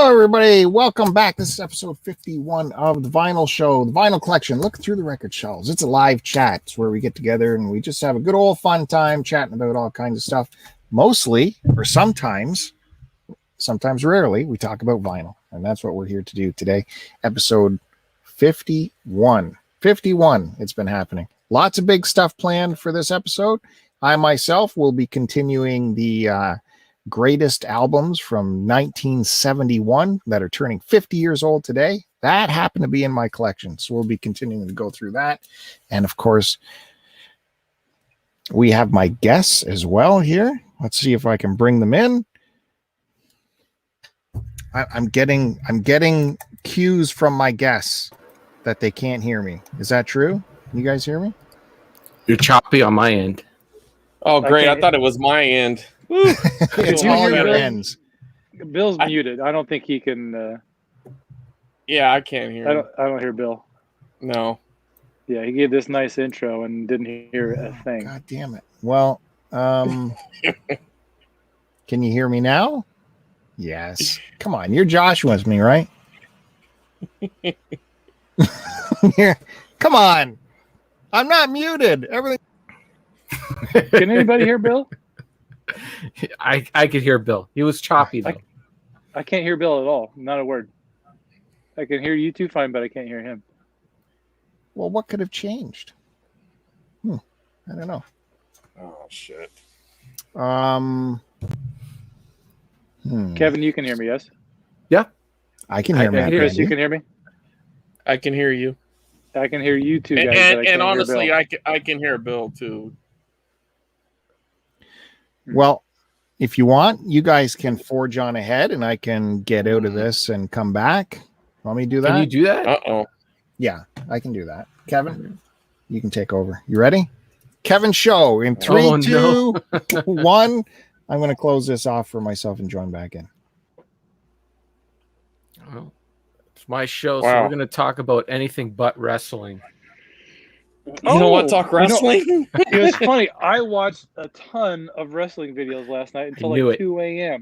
Hello, everybody. Welcome back. This is episode 51 of The Vinyl Show, The Vinyl Collection. Look through the record shelves. It's a live chat. It's where we get together and we just have a good old fun time chatting about all kinds of stuff. Mostly, or sometimes rarely, we talk about vinyl. And that's what we're here to do today. Episode 51. 51. It's been happening. Lots of big stuff planned for this episode. I myself will be continuing the greatest albums from 1971 that are turning 50 years old today. That happened to be in my collection. So we'll be continuing to go through that. And of course, we have my guests as well here. Let's see if I can bring them in. I'm getting cues from my guests that they can't hear me. Is that true? Can you guys hear me? You're choppy on my end. Oh, great. I thought it was my end. It's all your ends. Bill's muted. I don't think he can. Yeah, I can't hear him. I don't hear Bill. No. Yeah, he gave this nice intro and didn't hear a thing. God damn it. Well, can you hear me now? Yes. Come on, you're Josh with me, right? Come on. I'm not muted. Everything. Can anybody hear Bill? I could hear Bill. He was choppy though. I can't hear Bill at all. Not a word. I can hear you two fine, but I can't hear him. Well, what could have changed? I don't know. Oh, shit. Kevin, you can hear me, yes? Yeah. I can hear Matt. Chris, you can hear me? I can hear you. I can hear you two guys. And honestly, I can hear Bill too. Well, if you want, you guys can forge on ahead and I can get out of this and come back. Want me to do that? Can you do that? Uh-oh. Yeah, I can do that. Kevin, you can take over. You ready? Kevin Show in 3, 2, 1. I'm going to close this off for myself and join back in. Oh, it's my show, so we're going to talk about anything but wrestling. You know what? Talk wrestling? It was funny. I watched a ton of wrestling videos last night until like 2 a.m.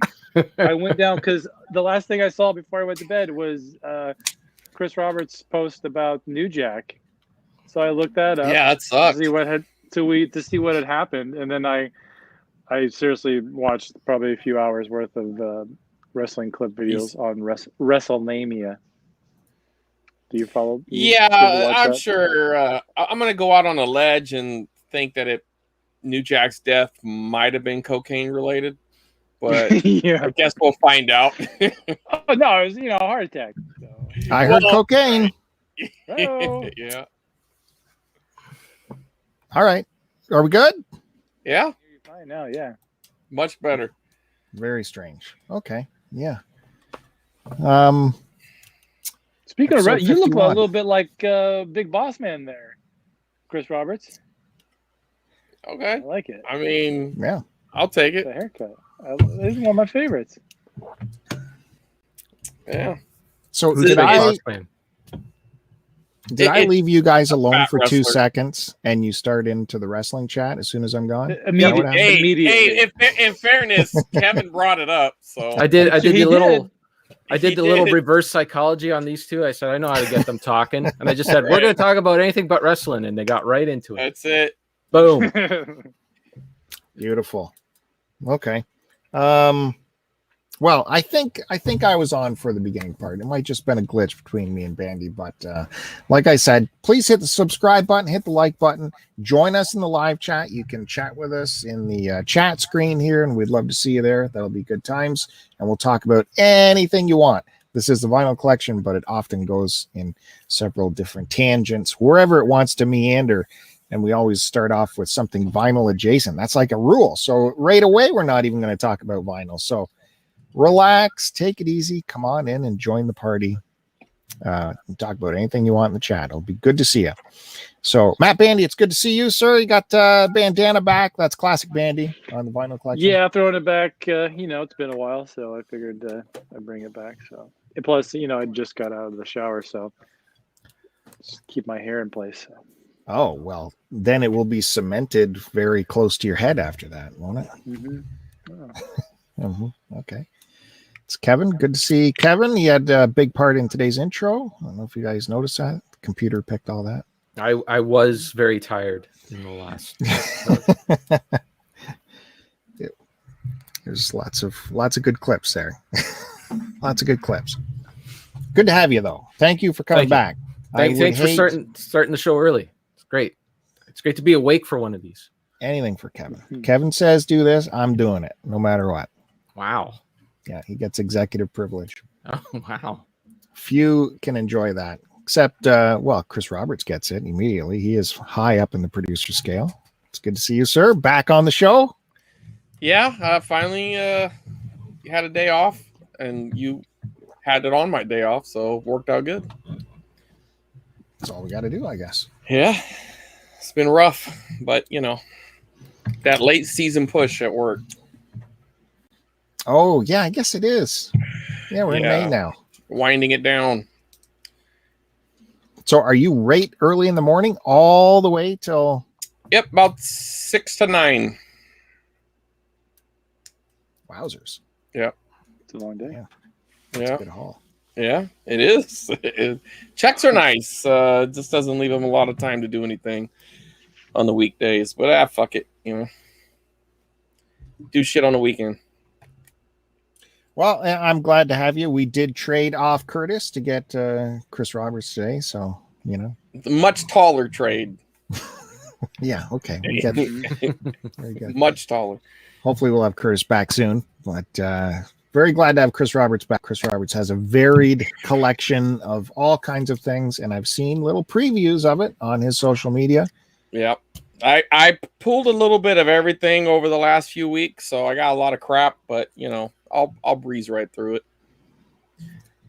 I went down because the last thing I saw before I went to bed was Chris Roberts' post about New Jack. So I looked that up. Yeah, it sucked. To see what had happened, and then I seriously watched probably a few hours worth of wrestling clip videos on WrestleMania. Do you follow? Yeah, I'm sure. I'm going to go out on a ledge and think that New Jack's death might have been cocaine related, but yeah. I guess we'll find out. Oh no, it was a heart attack. So. I heard cocaine. Yeah. All right, are we good? Yeah. You're fine now. Yeah. Much better. Very strange. Okay. Yeah. Speaking of, you look a 51. little bit like Big Boss Man there, Chris Roberts. Okay. I like it. I mean, yeah, I'll take it. The haircut. This is one of my favorites. Yeah. So Did I leave you guys alone for 2 wrestler. seconds and you start into the wrestling chat as soon as I'm gone? Immediately. Hey, in fairness, Kevin brought it up, so I did the little did. reverse psychology on these two. I said I know how to get them talking, and I just said we're going to talk about anything but wrestling, and they got right into it. That's it. Boom. Beautiful. Okay. Well, I think I was on for the beginning part. It might just been a glitch between me and Bandy, but like I said, please hit the subscribe button, hit the like button, join us in the live chat. You can chat with us in the chat screen here, and we'd love to see you there. That'll be good times, and we'll talk about anything you want. This is the Vinyl Collection, but it often goes in several different tangents, wherever it wants to meander, and we always start off with something vinyl adjacent. That's like a rule. So right away, we're not even going to talk about vinyl. So relax, take it easy, come on in and join the party. Talk about anything you want in the chat. It'll be good to see you. So Matt Bandy, it's good to see you, sir. You got bandana back. That's classic Bandy on the Vinyl Collection. Yeah, throwing it back. It's been a while, so I figured I'd bring it back. So plus, I just got out of the shower, so just keep my hair in place. So. Oh, well, then it will be cemented very close to your head after that, won't it? Mm-hmm. Oh. Okay. It's Kevin. Good to see Kevin. He had a big part in today's intro. I don't know if you guys noticed that. The computer picked all that. I was very tired in the last. There's lots of good clips there. Lots of good clips. Good to have you though. Thank you for coming back. Thanks for starting the show early. It's great. It's great to be awake for one of these. Anything for Kevin. Kevin says do this, I'm doing it, no matter what. Wow. Yeah, he gets executive privilege. Oh wow. Few can enjoy that. Except Chris Roberts gets it immediately. He is high up in the producer scale. It's good to see you, sir. Back on the show. Yeah, finally you had a day off, and you had it on my day off, so it worked out good. That's all we got to do, I guess. Yeah, it's been rough, but that late season push at work. Oh yeah, I guess it is. Yeah, we're in May now. Winding it down. So are you right early in the morning all the way till? Yep, about 6 to 9. Wowzers. Yeah. It's a long day. Yeah. That's a good haul. Yeah, it is. Checks are nice. It just doesn't leave them a lot of time to do anything on the weekdays. But fuck it. Do shit on the weekend. Well, I'm glad to have you. We did trade off Curtiss to get Chris Roberts today. So, It's a much taller trade. Yeah, okay. We get very good. Much taller. Hopefully we'll have Curtiss back soon. But very glad to have Chris Roberts back. Chris Roberts has a varied collection of all kinds of things, and I've seen little previews of it on his social media. Yep. I pulled a little bit of everything over the last few weeks, so I got a lot of crap, but I'll breeze right through it.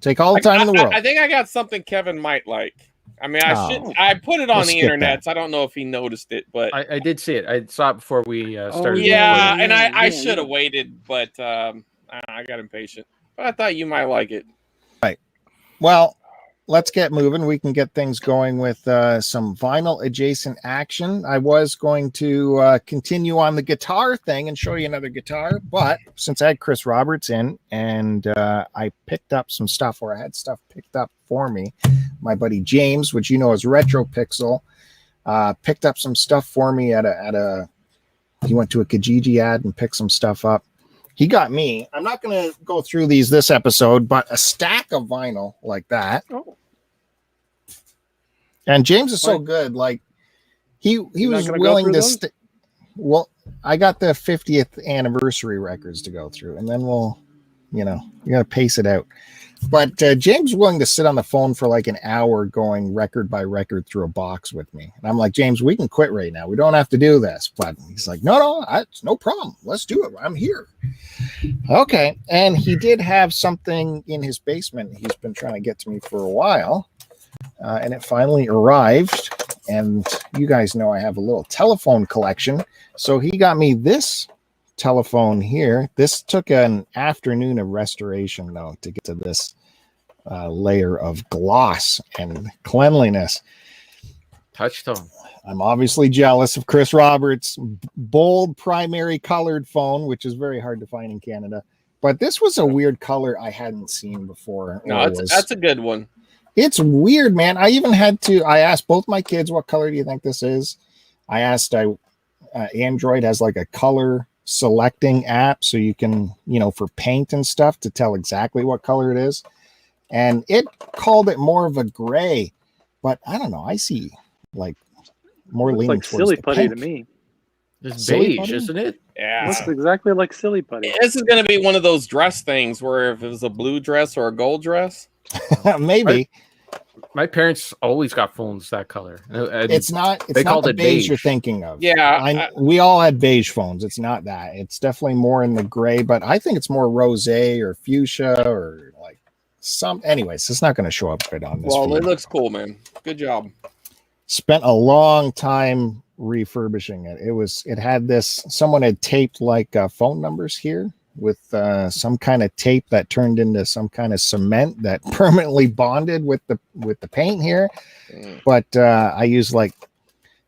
Take all the time in the world. I think I got something Kevin might like. I mean, I put it on the internet, so I don't know if he noticed it, but I did see it. I saw it before we started. Yeah, and I should have waited, but I got impatient. But I thought you might like it. Right. Well, let's get moving. We can get things going with some vinyl adjacent action. I was going to continue on the guitar thing and show you another guitar, but since I had Chris Roberts in and I picked up some stuff, or I had stuff picked up for me, my buddy James, which is Retro Pixel, picked up some stuff for me he went to a Kijiji ad and picked some stuff up. He got me. I'm not going to go through these this episode, but a stack of vinyl like that. Oh. And James is so good. Like he was willing to well, I got the 50th anniversary records to go through, and then we'll, you got to pace it out. But James is willing to sit on the phone for like an hour going record by record through a box with me. And I'm like, James, we can quit right now. We don't have to do this. But he's like, no, it's no problem. Let's do it. I'm here. Okay. And he did have something in his basement he's been trying to get to me for a while. And it finally arrived. And you guys know I have a little telephone collection. So he got me this telephone here. This took an afternoon of restoration, though, to get to this layer of gloss and cleanliness. Touchtone. I'm obviously jealous of Chris Roberts' bold primary colored phone, which is very hard to find in Canada. But this was a weird color I hadn't seen before. No, that's a good one. It's weird, man. I asked both my kids, what color do you think this is? I asked, Android has like a color selecting app, so you can, for paint and stuff, to tell exactly what color it is. And it called it more of a gray, but I don't know. I see like more leaning like towards silly the putty pink. to me. It's Silly beige, putty? Isn't it? Yeah. It looks exactly like silly putty. This is going to be one of those dress things where if it was a blue dress or a gold dress. Maybe. My parents always got phones that color. It's not called the it beige beige. you're thinking of. Yeah. We all had beige phones. It's not that. It's definitely more in the gray, but I think it's more rosé or fuchsia or like anyways, it's not going to show up good on this. Well, feed. it looks cool, man. Good job. Spent a long time refurbishing it. It had this, someone had taped like phone numbers here with some kind of tape that turned into some kind of cement that permanently bonded with the paint here. But I used like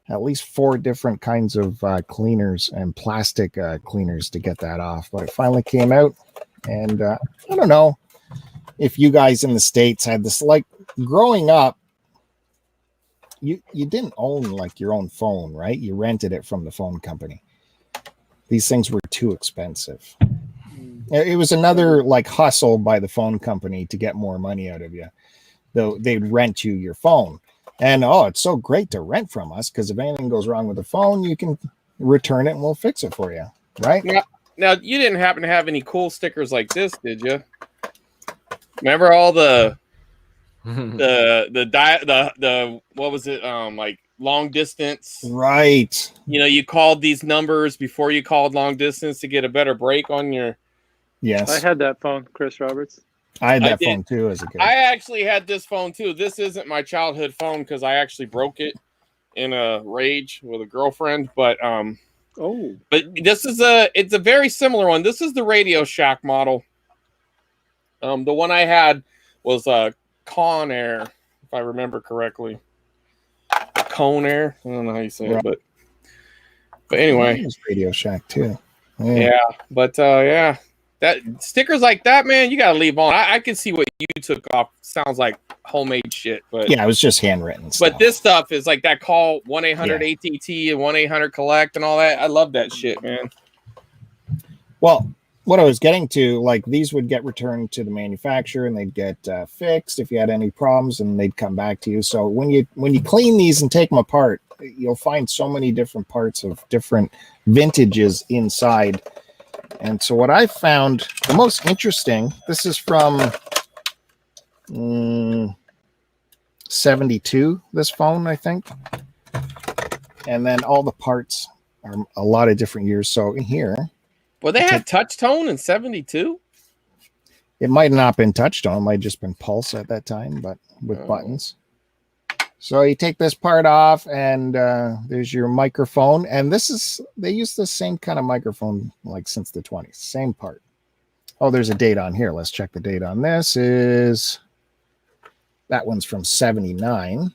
at least 4 different kinds of cleaners and plastic cleaners to get that off. But it finally came out, and I don't know if you guys in the States had this, like growing up, you didn't own like your own phone, right? You rented it from the phone company. These things were too expensive. It was another like hustle by the phone company to get more money out of you. Though they'd rent you your phone. And it's so great to rent from us because if anything goes wrong with the phone, you can return it and we'll fix it for you. Right? Now you didn't happen to have any cool stickers like this, did you? Remember all the what was it? Like long distance. Right. You know, you called these numbers before you called long distance to get a better break on your. Yes. I had that phone, Chris Roberts. I had that phone too as a kid. I actually had this phone too. This isn't my childhood phone because I actually broke it in a rage with a girlfriend. But this is it's a very similar one. This is the Radio Shack model. The one I had was a Conair, if I remember correctly. Conair. I don't know how you say it, but anyway, it was Radio Shack too. Yeah, but yeah. That stickers like that, man, you gotta leave on. I can see what you took off. Sounds like homemade shit, but yeah, it was just handwritten stuff. But this stuff is like that call 1-800-ATT and 1-800-collect and all that. I love that shit, man. Well, what I was getting to, like these would get returned to the manufacturer and they'd get fixed if you had any problems, and they'd come back to you. So when you clean these and take them apart, you'll find so many different parts of different vintages inside. And so what I found the most interesting, this is from 72, this phone, I think. And then all the parts are a lot of different years. So in here. Well, they had touch tone in 72? It might have not been touch tone. It might have just been pulse at that time, but with buttons. So you take this part off and there's your microphone. And they use the same kind of microphone like since the 20s. Same part. Oh, there's a date on here. Let's check the date on this. That one's from 79.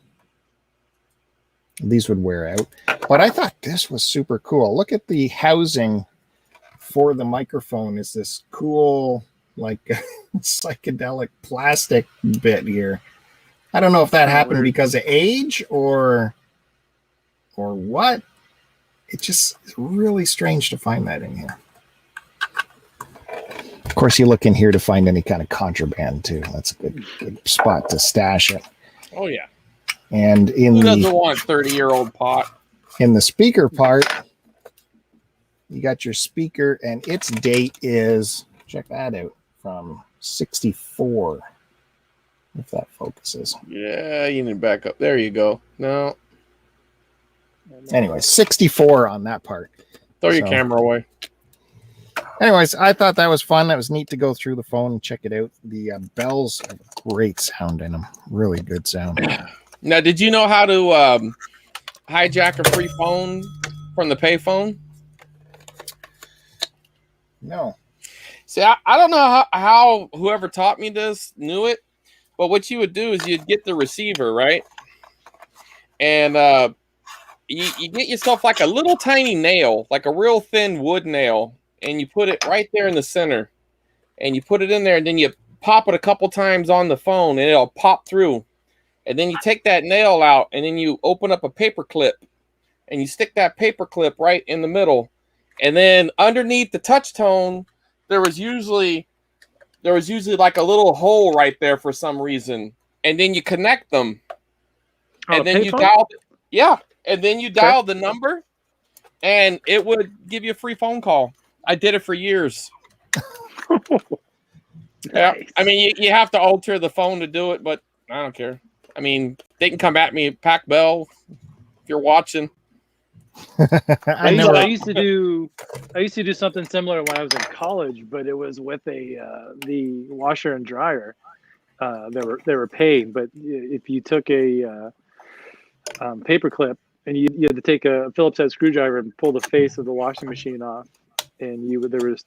These would wear out. But I thought this was super cool. Look at the housing for the microphone. Is this cool, like psychedelic plastic bit here. I don't know if that happened because of age or what. It's just really strange to find that in here. Of course, you look in here to find any kind of contraband too. That's a good spot to stash it. Oh yeah. And who doesn't want 30-year-old pot? In the speaker part, you got your speaker, and its date is, check that out, from 64. If that focuses. Yeah, you need to back up. There you go. No. Anyway, 64 on that part. Throw your camera away. Anyways, I thought that was fun. That was neat to go through the phone and check it out. The bells have great sound in them. Really good sound. Now, did you know how to hijack a free phone from the payphone? No. See, I don't know how whoever taught me this knew it. But what you would do is you'd get the receiver, right? And you get yourself like a little tiny nail, like a real thin wood nail, and you put it right there in the center. And you put it in there, and then you pop it a couple times on the phone, and it'll pop through. And then you take that nail out, and then you open up a paper clip, and you stick that paper clip right in the middle. And then underneath the touch tone, there was usually like a little hole right there for some reason. And then you connect them. And then you dial the number, and it would give you a free phone call. I did it for years. Yeah. I mean, you have to alter the phone to do it, but I don't care. I mean, they can come at me, Pac Bell, if you're watching. I used to do something similar when I was in college, but it was with the washer and dryer. They were paid, but if you took a paper clip and you had to take a Phillips head screwdriver and pull the face of the washing machine off, and there was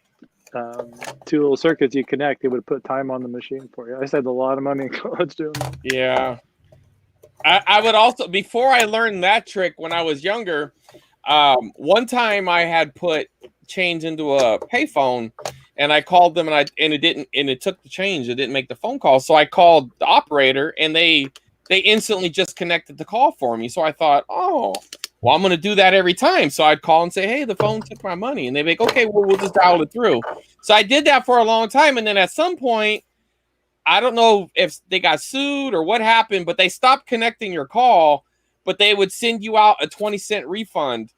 two little circuits you connect, it would put time on the machine for you. I saved a lot of money in college doing that. Yeah. I would also, before I learned that trick when I was younger, one time I had put change into a payphone, And I called them, and it took the change. It didn't make the phone call. So I called the operator, and they instantly just connected the call for me. So I thought, oh, well, I'm going to do that every time. So I'd call and say, hey, the phone took my money. And they'd be like, okay, well, we'll just dial it through. So I did that for a long time. And then at some point, I don't know if they got sued or what happened, but they stopped connecting your call, but they would send you out a 20-cent refund.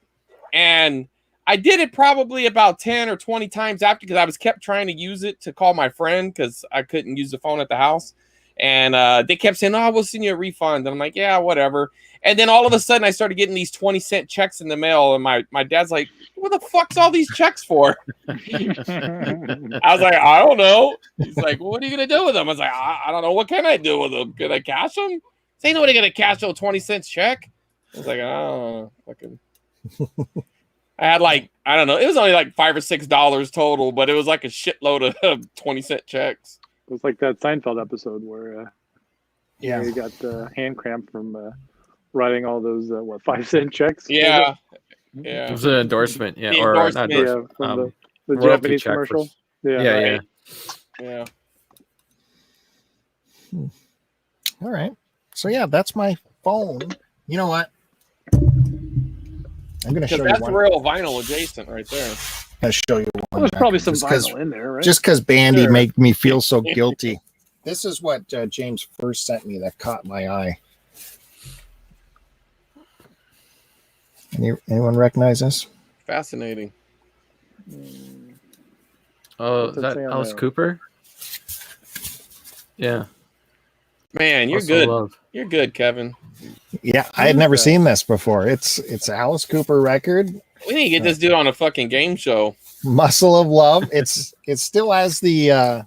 And I did it probably about 10 or 20 times after, because I was kept trying to use it to call my friend because I couldn't use the phone at the house. And they kept saying, oh, we'll send you a refund. And I'm like, yeah, whatever. And then all of a sudden I started getting these 20-cent checks in the mail. And my dad's like, what the fuck's all these checks for? I was like, I don't know. He's like, well, what are you going to do with them? I was like, I don't know. What can I do with them? Can I cash them? Say nobody going to cash a 20-cent check. I was like, oh, fucking. I had like, I don't know. It was only like $5 or $6 total, but it was like a shitload of 20-cent checks. It was like that Seinfeld episode where Yeah. he got hand cramp from writing all those 5-cent checks. Yeah. Yeah. It was an endorsement. Yeah. The Or endorsement. not endorsement. Yeah, from the royalty Japanese check for- commercial. Yeah. Yeah. All right. So yeah, that's my phone. You know what? I'm going to show you That's one. real vinyl adjacent right there. I'm going to show you one. There's probably record, some just 'cause- vinyl in there, right? Just because Bandy Sure. made me feel so guilty. This is what James first sent me that caught my eye. Anyone recognize this? Fascinating. Oh, What's is it that say on Alice there? Cooper? Yeah. Man, you're Also good. Love. You're good, Kevin. Yeah, I had never seen this before. It's Alice Cooper record, We need to get this dude on a fucking game show. Muscle of Love. It still has the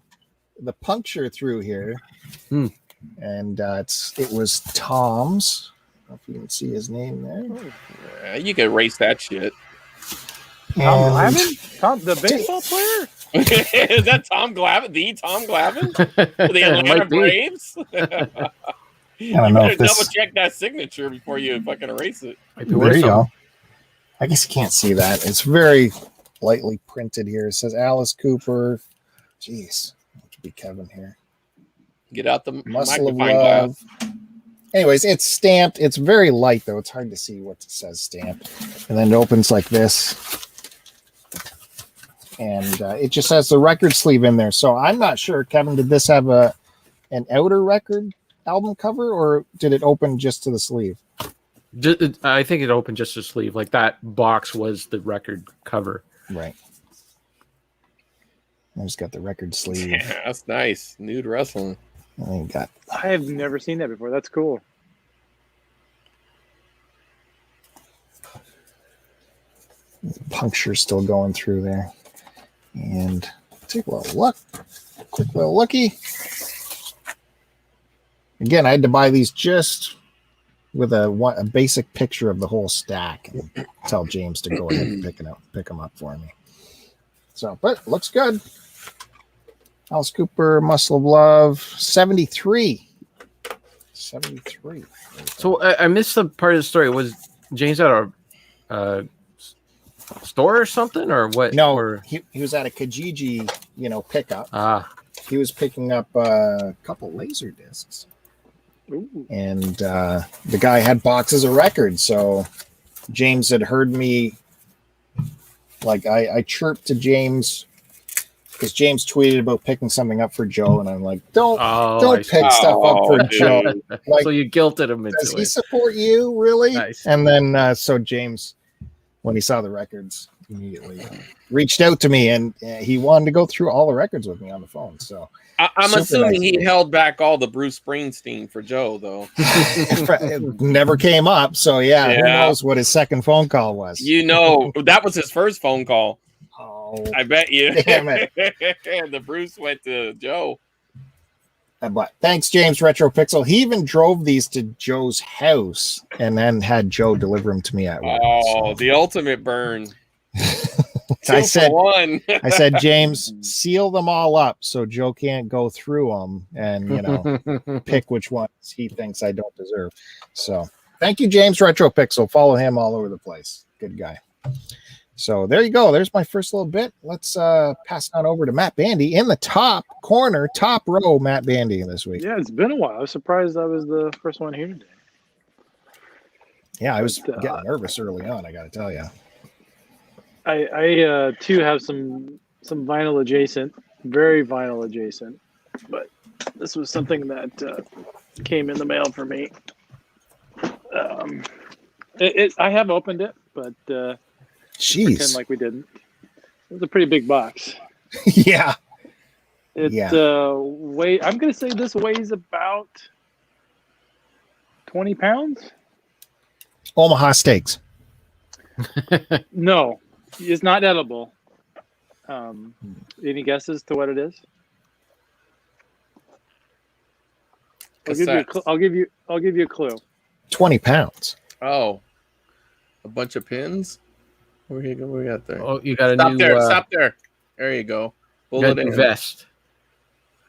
puncture through here, and it was Tom's. I don't know if you can see his name there. Yeah, you could erase that shit. Tom And- Glavine? Tom, the baseball player? Is that Tom Glavine? The Tom Glavine? The Atlanta Might be. Braves? I You don't know better if this. double check that signature before you fucking erase it. Might be There worth you something. go. I guess you can't see that. It's very lightly printed here. It says Alice Cooper. Jeez, that should be Kevin here. Get out the Muscle of magnifying Love. glass. Anyways, it's stamped. It's very light though. It's hard to see what it says stamped. And then it opens like this. And it just has the record sleeve in there. So I'm not sure, Kevin, did this have an outer record album cover, or did it open just to the sleeve? I think it opened just a sleeve. Like that box was the record cover. Right. I just got the record sleeve. Yeah, that's nice. Nude wrestling. And then you got I have never seen that before. That's cool. puncture still going through there. And take a little look. Quick little looky. Again, I had to buy these just with a basic picture of the whole stack and tell James to go ahead and pick them up for me. So, but it looks good. Alice Cooper, Muscle of Love, 73. 73. So I missed the part of the story. Was James at a store or something, or what? No, or, he was at a Kijiji, pickup. He was picking up a couple laser discs. Ooh. And the guy had boxes of records. So James had heard me. Like I chirped to James because James tweeted about picking something up for Joe, and I'm like, don't pick stuff up for Joe. Like, so you guilted him into does he it. support you really? Nice. And then so James, when he saw the records, immediately reached out to me, and he wanted to go through all the records with me on the phone. So I'm super assuming nice. he held back all the Bruce Springsteen for Joe, though. it never came up. So who knows what his second phone call was? That was his first phone call. Oh, I bet you. damn it. The Bruce went to Joe. But thanks, James Retro Pixel. He even drove these to Joe's house and then had Joe deliver them to me at work. Oh, the ultimate burn. I said, 2-for-1. I said, James, seal them all up so Joe can't go through them and pick which ones he thinks I don't deserve. So thank you, James Retro Pixel. Follow him all over the place. Good guy. So there you go. There's my first little bit. Let's pass it on over to Matt Bandy in the top corner, top row. Matt Bandy this week. Yeah, it's been a while. I was surprised I was the first one here today. Yeah, I was getting nervous early on. I got to tell you. I too have some vinyl adjacent, very vinyl adjacent, but this was something that came in the mail for me. I have opened it, but pretend like we didn't. It was a pretty big box. Yeah. I'm going to say this weighs about 20 pounds. Omaha steaks. No, it's not edible. Any guesses to what it is? I'll give you a clue. 20 pounds. Oh, a bunch of pins. What we got there? Oh, you got Stop there. There you go. Bullet in vest.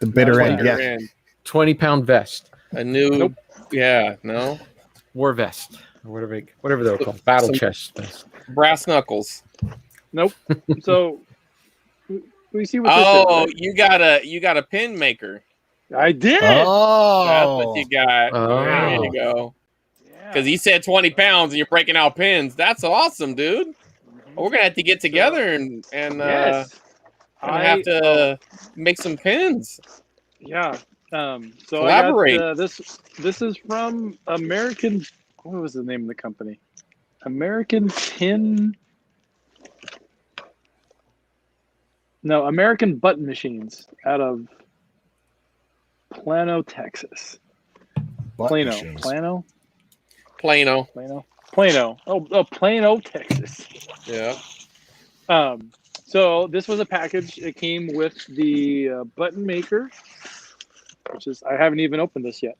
The bitter end. Yeah. 20-pound vest. A new. Nope. Yeah. No. War vest. Or whatever they're called. Battle chest. Brass knuckles. Nope. So we see what. Oh, this is, right? you got a pin maker. I did. Oh, That's what you got. Oh. There you go. Because he said 20 pounds and you're breaking out pins. That's awesome, dude. We're gonna have to get together and yes. I have to make some pins. Yeah. So collaborate. I got, this is from American. What was the name of the company? American Button Machines out of Plano, Texas. Plano. Oh, Plano, Texas. Yeah. So this was a package. It came with the button maker, which is I haven't even opened this yet.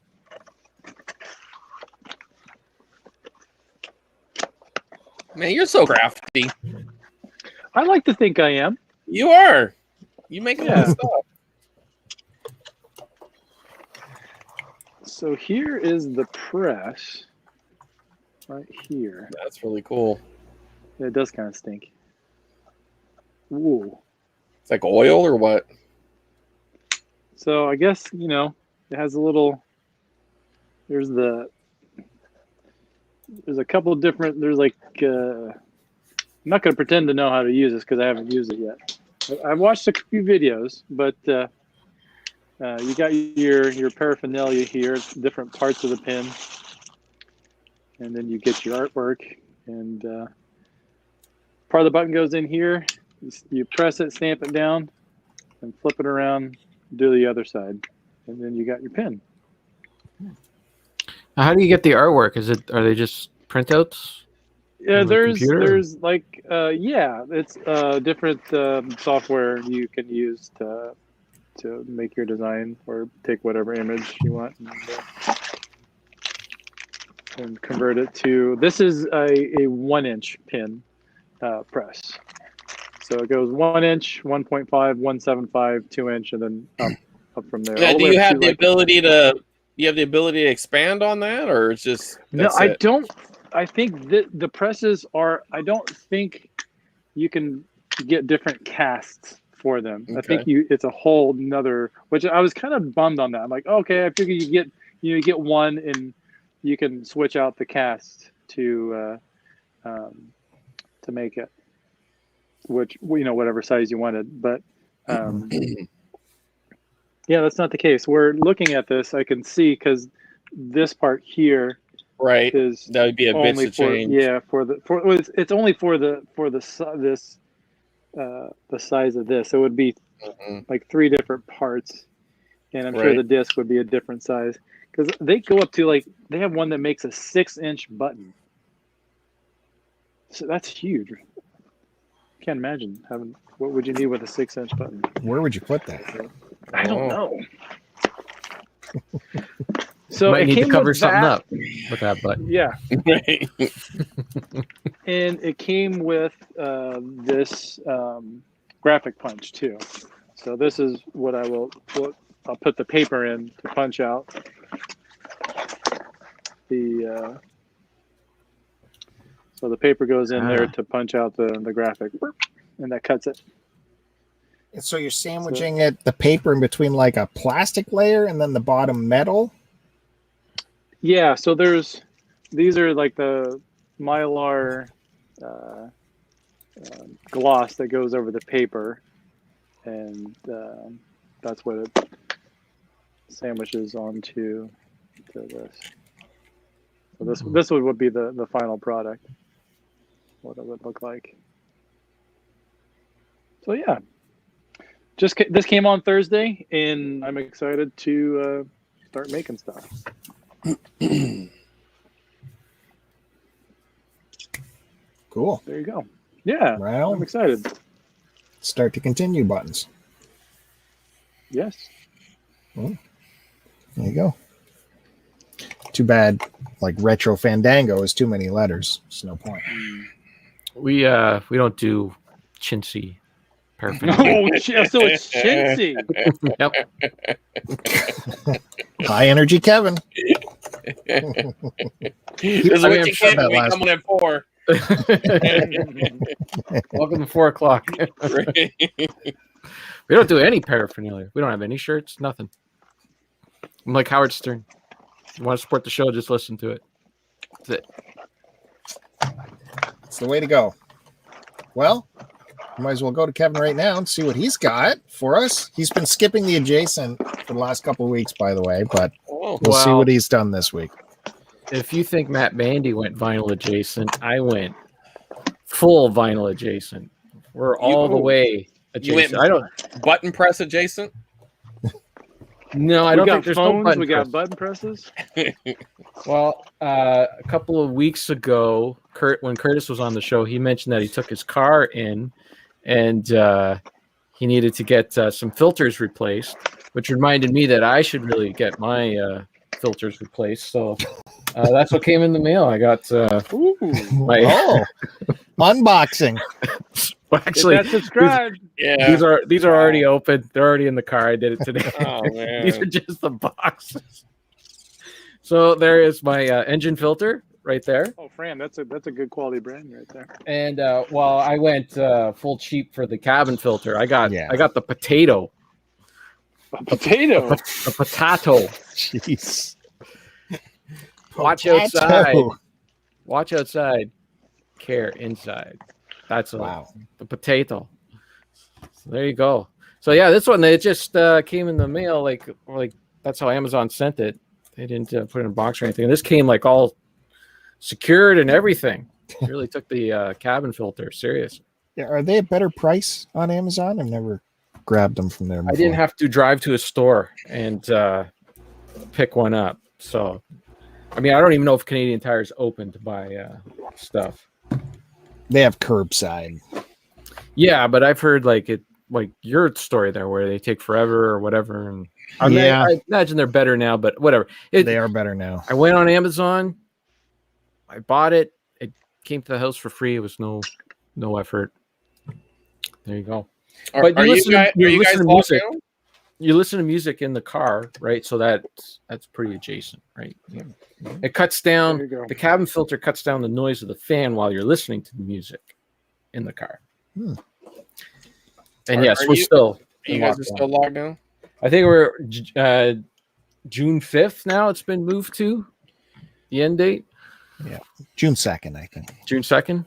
Man, you're so crafty. I like to think I am. You are. You make a lot of stuff. So here is the press. Right here. That's really cool. It does kind of stink. Ooh. It's like oil or what? So I guess, it has a little, there's a couple of different, there's like, I'm not going to pretend to know how to use this because I haven't used it yet. I've watched a few videos, but you got your paraphernalia here, different parts of the pin. And then you get your artwork, and part of the button goes in here. You press it, stamp it down, and flip it around, do the other side, and then you got your pin. Now, how do you get the artwork? Are they just printouts? Yeah, there's like it's different software you can use to make your design or take whatever image you want. And convert it to, this is a 1-inch pin press. So it goes 1 inch, 1.5, 1.75, 2 inch, and then up from there. Yeah, do you have the ability to expand on that, or it's just no? I don't. I think the presses are. I don't think you can get different casts for them. Okay. I think it's a whole nother. Which I was kind of bummed on that. I'm like, okay, I figure you get one and you can switch out the cast to make it, which whatever size you wanted. But yeah, that's not the case. We're looking at this. I can see because this part here, right, is that would be a bit to change. Yeah, it's only for the size of this. So it would be like 3 different parts, and I'm sure the disc would be a different size. Because they go up to they have one that makes a 6-inch button. So that's huge. Can't imagine what would you need with a 6-inch button? Where would you put that? I don't know. So might need to cover something up with that button. Yeah. And it came with this graphic punch too. So this is what I'll put the paper in to punch out So the paper goes in there to punch out the graphic, and that cuts it. So you're sandwiching the paper in between like a plastic layer and then the bottom metal? Yeah, so these are like the Mylar gloss that goes over the paper, and that's what it sandwiches onto this. So this would be the final product, what it would look like. So yeah, this came on Thursday, and I'm excited to start making stuff. Cool. There you go. Yeah, Well, I'm excited. Start to continue buttons. Yes. Well, there you go. Too bad, like Retro Fandango is too many letters. There's no point. We don't do chintzy paraphernalia. Oh, so it's chintzy. Yep. High energy, Kevin. This is what you get when we coming at 4. Welcome to 4 o'clock. We don't do any paraphernalia. We don't have any shirts, nothing. I'm like Howard Stern. If you want to support the show, just listen to it. That's it. It's the way to go. Well, we might as well go to Kevin right now and see what he's got for us. He's been skipping the adjacent for the last couple of weeks, by the way, but we'll see what he's done this week. If you think Matt Bandy went vinyl adjacent, I went full vinyl adjacent. We're all the way adjacent. I don't button press adjacent. No, I don't think there's no button. We got button presses. Well, a couple of weeks ago, when Curtis was on the show, he mentioned that he took his car in and he needed to get some filters replaced, which reminded me that I should really get my filters replaced. So that's what came in the mail. I got my unboxing. Well, actually, subscribe. These are already open. They're already in the car. I did it today. Oh, man. These are just the boxes. So there is my engine filter right there. Oh, Fran, that's a good quality brand right there. And while I went full cheap for the cabin filter, I got the potato. A potato. A potato. Jeez. Watch outside. Watch outside. Care inside. That's the potato. So there you go. So yeah, this one, it just came in the mail like that's how Amazon sent it. They didn't put it in a box or anything. And this came like all secured and everything. They really took the cabin filter serious. Yeah, are they a better price on Amazon? I've never grabbed them from there before. I didn't have to drive to a store and pick one up. So, I mean, I don't even know if Canadian Tire's open to buy stuff. They have curbside. Yeah, but I've heard like your story there where they take forever or whatever. And I imagine they're better now, but whatever. They are better now. I went on Amazon. I bought it. It came to the house for free. It was no effort. There you go. But you listen to music. You listen to music in the car, right? So that's pretty adjacent, right? Yeah. It cuts down the cabin filter, cuts down the noise of the fan while you're listening to the music in the car. And yes, we're still. You guys are still logged down? I think we're June 5th now. It's been moved to the end date. Yeah, June 2nd, I think. June 2nd.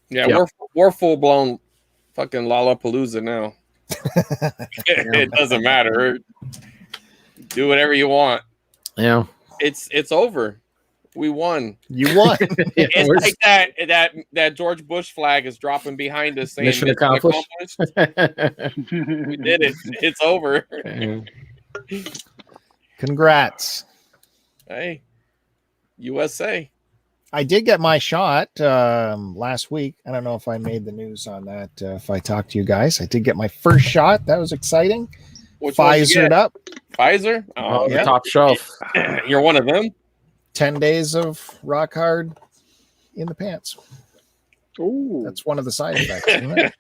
Yeah, we're full blown fucking Lollapalooza now. It doesn't matter. Do whatever you want. Yeah, it's over. We won. You won. It's like that George Bush flag is dropping behind us saying mission accomplished. We did it. It's over. Congrats. Hey, USA. I did get my shot last week. I don't know if I made the news on that. If I talked to you guys, I did get my first shot. That was exciting. Pfizered up. Pfizer? Oh, the top shelf. You're one of them. 10 days of rock hard in the pants. Ooh. That's one of the side effects, isn't it?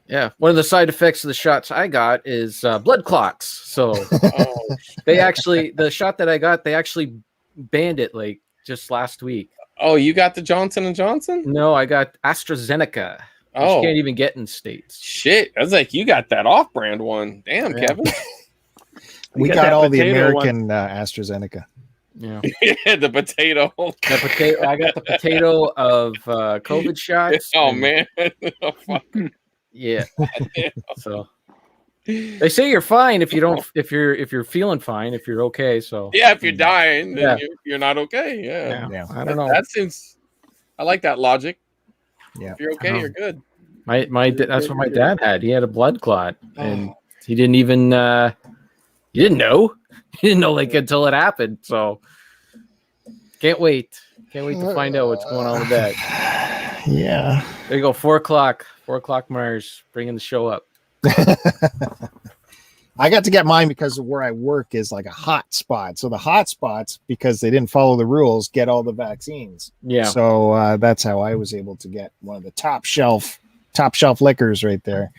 Yeah, one of the side effects of the shots I got is blood clots. So the shot that I got, they actually banned it like just last week. Oh, you got the Johnson & Johnson? No, I got AstraZeneca. Oh, you can't even get in States. Shit. I was like, you got that off-brand one. Damn, Yeah. Kevin. We got all the American AstraZeneca. Yeah. Yeah, the potato. I got the potato of COVID shots. Oh, man. Oh, fuck. Yeah. So they say you're fine if you're feeling fine, if you're okay. So yeah, if you're dying, then Yeah. you're not okay. Yeah. I don't know. That seems. I like that logic. Yeah. If you're okay, you're good. That's what my dad had. He had a blood clot, and he didn't even he didn't know. He didn't know like until it happened. So can't wait to find out what's going on with that. Yeah. There you go. 4:00 Mars bringing the show up. I got to get mine because of where I work is like a hot spot. So the hot spots, because they didn't follow the rules, get all the vaccines. Yeah. So that's how I was able to get one of the top shelf liquors right there.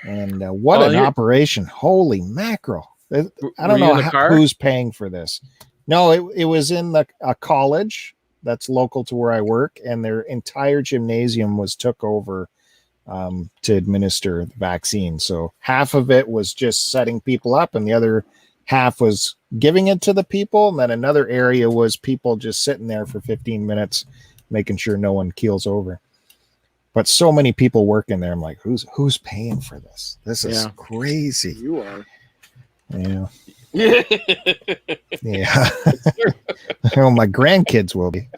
And what an operation. Holy mackerel. I don't know who's paying for this. No, it was in a college that's local to where I work, and their entire gymnasium was took over to administer the vaccine. So half of it was just setting people up, and the other half was giving it to the people. And then another area was people just sitting there for 15 minutes, making sure no one keels over. But so many people working there. I'm like, who's paying for this? This is crazy. You are. Yeah. Yeah. Oh, my grandkids will be.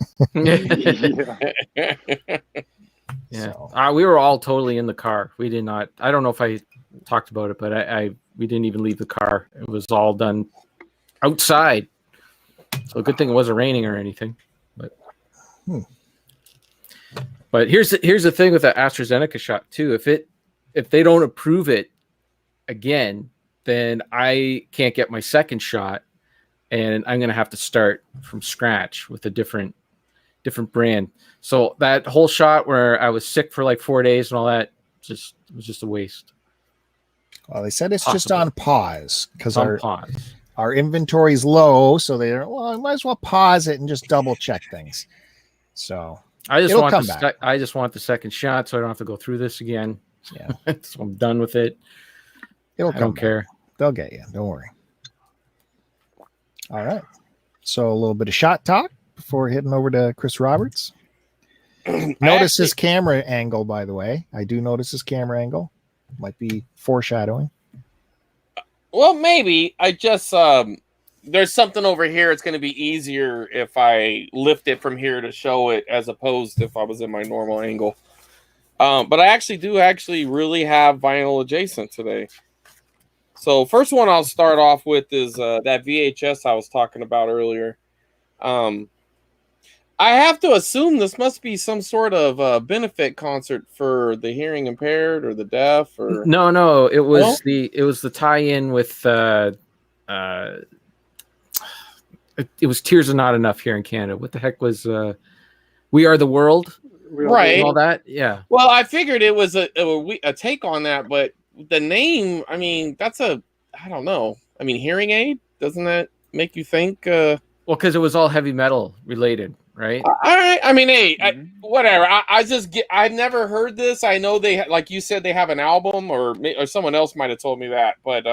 Yeah. So. We were all totally in the car. We did not. I don't know if I talked about it, but we didn't even leave the car. It was all done outside. So a good thing it wasn't raining or anything. But here's the thing with the AstraZeneca shot too. If they don't approve it again, then I can't get my second shot, and I'm gonna have to start from scratch with a different brand. So that whole shot where I was sick for like 4 days and all that was just a waste. Well, they said it's just on pause because our inventory's low, so they're I might as well pause it and just double check things. So I just want the second shot, so I don't have to go through this again. Yeah, so I'm done with it. I don't care. They'll get you. Don't worry. All right. So a little bit of shot talk before heading over to Chris Roberts. Notice his camera angle, by the way. I do notice his camera angle. Might be foreshadowing. Well, maybe. I just there's something over here. It's going to be easier if I lift it from here to show it, as opposed to if I was in my normal angle. But I actually really have vinyl adjacent today. So first one I'll start off with is that VHS I was talking about earlier. I have to assume this must be some sort of benefit concert for the hearing impaired or the deaf, or no. It was the tie-in with it was Tears Are Not Enough here in Canada. What the heck was We Are the World? Right. All that, yeah. Well, I figured it was a take on that, but the name, I mean, I don't know. I mean, hearing aid, doesn't that make you think? Well, because it was all heavy metal related, right? All right. I mean, hey, whatever. I've never heard this. I know like you said, they have an album, or someone else might have told me that, but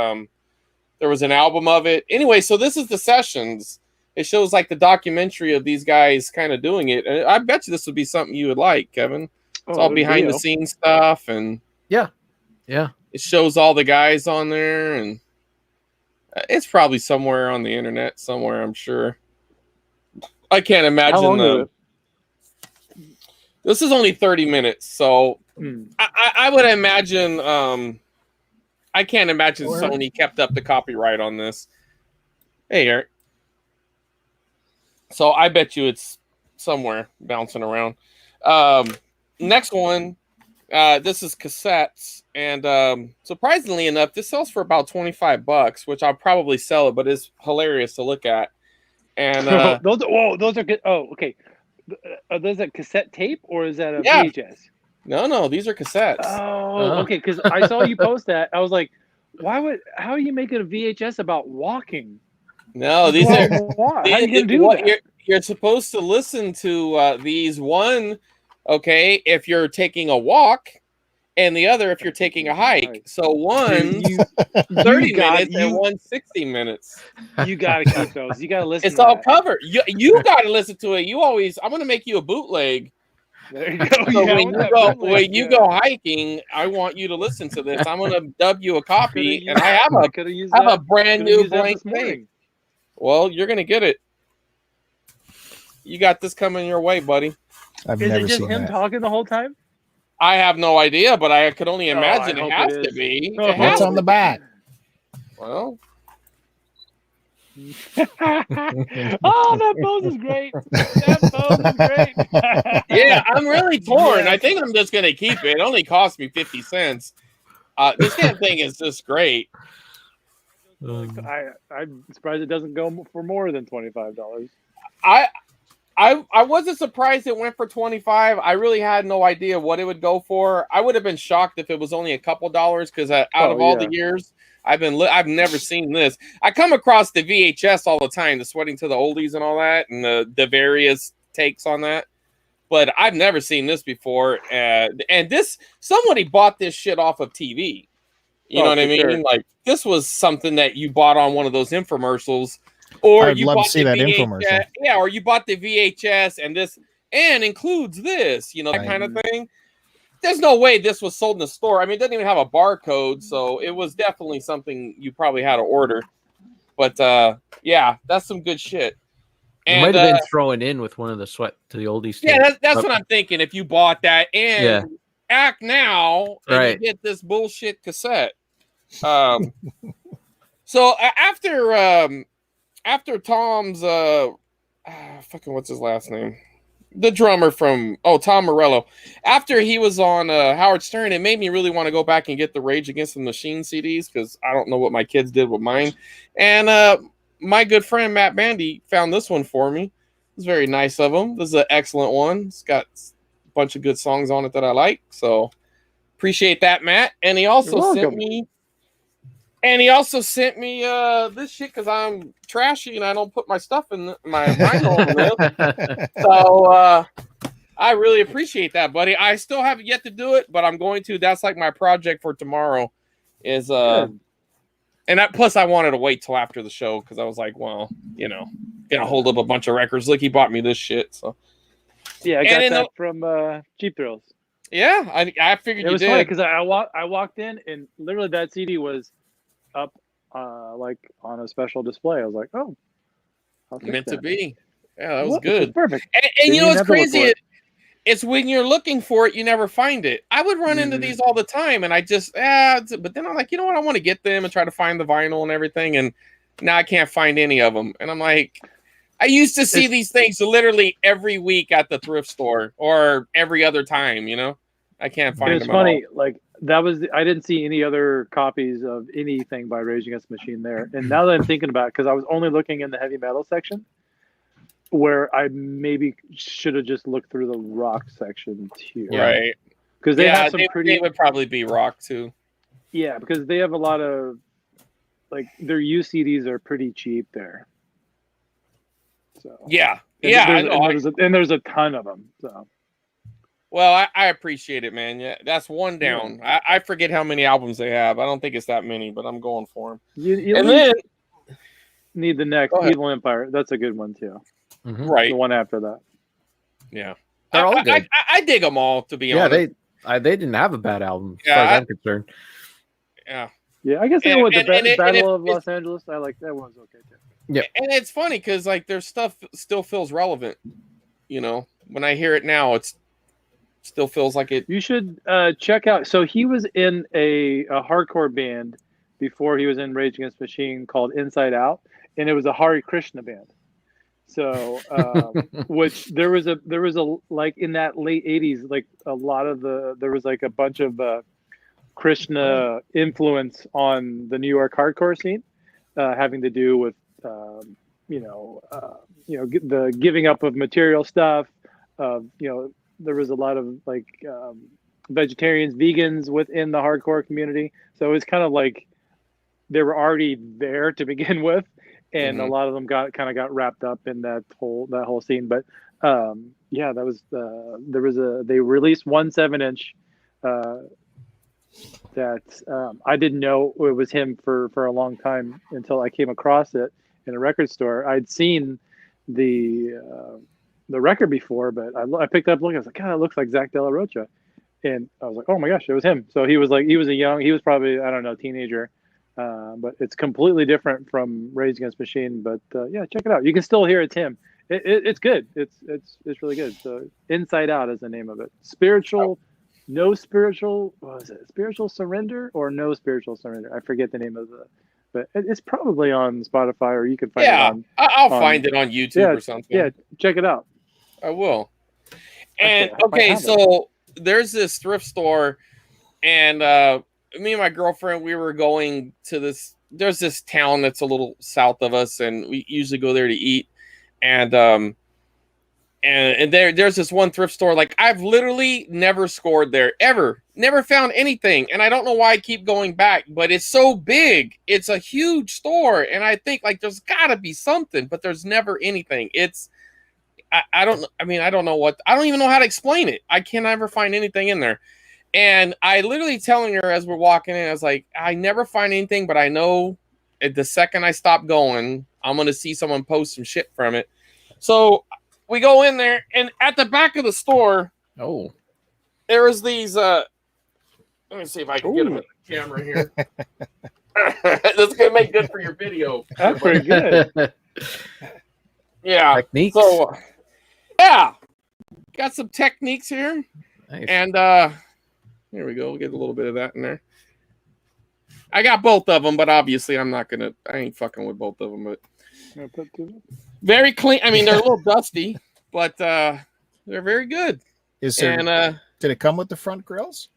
there was an album of it. Anyway, so this is the sessions. It shows like the documentary of these guys kind of doing it. And I bet you this would be something you would like, Kevin. It's all behind the scenes stuff, and yeah. It shows all the guys on there, and it's probably somewhere on the internet somewhere, I'm sure. I can't imagine this is only 30 minutes, so I would imagine I can't imagine Sony kept up the copyright on this. Hey, Eric. So I bet you it's somewhere bouncing around. Next one, this is cassettes, and surprisingly enough, this sells for about $25, which I'll probably sell it, but it's hilarious to look at. And those are good. Oh, okay. Are those a cassette tape or is that a VHS? No, these are cassettes. Oh, okay. Because I saw you post that. I was like, how are you making a VHS about walking? No, these are. How are you gonna do that? you're supposed to listen to these one, okay, if you're taking a walk, and the other if you're taking a hike. So one 30 minutes and one 60 minutes. You gotta keep those. You gotta listen. It's all covered. You gotta listen to it. I'm gonna make you a bootleg. There you go. So when you go hiking, I want you to listen to this. I'm gonna dub you a copy, and I have a brand new blank page. Well, you're gonna get it. You got this coming your way, buddy. I've Is never it just seen him that. talking the whole time? I have no idea, but I could only imagine it has to be. What's on the back? Well. Oh, that pose is great. That pose is great. Yeah, I'm really torn. I think I'm just gonna keep it. It only cost me 50 cents. This damn thing is just great. I'm surprised it doesn't go for more than $25. I wasn't surprised it went for 25. I really had no idea what it would go for. I would have been shocked if it was only a couple dollars because out of all the years I've never seen this. I come across the VHS all the time, the Sweating to the Oldies and all that, and the various takes on that. But I've never seen this before. And this somebody bought this shit off of TV. You know what I mean? Sure. Like this was something that you bought on one of those infomercials. Or I'd love to see that infomercial. Yeah, or you bought the VHS and includes this, that kind of thing. There's no way this was sold in the store. I mean, it doesn't even have a barcode, so it was definitely something you probably had to order. But yeah, that's some good shit. And you might have been throwing in with one of the Sweat to the Oldies. Yeah, that's what I'm thinking. If you bought that and act now and you get this bullshit cassette. So after Tom's fucking what's his last name? The drummer from Tom Morello. After he was on Howard Stern, it made me really want to go back and get the Rage Against the Machine CDs because I don't know what my kids did with mine. And my good friend Matt Bandy found this one for me. It was very nice of him. This is an excellent one. It's got a bunch of good songs on it that I like. So appreciate that, Matt. And he also sent me. And he also sent me this shit because I'm trashy and I don't put my stuff in my vinyl in this. So I really appreciate that, buddy. I still haven't yet to do it, but I'm going to. That's like my project for tomorrow. Plus I wanted to wait till after the show because I was like, well, gonna hold up a bunch of records. Look, he bought me this shit. So yeah, I got that from Cheap Thrills. Yeah, I figured it you was did. Funny because I walked in and literally that CD was up like on a special display. I was like, oh, meant to be. Yeah, that was good. Perfect. And you know what's crazy? It's when you're looking for it, you never find it. I would run into these all the time, and I just but then I'm like, you know what? I want to get them and try to find the vinyl and everything, and now I can't find any of them. And I'm like, I used to see these things literally every week at the thrift store or every other time. I can't find them. It's funny, like. I didn't see any other copies of anything by Rage Against the Machine there. And now that I'm thinking about it, because I was only looking in the heavy metal section, where I maybe should have just looked through the rock section too. Right. Because they have some they would probably be rock too. Yeah, because they have a lot of, like, their used CDs are pretty cheap there. So yeah. There's a ton of them. So. Well, I appreciate it, man. Yeah, that's one down. Yeah. I forget how many albums they have. I don't think it's that many, but I'm going for them. You need the next Evil Empire. That's a good one too. Mm-hmm. Right, the one after that. Yeah, they're all good. I dig them all, to be honest. Yeah, they didn't have a bad album as far as I'm concerned. Yeah. I guess the Battle of Los Angeles. I like that one's okay too. Yeah, and it's funny because like their stuff still feels relevant. When I hear it now, it's still feels like it. You should check out. So he was in a hardcore band before he was in Rage Against the Machine called Inside Out, and it was a Hare Krishna band. So, which there was a like in that late 80s, like a lot of there was like a bunch of Krishna influence on the New York hardcore scene, having to do with the giving up of material stuff, there was a lot of like vegetarians, vegans within the hardcore community. So it was kind of like they were already there to begin with. and a lot of them got wrapped up in that whole scene. But yeah, that was they released one 7-inch that I didn't know it was him for a long time until I came across it in a record store. I'd seen the record before, but I picked it up looking. I was like, God, it looks like Zach De La Rocha, and I was like, oh my gosh, it was him. So he was probably, I don't know, teenager, but it's completely different from Rage Against the Machine. But yeah, check it out. You can still hear it's him. It's good. It's really good. So Inside Out is the name of it. Spiritual. No spiritual, what was it? Spiritual Surrender or No Spiritual Surrender? I forget the name of but it's probably on Spotify, or you can find it on. I'll find it on YouTube or something. Yeah, check it out. I will. And okay, so there's this thrift store, and me and my girlfriend, we were going to this. There's this town that's a little south of us, and we usually go there to eat. And there's this one thrift store. Like, I've literally never scored there ever, never found anything. And I don't know why I keep going back, but it's so big. It's a huge store. And I think like there's gotta be something, but there's never anything. I don't even know how to explain it. I can never find anything in there. And I literally telling her as we're walking in, I was like, I never find anything, but I know at the second I stop going, I'm going to see someone post some shit from it. So we go in there, and at the back of the store, there was these. Let me see if I can get them in the camera here. That's gonna make good for your video. That's pretty good. Yeah. Techniques. So, yeah, got some techniques here, nice. And here we go. We'll get a little bit of that in there. I got both of them, but obviously I ain't fucking with both of them. But very clean. I mean, they're a little dusty, but they're very good. Did it come with the front grills?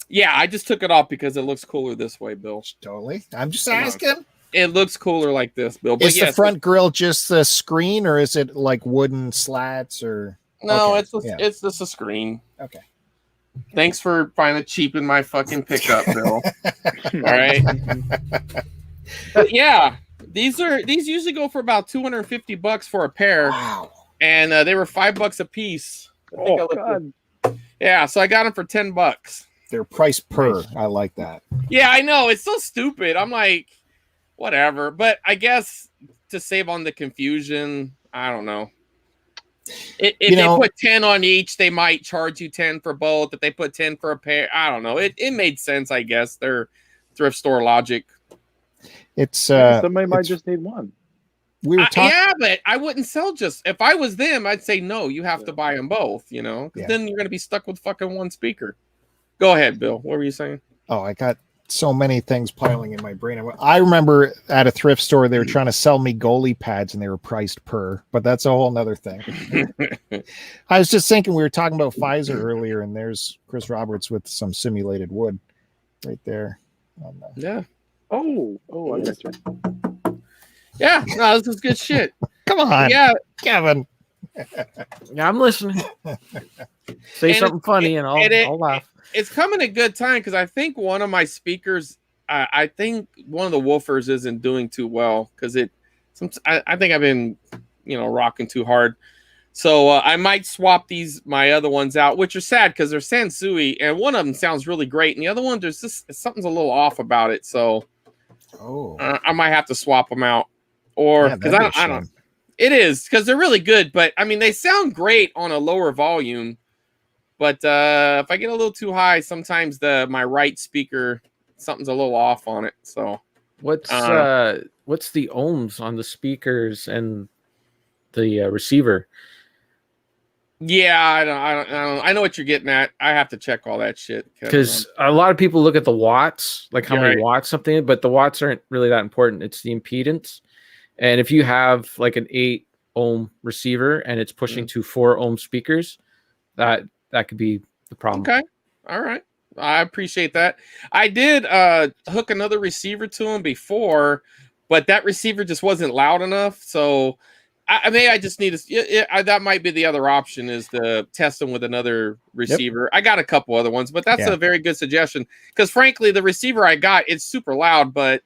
Yeah, I just took it off because it looks cooler this way, Bill. Totally. I'm just asking. It looks cooler like this, Bill. But is the front grill just the screen, or is it like wooden slats? Or no, it's just a screen. Okay. Thanks for finally cheaping my fucking pickup, Bill. All right. But yeah, these usually go for about $250 for a pair. Wow. And they were $5 a piece. God. Yeah, so I got them for $10. They're priced per. I like that. Yeah, I know. It's so stupid. I'm like, whatever. But I guess to save on the confusion, I don't know. If they put 10 on each, they might charge you 10 for both. If they put 10 for a pair, I don't know. It made sense, I guess. Their thrift store logic. It's somebody might just need one. We were talking. Yeah, but I wouldn't sell just. If I was them, I'd say no. You have to buy them both. Because then you're gonna be stuck with fucking one speaker. Go ahead, Bill. What were you saying? Oh, I got so many things piling in my brain. I remember at a thrift store they were trying to sell me goalie pads and they were priced per, but that's a whole nother thing. I was just thinking, we were talking about Pfizer earlier, and there's Chris Roberts with some simulated wood right there. Yeah. Oh, I got you. Yeah, no, this is good shit. Come on, Kevin. Yeah, I'm listening. Say something funny and I'll laugh. It's coming at a good time because I think one of my speakers, I think one of the woofers isn't doing too well because I think I've been, rocking too hard. So I might swap my other ones out, which are sad because they're Sansui, and one of them sounds really great, and the other one something's a little off about it. So I might have to swap them out, or because I don't. It is because they're really good, but I mean they sound great on a lower volume. But if I get a little too high, sometimes my right speaker, something's a little off on it. So what's the ohms on the speakers and the receiver? Yeah, I know what you're getting at. I have to check all that shit because a lot of people look at the watts, like how many watts something, but the watts aren't really that important. It's the impedance. And if you have like an 8 ohm receiver and it's pushing to 4 ohm speakers, that could be the problem. Okay. All right. I appreciate that. I did hook another receiver to him before, but that receiver just wasn't loud enough. So I just need to. That might be the other option, is to test them with another receiver. Yep. I got a couple other ones, but that's a very good suggestion. Because frankly, the receiver I got, it's super loud, but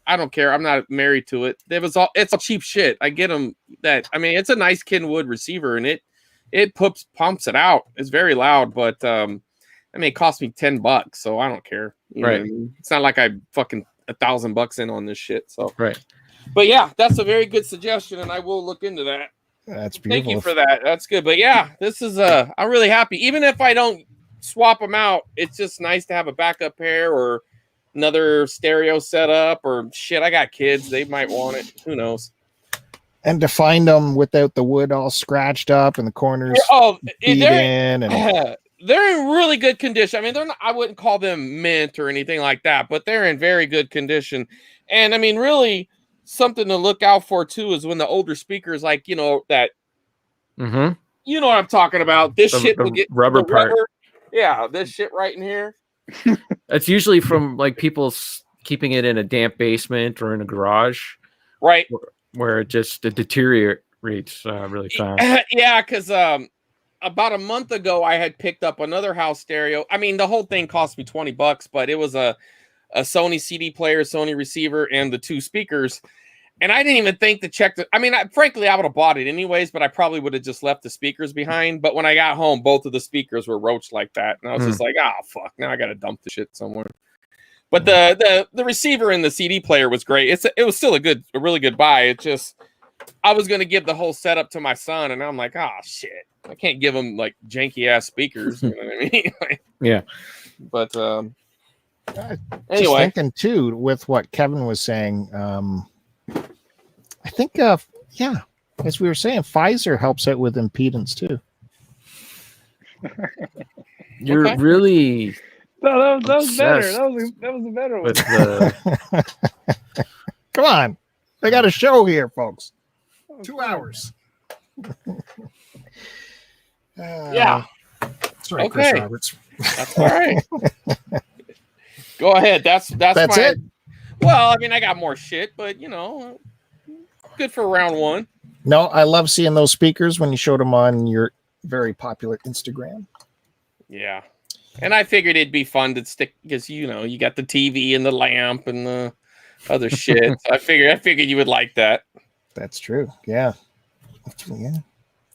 I don't care. I'm not married to it. It's all cheap shit. I get them that. I mean, it's a nice Kenwood receiver, and it pumps it out. It's very loud, but I mean, it cost me $10, so I don't care. You know what I mean? It's not like I fucking $1,000 in on this shit. So right. But yeah, that's a very good suggestion, and I will look into that. That's beautiful. Thank you for that. That's good. But yeah, this is I'm really happy. Even if I don't swap them out, it's just nice to have a backup pair or another stereo setup or shit. I got kids; they might want it. Who knows? And to find them without the wood all scratched up and the corners they're in really good condition. I mean, they're not, I wouldn't call them mint or anything like that, but they're in very good condition. And I mean, really, something to look out for too is when the older speakers, like you know that, you know what I'm talking about. This shit will get rubber part. Yeah, this shit right in here. That's usually from like people keeping it in a damp basement or in a garage, right? Where it deteriorates really fast. Yeah, because about a month ago, I had picked up another house stereo. I mean, the whole thing cost me $20, but it was a Sony CD player, Sony receiver, and the 2 speakers. And I didn't even think to check I mean, frankly, I would have bought it anyways, but I probably would have just left the speakers behind. But when I got home, both of the speakers were roached like that. And I was just like, oh, fuck, now I got to dump the shit somewhere. But the receiver and the CD player was great. It was still a really good buy. It just, I was going to give the whole setup to my son. And I'm like, oh, shit. I can't give him like janky ass speakers. You know what I mean? Yeah. But anyway. Just thinking too, with what Kevin was saying, I think, as we were saying, Pfizer helps out with impedance too. You're really that was better. That was a better one. Come on, they got a show here, folks. 2 hours. Yeah. That's right, Chris Roberts. That's all right. Go ahead. That's it. Well, I mean, I got more shit, but you know. Good for round 1. No, I love seeing those speakers when you showed them on your very popular Instagram. Yeah. And I figured it'd be fun to stick because, you know, you got the TV and the lamp and the other shit. So I figured you would like that. That's true. Yeah.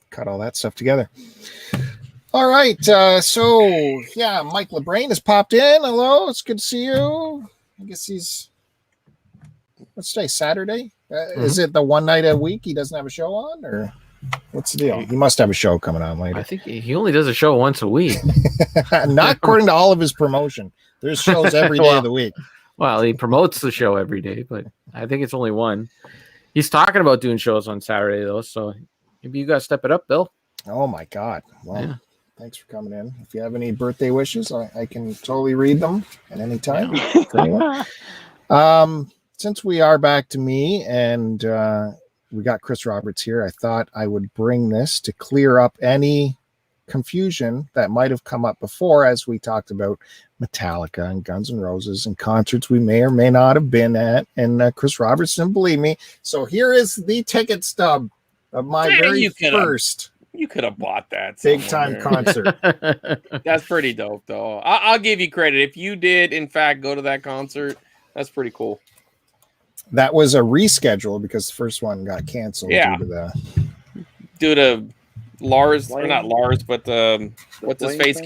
Cut all that stuff together. All right. So, Mike LeBrain has popped in. Hello. It's good to see you. I guess he's, what's today, Saturday? Is it the one night a week he doesn't have a show on, or what's the deal? He must have a show coming on later. I think he only does a show once a week. Not according to all of his promotion. There's shows every day of the week. Well, he promotes the show every day, but I think it's only one. He's talking about doing shows on Saturday, though, so maybe you got to step it up, Bill. Oh, my God. Well, thanks for coming in. If you have any birthday wishes, I can totally read them at any time. Since we are back to me and we got Chris Roberts here, I thought I would bring this to clear up any confusion that might have come up before as we talked about Metallica and Guns N' Roses and concerts we may or may not have been at. And Chris Roberts didn't believe me. So here is the ticket stub of my first. You could have bought that big time concert. That's pretty dope, though. I'll give you credit. If you did, in fact, go to that concert, that's pretty cool. That was a reschedule because the first one got canceled due to Lars, or not Lars, but what's his face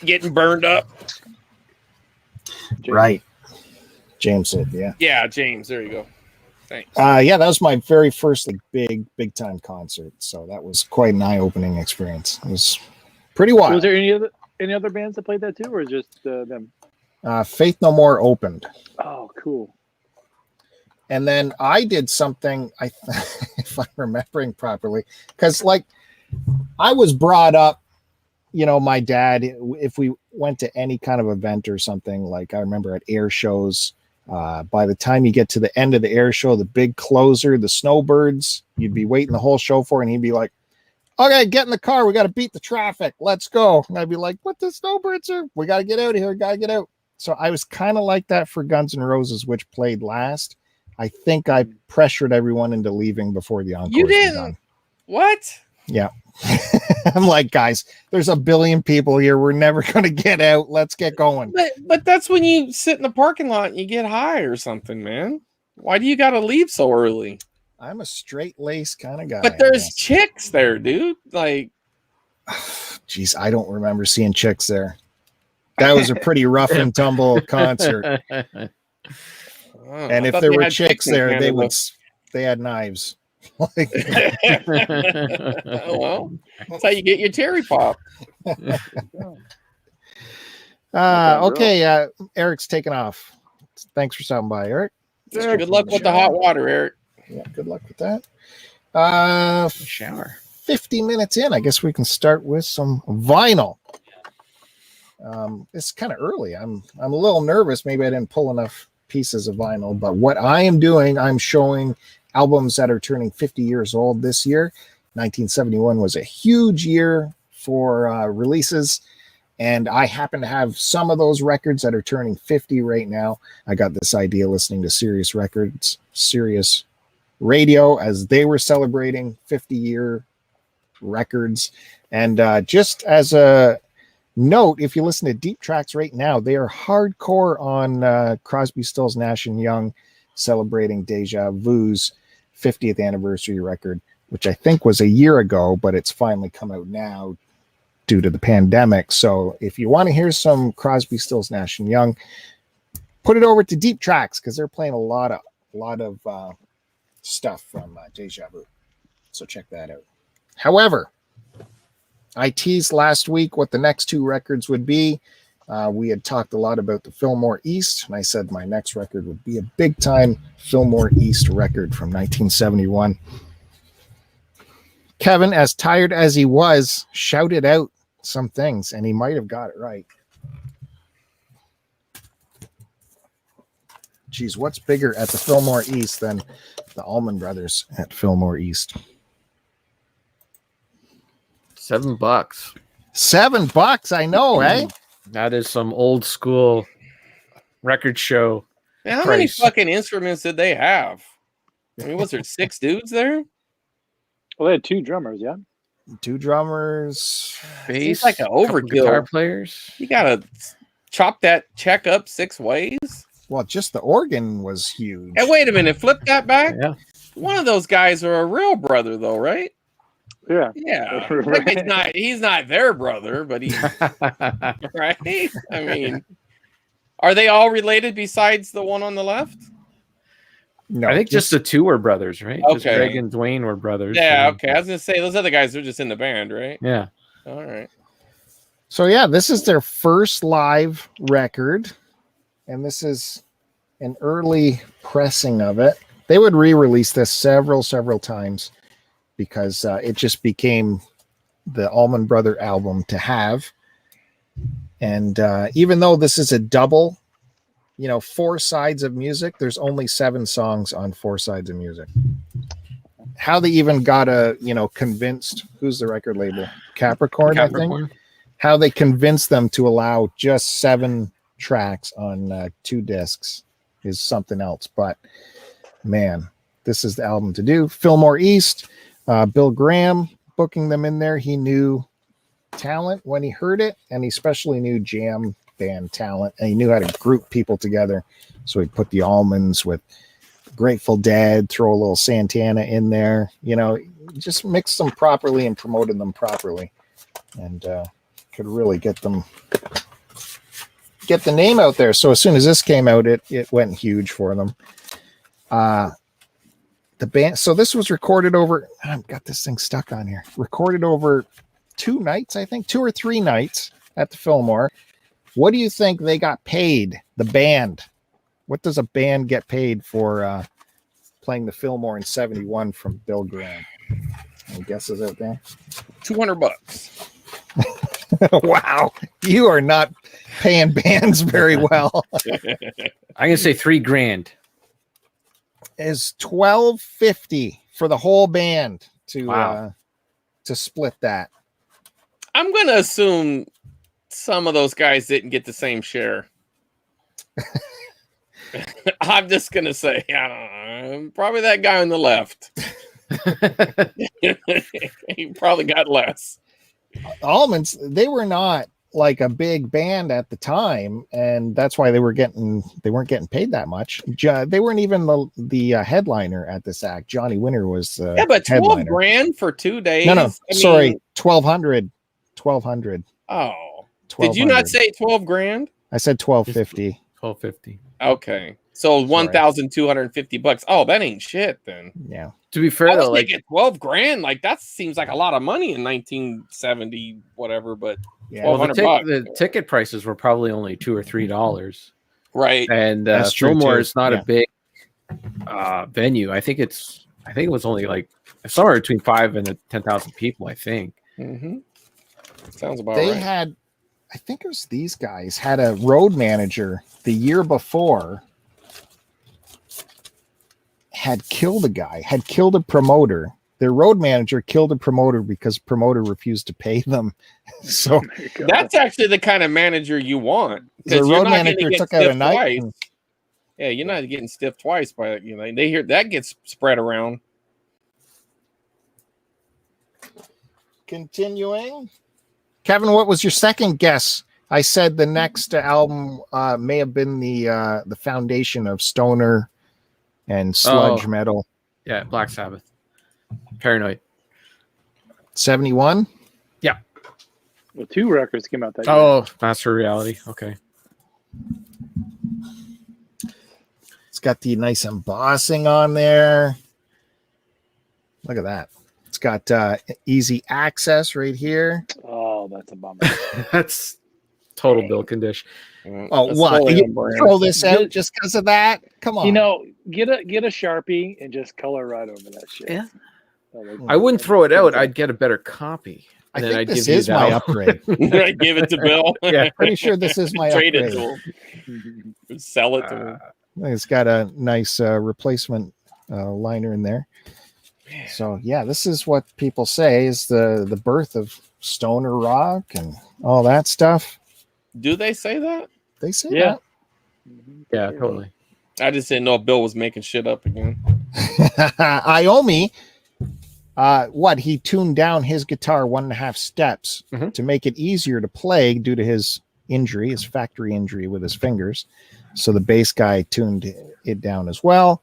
getting burned up. Right. James said, Yeah, James. There you go. Thanks. That was my very first big time concert. So that was quite an eye-opening experience. It was pretty wild. Was there any other bands that played that too, or just them? Faith No More opened. Oh, cool. And then I did something, if I'm remembering properly, because I was brought up, my dad, if we went to any kind of event or something, I remember at air shows, by the time you get to the end of the air show, the big closer, the Snowbirds, you'd be waiting the whole show for, and he'd be like, okay, get in the car. We got to beat the traffic. Let's go. And I'd be like, what the Snowbirds are? We got to get out of here. Got to get out. So I was kind of like that for Guns N' Roses, which played last. I think I pressured everyone into leaving before the encore. You didn't? Done. What? Yeah. I'm like, guys, there's a billion people here. We're never going to get out. Let's get going. But that's when you sit in the parking lot and you get high or something, man. Why do you got to leave so early? I'm a straight lace kind of guy. But there's chicks there, dude. Like, geez, I don't remember seeing chicks there. That was a pretty rough and tumble concert. And if there were chicks there, they had knives. Well, that's how you get your cherry pop. Okay, Eric's taking off. Thanks for stopping by, Eric. Good luck with the hot water, Eric. Yeah, good luck with that. Shower. 50 minutes in, I guess we can start with some vinyl. It's kind of early. I'm a little nervous. Maybe I didn't pull enough pieces of vinyl, but what I am doing, I'm showing albums that are turning 50 years old this year. 1971 was a huge year for releases, and I happen to have some of those records that are turning 50 right now. I got this idea listening to Sirius Radio as they were celebrating 50-year records. And just as a note, if you listen to Deep Tracks right now, they are hardcore on Crosby, Stills, Nash & Young celebrating Deja Vu's 50th anniversary record, which I think was a year ago, but it's finally come out now due to the pandemic. So if you want to hear some Crosby, Stills, Nash & Young, put it over to Deep Tracks because they're playing a lot of stuff from Deja Vu. So check that out. However, I teased last week what the next two records would be. We had talked a lot about the Fillmore East, and I said my next record would be a big-time Fillmore East record from 1971. Kevin, as tired as he was, shouted out some things, and he might have got it right. Geez, what's bigger at the Fillmore East than the Allman Brothers at Fillmore East? $7. $7, I know, eh? That is some old school record show. How many fucking instruments did they have? I mean, was there 6 dudes there? Well, they had 2 drummers, yeah. 2 drummers. Bass, like an overkill. Guitar players. You gotta chop that check up 6 ways. Well, just the organ was huge. Hey, wait a minute. Flip that back. Yeah. One of those guys are a real brother, though, right? Yeah. Yeah. Like he's not their brother, but he's right. I mean, are they all related besides the one on the left? No, I think just the 2 were brothers, right? Okay. Just Greg and Dwayne were brothers. Yeah, okay. I was gonna say those other guys are just in the band, right? Yeah. All right. So yeah, this is their first live record, and this is an early pressing of it. They would re-release this several times because it just became the Allman Brother album to have. And even though this is a double, 4 sides of music, there's only 7 songs on 4 sides of music. How they even got convinced, who's the record label? Capricorn, I think. How they convinced them to allow just 7 tracks on 2 discs is something else. But man, this is the album to do. Fillmore East, Bill Graham booking them in there. He knew talent when he heard it, and he especially knew jam band talent, and he knew how to group people together. So he put the Allmans with Grateful Dead, throw a little Santana in there, just mix them properly and promoted them properly, and could really get the name out there. So as soon as this came out, it went huge for them. The band, so this was recorded over, I've got this thing stuck on here, recorded over 2 nights, I think 2 or 3 nights at the Fillmore. What do you think they got paid, the band? What does a band get paid for playing the Fillmore in 71 from Bill Graham? Any guesses out there? $200. Wow, you are not paying bands very well. I'm gonna say $3,000. Is $1,250 for the whole band to split that. I'm gonna assume some of those guys didn't get the same share. I'm just gonna say, I don't know, probably that guy on the left. He probably got less. Almonds, they were not like a big band at the time, and that's why they weren't getting paid that much. They weren't even the headliner at this act. Johnny Winter was but $12,000 for 2 days. No, sorry, 1,200. 1,200. Oh, did you not say 12 grand? I said 1,250. 1,250. Okay, so $1,250. Oh, that ain't shit then. Yeah. To be fair, though, like 12 grand, like that seems like a lot of money in 1970, whatever. But yeah, well, the ticket prices were probably only $2 or $3, right? And Fillmore is not a big venue. I think it was only like somewhere between 5,000 and 10,000 people. I think. Mm-hmm. Sounds about right. They had, I think it was these guys had a road manager the year before. Had killed a promoter. Their road manager killed a promoter because promoter refused to pay them. So that's actually the kind of manager you want. The road manager took out a knife. Yeah, you're not getting stiff twice by they hear that gets spread around. Continuing. Kevin, what was your second guess? I said the next album may have been the foundation of stoner and sludge metal. Yeah, Black Sabbath. Paranoid. 71? Yeah. Well, 2 records came out that year. Oh, Master Reality. Okay. It's got the nice embossing on there. Look at that. It's got easy access right here. Oh, that's a bummer. That's total bill condition. Oh, what? You throw this out just because of that? Come on. Get a Sharpie and just color right over that shit. Yeah. I wouldn't throw it out. I'd get a better copy. And I think this is my upgrade. I'd give it to Bill. Yeah, pretty sure this is my Trade upgrade. it to him. Sell it to him. It's got a nice replacement liner in there. Man. So yeah, this is what people say is the birth of stoner rock and all that stuff. Do they say that? They say that. Yeah, totally. I just didn't know if Bill was making shit up again. Iommi, he tuned down his guitar 1.5 steps to make it easier to play due to his injury, his factory injury with his fingers. So the bass guy tuned it down as well.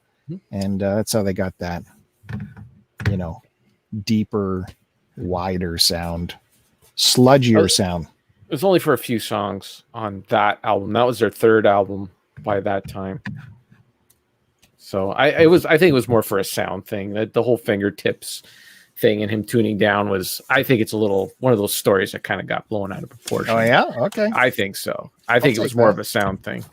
And that's how they got that, deeper, wider sound, sludgier sound. It was only for a few songs on that album. That was their 3rd album by that time. So I think it was more for a sound thing. That the whole fingertips thing and him tuning down was, I think it's a little one of those stories that kind of got blown out of proportion. Oh yeah, okay. I think so. I think it was more of a sound thing.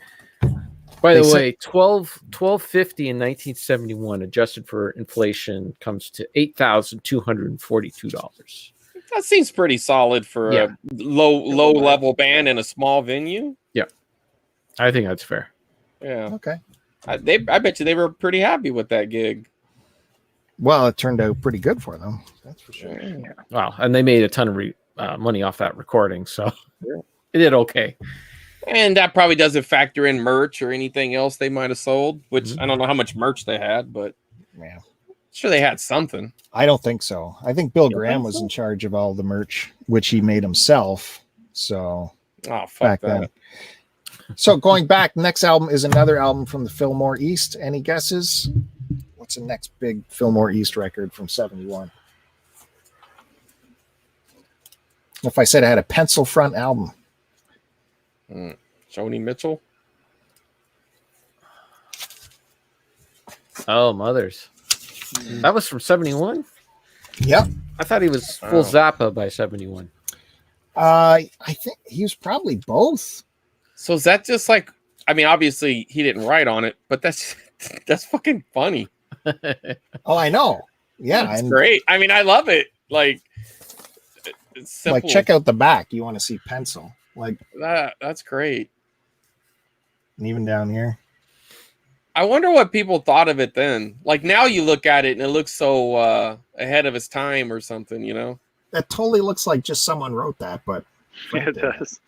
By the way, $12.50 in 1971, adjusted for inflation, comes to $8,242. That seems pretty solid for a low level band in a small venue. Yeah, I think that's fair. Yeah. Okay. I bet you they were pretty happy with that gig. Well, it turned out pretty good for them. That's for sure. Yeah. Wow, and they made a ton of money off that recording, so it did okay. And that probably doesn't factor in merch or anything else they might have sold, which I don't know how much merch they had, but yeah, sure they had something. I don't think so. I think Bill Graham was in charge of all the merch, which he made himself. So fuck that. Then. So going back, next album is another album from the Fillmore East. Any guesses? What's the next big Fillmore East record from 71? If I said I had a pencil front album. Joni Mitchell. Oh, Mothers. That was from 71? Yep. I thought he was full Zappa by 71. I think he was probably both. So is that just like, I mean, obviously he didn't write on it, but that's fucking funny. Oh, I know. Yeah. It's great. I mean, I love it. Like, it's simple. Like, check out the back. You want to see pencil. Like that's great. And even down here. I wonder what people thought of it then. Like now you look at it and it looks so ahead of its time or something, That totally looks like just someone wrote that, but yeah, it does.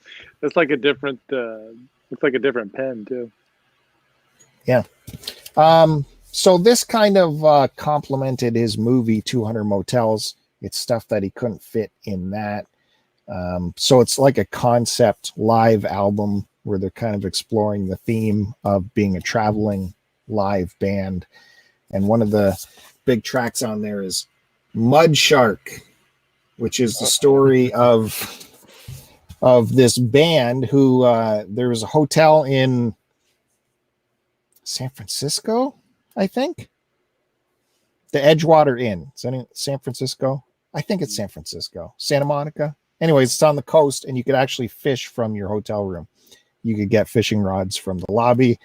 It's like a different looks like a different pen too. Yeah. So this kind of complemented his movie 200 Motels. It's stuff that he couldn't fit in that. So it's like a concept live album where they're kind of exploring the theme of being a traveling live band. And one of the big tracks on there is Mud Shark, which is the story of this band who there was a hotel in San Francisco, I think. The Edgewater Inn. Is that in San Francisco? I think it's San Francisco. Santa Monica. Anyways, it's on the coast, and you could actually fish from your hotel room. You could get fishing rods from the lobby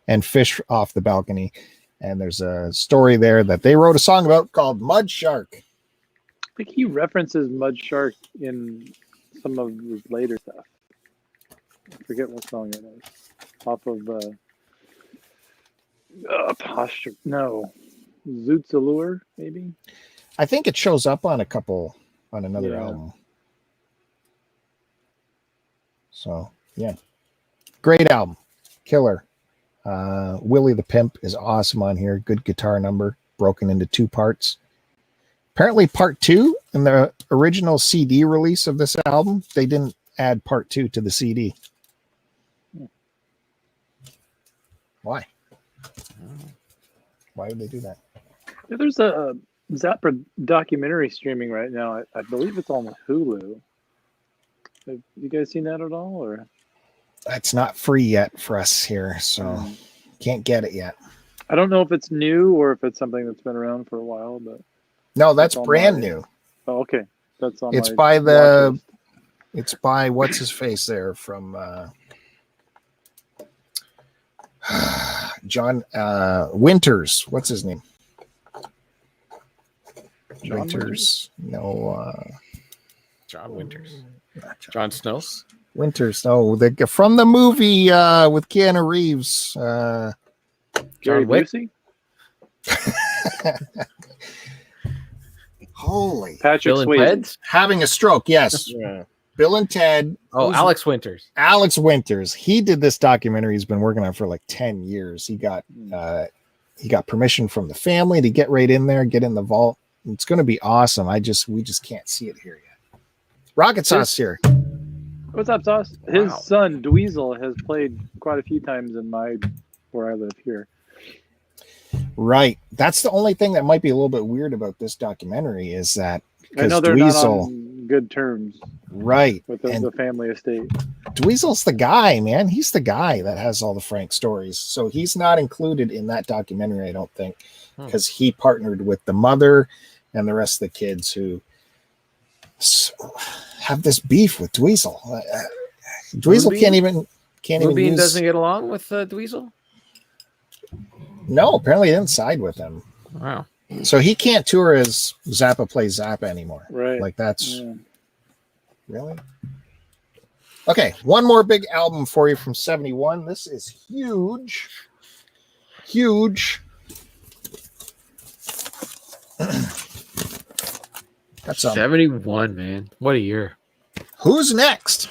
and fish off the balcony. And there's a story there that they wrote a song about called Mud Shark. I think he references Mud Shark in some of his later stuff. I forget what song it is. Off of Posture. No. Zoot's Allure, maybe? I think it shows up on another album. So, yeah. Great album. Killer. Willie the Pimp is awesome on here. Good guitar number. Broken into 2 parts. Apparently part 2 in the original CD release of this album, they didn't add part 2 to the CD. Why? Why would they do that? Yeah, there's a Zappa documentary streaming right now. I believe it's on Hulu. Have you guys seen that at all? Or it's not free yet for us here, so can't get it yet. I don't know if it's new or if it's something that's been around for a while, but no, that's brand new. Oh, okay. That's on. It's by the. It's by what's his face there from John Winters. What's his name? Winters. No. John Winters. John Snow. Winters. No, from the movie with Keanu Reeves. Gary Busey. Holy. Patrick Swayze. Having a stroke. Yes. Yeah. Bill and Ted. Oh, Alex Winters. Alex Winters. He did this documentary he's been working on for like 10 years. He got permission from the family to get right in there, get in the vault. It's going to be awesome. We just can't see it here yet. Rocket Sauce here. What's up, Sauce? His son Dweezil has played quite a few times in where I live here. Right. That's the only thing that might be a little bit weird about this documentary is that I know they're not on good terms. Right. With the family estate. Dweezil's the guy, man. He's the guy that has all the Frank stories. So he's not included in that documentary, I don't think, because he partnered with the mother and the rest of the kids who have this beef with Dweezil. Dweezil can't even Rubin doesn't get along with Dweezil? No, apparently he didn't side with him. Wow. So he can't tour as Zappa Plays Zappa anymore. Right. Like that's really okay. One more big album for you from 71. This is huge. That's 71, man. What a year. Who's next?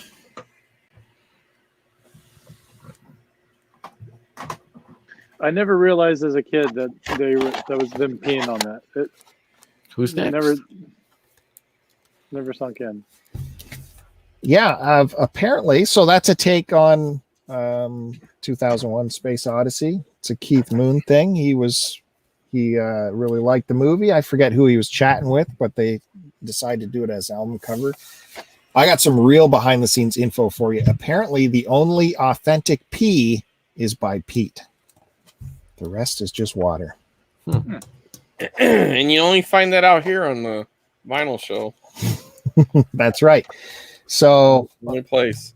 I never realized as a kid that that was them peeing on that. Who's next? Never sunk in. Yeah, apparently. So that's a take on 2001: Space Odyssey. It's a Keith Moon thing. He really liked the movie. I forget who he was chatting with, but they decided to do it as album cover. I got some real behind the scenes info for you. Apparently, the only authentic pee is by Pete. The rest is just water. And you only find that out here on the vinyl show. That's right. So, only place.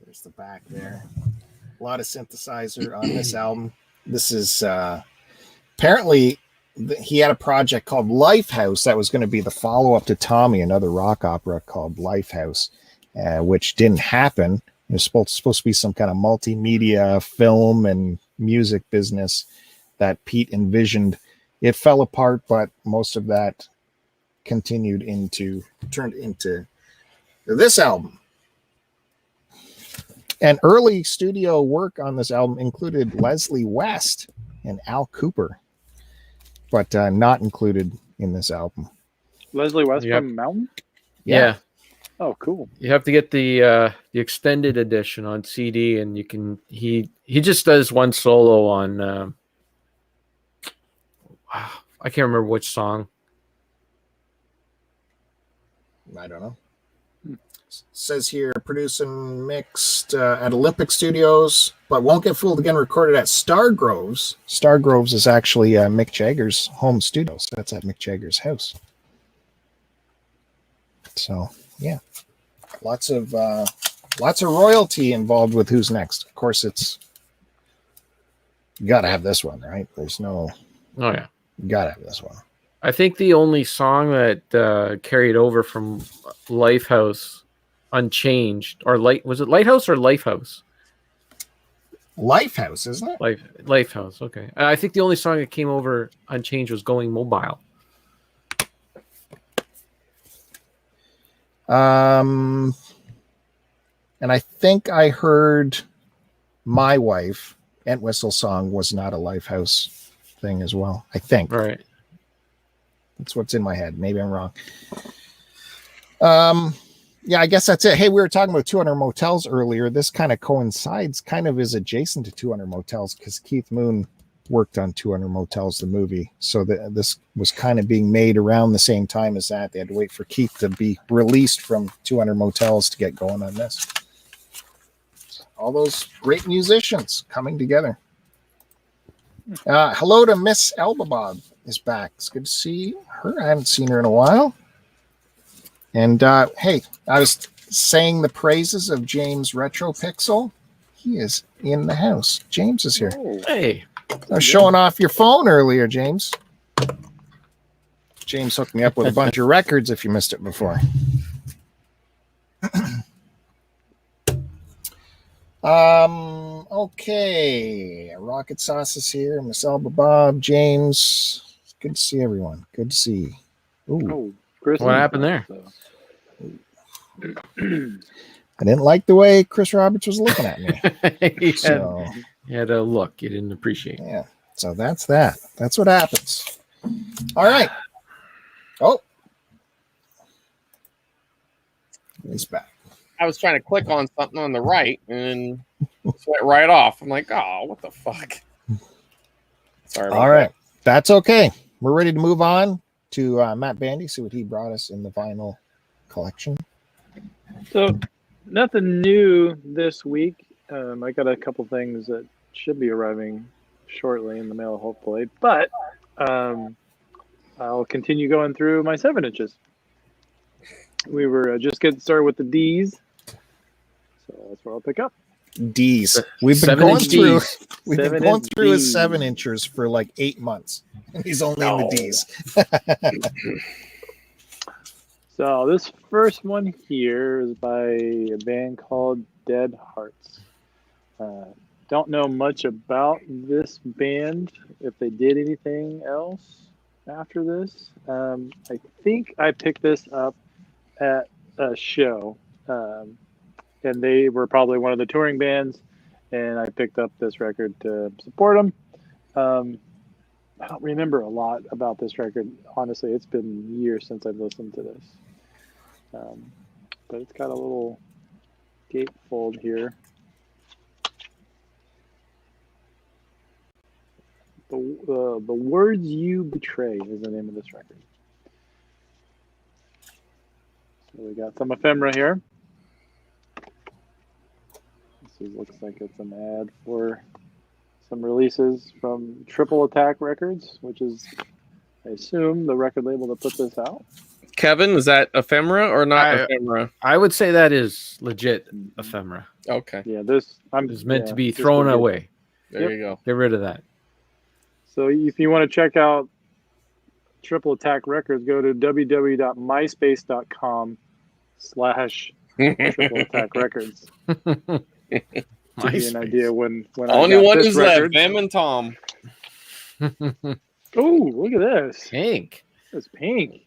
There's the back there. A lot of synthesizer on this album. This is apparently he had a project called Lifehouse that was going to be the follow-up to Tommy, another rock opera called Lifehouse, which didn't happen. It was supposed to be some kind of multimedia film and music business that Pete envisioned. It fell apart, but most of that turned into this album. And early studio work on this album included Leslie West and Al Cooper, but not included in this album. Leslie West from Mountain? Yeah. Oh, cool. You have to get the extended edition on CD, and you can. He just does one solo on. I can't remember which song. I don't know. Says here, produced and mixed at Olympic Studios, but won't get fooled again. Recorded at Stargroves. Stargroves is actually Mick Jagger's home studio, so that's at Mick Jagger's house. So yeah, lots of royalty involved with Who's Next. Of course, it's you got to have this one, right? There's no. Oh yeah, you got to have this one. I think the only song that carried over from Lifehouse unchanged, or was it Lighthouse or Lifehouse? Lifehouse, isn't it? Lifehouse. Okay, I think the only song that came over unchanged was "Going Mobile." And I think I heard My Wife, Entwistle song was not a Lifehouse thing as well. I think. Right. That's what's in my head. Maybe I'm wrong. Yeah, I guess that's it. Hey, we were talking about 200 Motels earlier. This kind of coincides, kind of is adjacent to 200 Motels because Keith Moon worked on 200 Motels, the movie. So this was kind of being made around the same time as that. They had to wait for Keith to be released from 200 Motels to get going on this. All those great musicians coming together. Hello to Miss Elba Bob is back. It's good to see her. I haven't seen her in a while. And hey, I was saying the praises of James Retro Pixel. He is in the house. James is here. Oh, hey. I was showing off your phone earlier, James. James hooked me up with a bunch of records if you missed it before. Okay. Rocket Sauce is here. Miss Elba Bob, James. It's good to see everyone. Good to see you. Ooh. Oh, Chris, what happened there? I didn't like the way Chris Roberts was looking at me. You had a look you didn't appreciate. Yeah. So that's that. That's what happens. All right. Oh. He's back. I was trying to click on something on the right and it went right off. I'm like, oh, what the fuck? Sorry about All right. that. That's okay. We're ready to move on to Matt Bandy, see what he brought us in the vinyl collection. So nothing new this week. I got a couple things that should be arriving shortly in the mail, hopefully. But I'll continue going through my 7 inches. We were just getting started with the D's. So that's where I'll pick up. D's. We've been going through. We've been going through his 7 inchers for like 8 months, and he's only in the D's. So this first one here is by a band called Dead Hearts. Don't know much about this band, if they did anything else after this. I think I picked this up at a show, and they were probably one of the touring bands, and I picked up this record to support them. I don't remember a lot about this record. Honestly, it's been years since I've listened to this. But it's got a little gatefold here. The Words You Betray is the name of this record. So we got some ephemera here. This looks like it's an ad for some releases from Triple Attack Records, which is, I assume, the record label that put this out. Kevin, is that ephemera or not ephemera? I would say that is legit ephemera. Okay. Yeah, this is meant to be thrown away. There you go. Get rid of that. So if you want to check out Triple Attack Records, go to www.myspace.com/Triple Attack Records. To give you an idea when only one is left, them and Tom. Oh, look at this. Pink. It's pink.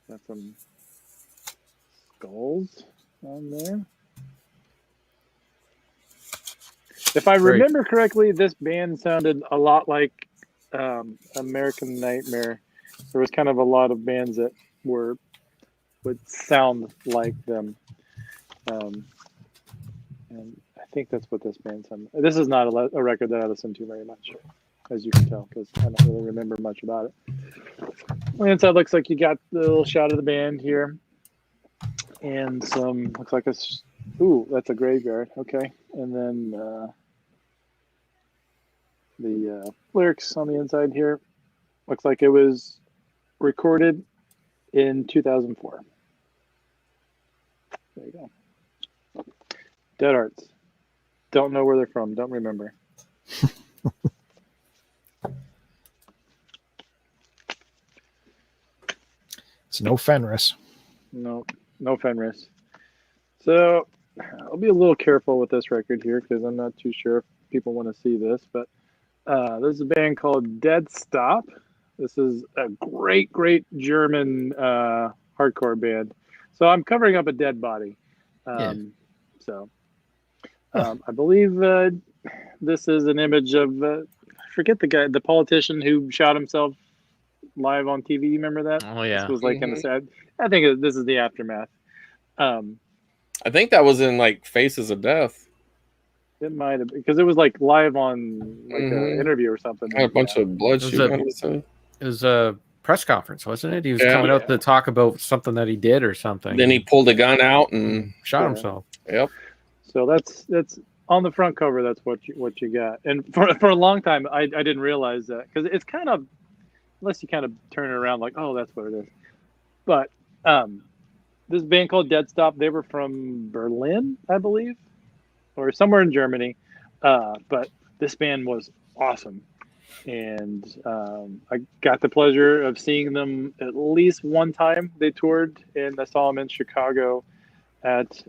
Got some skulls on there. If I remember correctly, this band sounded a lot like American Nightmare. There was kind of a lot of bands that were would sound like them. And I think that's what this band's on. This is not a record that I listen to very much, as you can tell, because I don't really remember much about it. On the inside looks like you got the little shot of the band here. And some, looks like ooh, that's a graveyard. Okay. And then the lyrics on the inside here. Looks like it was recorded in 2004. There you go. Dead Arts. Don't know where they're from. Don't remember. It's no Fenris. No Fenris. So I'll be a little careful with this record here because I'm not too sure if people want to see this, but there's a band called Dead Stop. This is a great German hardcore band. So I'm covering up a dead body. So I believe this is an image of I forget the politician who shot himself live on TV. You remember that? Oh yeah. This was like in the sad. I think this is the aftermath. I think that was in like Faces of Death. It might have, because it was like live on like an interview or something. Had a bunch of blood shooting. It was a press conference, wasn't it? He was coming out to talk about something that he did or something. Then he pulled a gun out and shot himself. Yep. So that's on the front cover. That's what you got. And for a long time, I didn't realize that, because it's kind of, unless you kind of turn it around like, oh, that's what it is. But this band called Dead Stop, they were from Berlin, I believe, or somewhere in Germany. But this band was awesome. And I got the pleasure of seeing them at least one time. They toured, and I saw them in Chicago at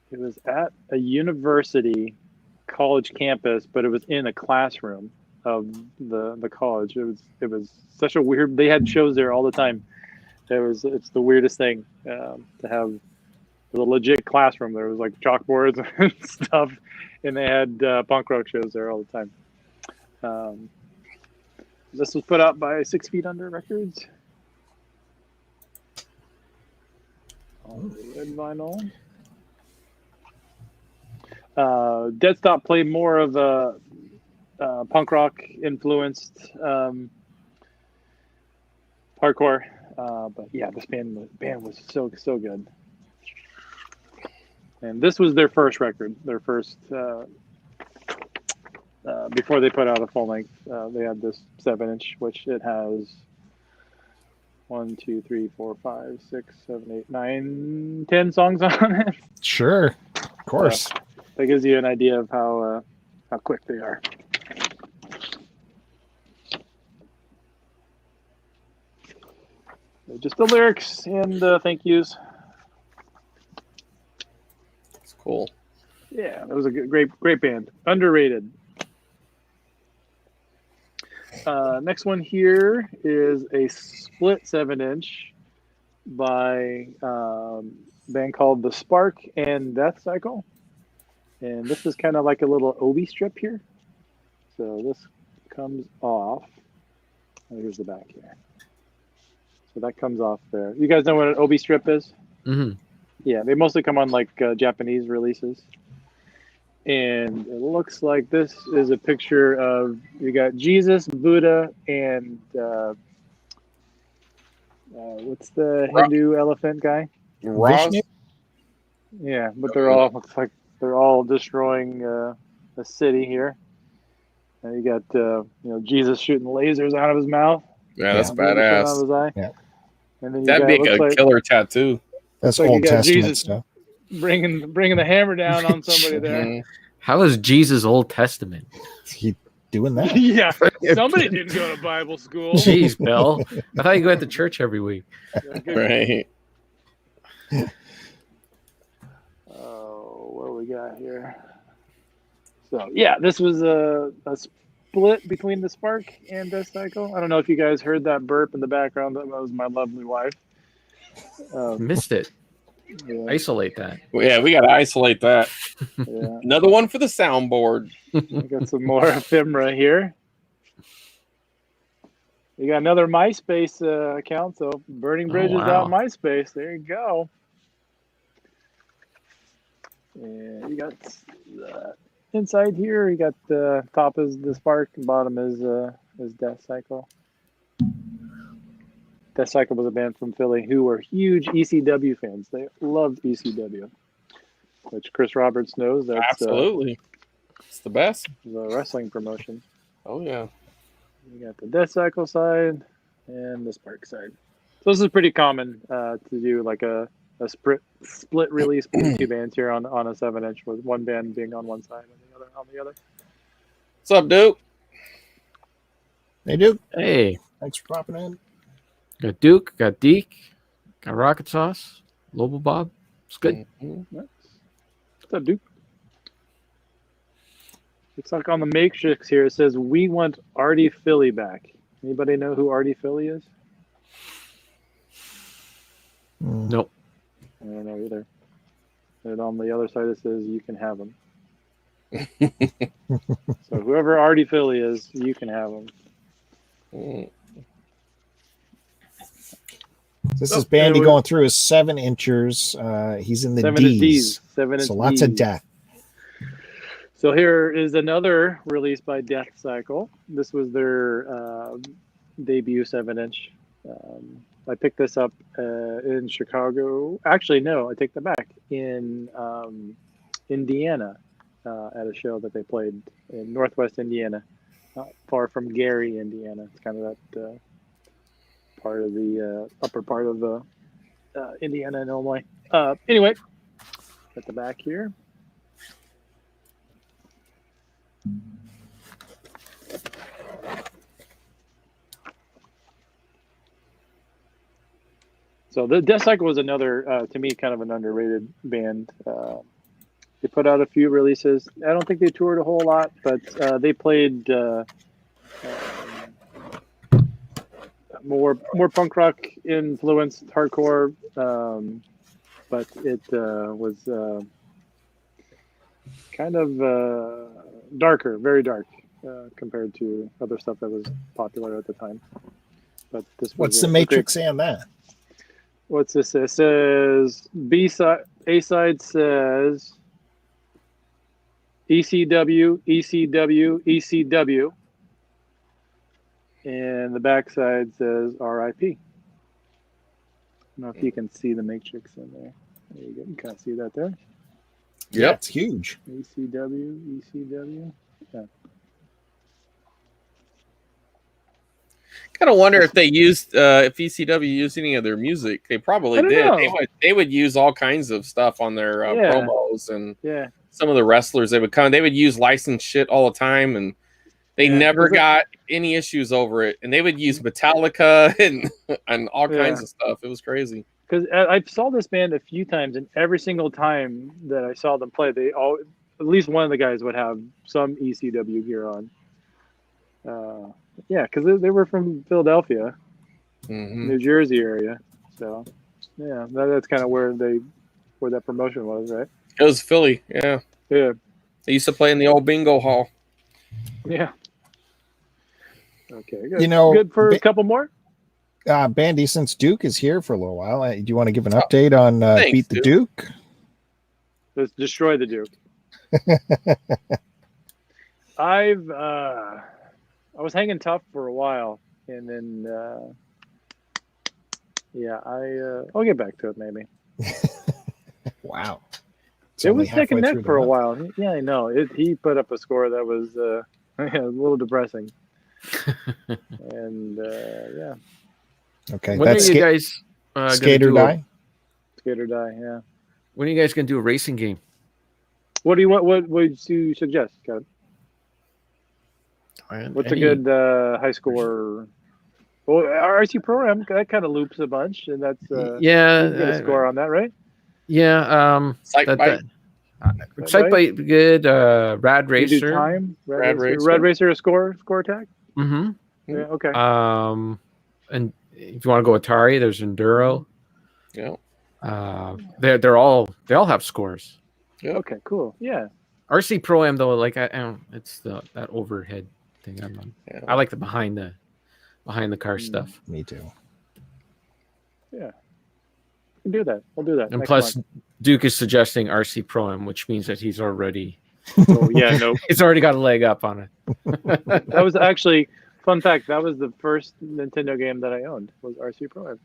it was at a university college campus, but it was in a classroom of the college. It was such a weird. They had shows there all the time. It's the weirdest thing to have a legit classroom. There was like chalkboards and stuff, and they had punk rock shows there all the time. This was put out by 6 Feet Under Records on red vinyl. Dead Stop played more of a punk rock influenced hardcore, but yeah, this band was so good. And this was their first record, before they put out a full length. They had this 7-inch, which it has 1, 2, 3, 4, 5, 6, 7, 8, 9, 10 songs on it. Sure, of course. That gives you an idea of how quick they are. Just the lyrics and thank yous. It's cool. Yeah, that was a great band. Underrated. Next one here is a split 7-inch by a band called The Spark and Death Cycle. And this is kind of like a little obi strip here. So this comes off. Oh, here's the back here. So that comes off there. You guys know what an obi strip is? Mm-hmm. Yeah, they mostly come on like Japanese releases. And it looks like this is a picture of, you got Jesus, Buddha, and what's the Hindu elephant guy? Vishnu? Yeah, but looks like they're all destroying a city here. And you got Jesus shooting lasers out of his mouth. Yeah, that's badass. Out of his eye. Yeah. And then That'd be a killer tattoo. That's like Old Testament Jesus stuff. Bringing the hammer down on somebody there. How is Jesus Old Testament? Is he doing that? Yeah, somebody didn't go to Bible school. Jeez, Bill. I thought you go to church every week. Right. Oh, what do we got here? So yeah, this was a split between the Spark and Death Cycle. I don't know if you guys heard that burp in the background. That was my lovely wife. Missed it. Yeah. Isolate that. Well, yeah, we got to isolate that. Yeah. Another one for the soundboard. I got some more ephemera here. You got another MySpace account, so Burning Bridges out MySpace. There you go. And you got inside here. You got the top is the Spark, and bottom is Death Cycle. Death Cycle was a band from Philly who were huge ECW fans. They loved ECW, which Chris Roberts knows. That's absolutely it's the best. The wrestling promotion. Oh yeah. You got the Death Cycle side and the Spark side. So this is pretty common to do like a split release between two bands here on a 7-inch, with one band being on one side and the other on the other. What's up, Duke? Hey, Duke. Hey. Thanks for popping in. Got Duke, got Deke, got Rocket Sauce, Lobo Bob. It's good. Mm-hmm. Nice. What's up, Duke? Looks like on the matrix here it says we want Artie Philly back. Anybody know who Artie Philly is? Nope. I don't know either. And on the other side it says you can have them. So whoever Artie Philly is, you can have them. This is Bandy going through his 7-inchers. He's in the D's. 7 so lots of death. So here is another release by Death Cycle. This was their debut 7-inch. I picked this up in Chicago. Actually, no, I take that back. In Indiana at a show that they played in Northwest Indiana, not far from Gary, Indiana. It's kind of that part of the upper part of Indiana and Illinois. Anyway, at the back here. So the Death Cycle was another, to me, kind of an underrated band. They put out a few releases. I don't think they toured a whole lot, but they played more punk rock influenced hardcore, but it was kind of darker, very dark compared to other stuff that was popular at the time. But this was what's the matrix saying that? What's this? It says B side, A side says ECW, ECW, ECW, and the back side says RIP. I don't know if you can see the matrix in there. There you go. You can see that there. Yeah, it's huge. ECW, ECW. Yeah. Kind of wonder if they used if ECW used any of their music. They probably did. They would use all kinds of stuff on their promos, and some of the wrestlers they would use licensed shit all the time, and they never got any issues over it. And they would use Metallica and all kinds of stuff. It was crazy. Because I saw this band a few times, and every single time that I saw them play, at least one of the guys would have some ECW gear on. Yeah, because they were from Philadelphia, New Jersey area. So, yeah, that's kind of where that promotion was, right? It was Philly, yeah. Yeah. They used to play in the old bingo hall. Yeah. Okay, good. Good for a couple more? Bandy, since Duke is here for a little while, do you want to give an update on thanks, Beat the Duke? Let's destroy the Duke. I was hanging tough for a while, and then I'll get back to it maybe. Wow. It was neck and neck for a while. Yeah, I know. He put up a score that was a little depressing. And yeah. Okay. When are you guys Skate or Die? Skate or Die, yeah. When are you guys gonna do a racing game? What do you want? What would you suggest, Kevin? What's a good high score? Well, RC program that kind of loops a bunch, and that's you get a score on that, right? Yeah. Excitebike good. Rad Racer. Rad Racer a score attack. Mm-hmm. Yeah. Okay. And if you want to go Atari, there's Enduro. Yeah. They all have scores. Yeah. Okay. Cool. Yeah. RC Pro Am though, like I don't, it's that overhead thing. I like the behind behind the car stuff. Me too. Yeah. We'll do that. We'll do that. And next plus, month. Duke is suggesting RC Pro-Am, which means that he's already Oh, yeah, no. he's already got a leg up on it. That was actually, fun fact, that was the first Nintendo game that I owned, was RC Pro-Am.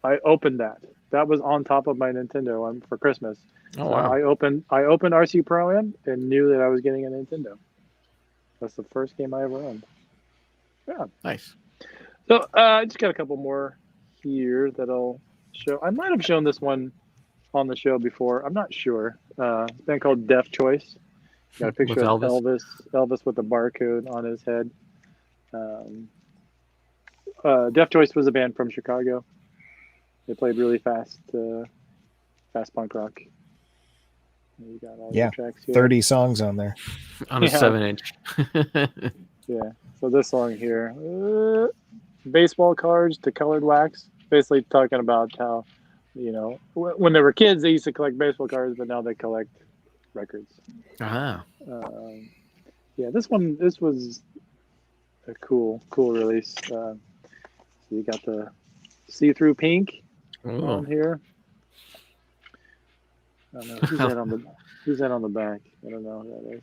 I opened that. That was on top of my Nintendo for Christmas. Oh, So wow. I opened RC Pro-Am and knew that I was getting a Nintendo. That's the first game I ever owned. Yeah. Nice. So I just got a couple more here that I'll show. I might have shown this one on the show before. I'm not sure. It's a band called Deaf Choice. Got a picture With of Elvis? Elvis with a barcode on his head. Deaf Choice was a band from Chicago. They played really fast punk rock. You got all the tracks here. 30 songs on there. On a 7-inch. Yeah. So this song here, baseball cards to colored wax. Basically talking about how, when they were kids, they used to collect baseball cards, but now they collect records. Ah. Yeah, this was a cool release. So you got the see-through pink on here. I don't know who's that on the back. I don't know who that is.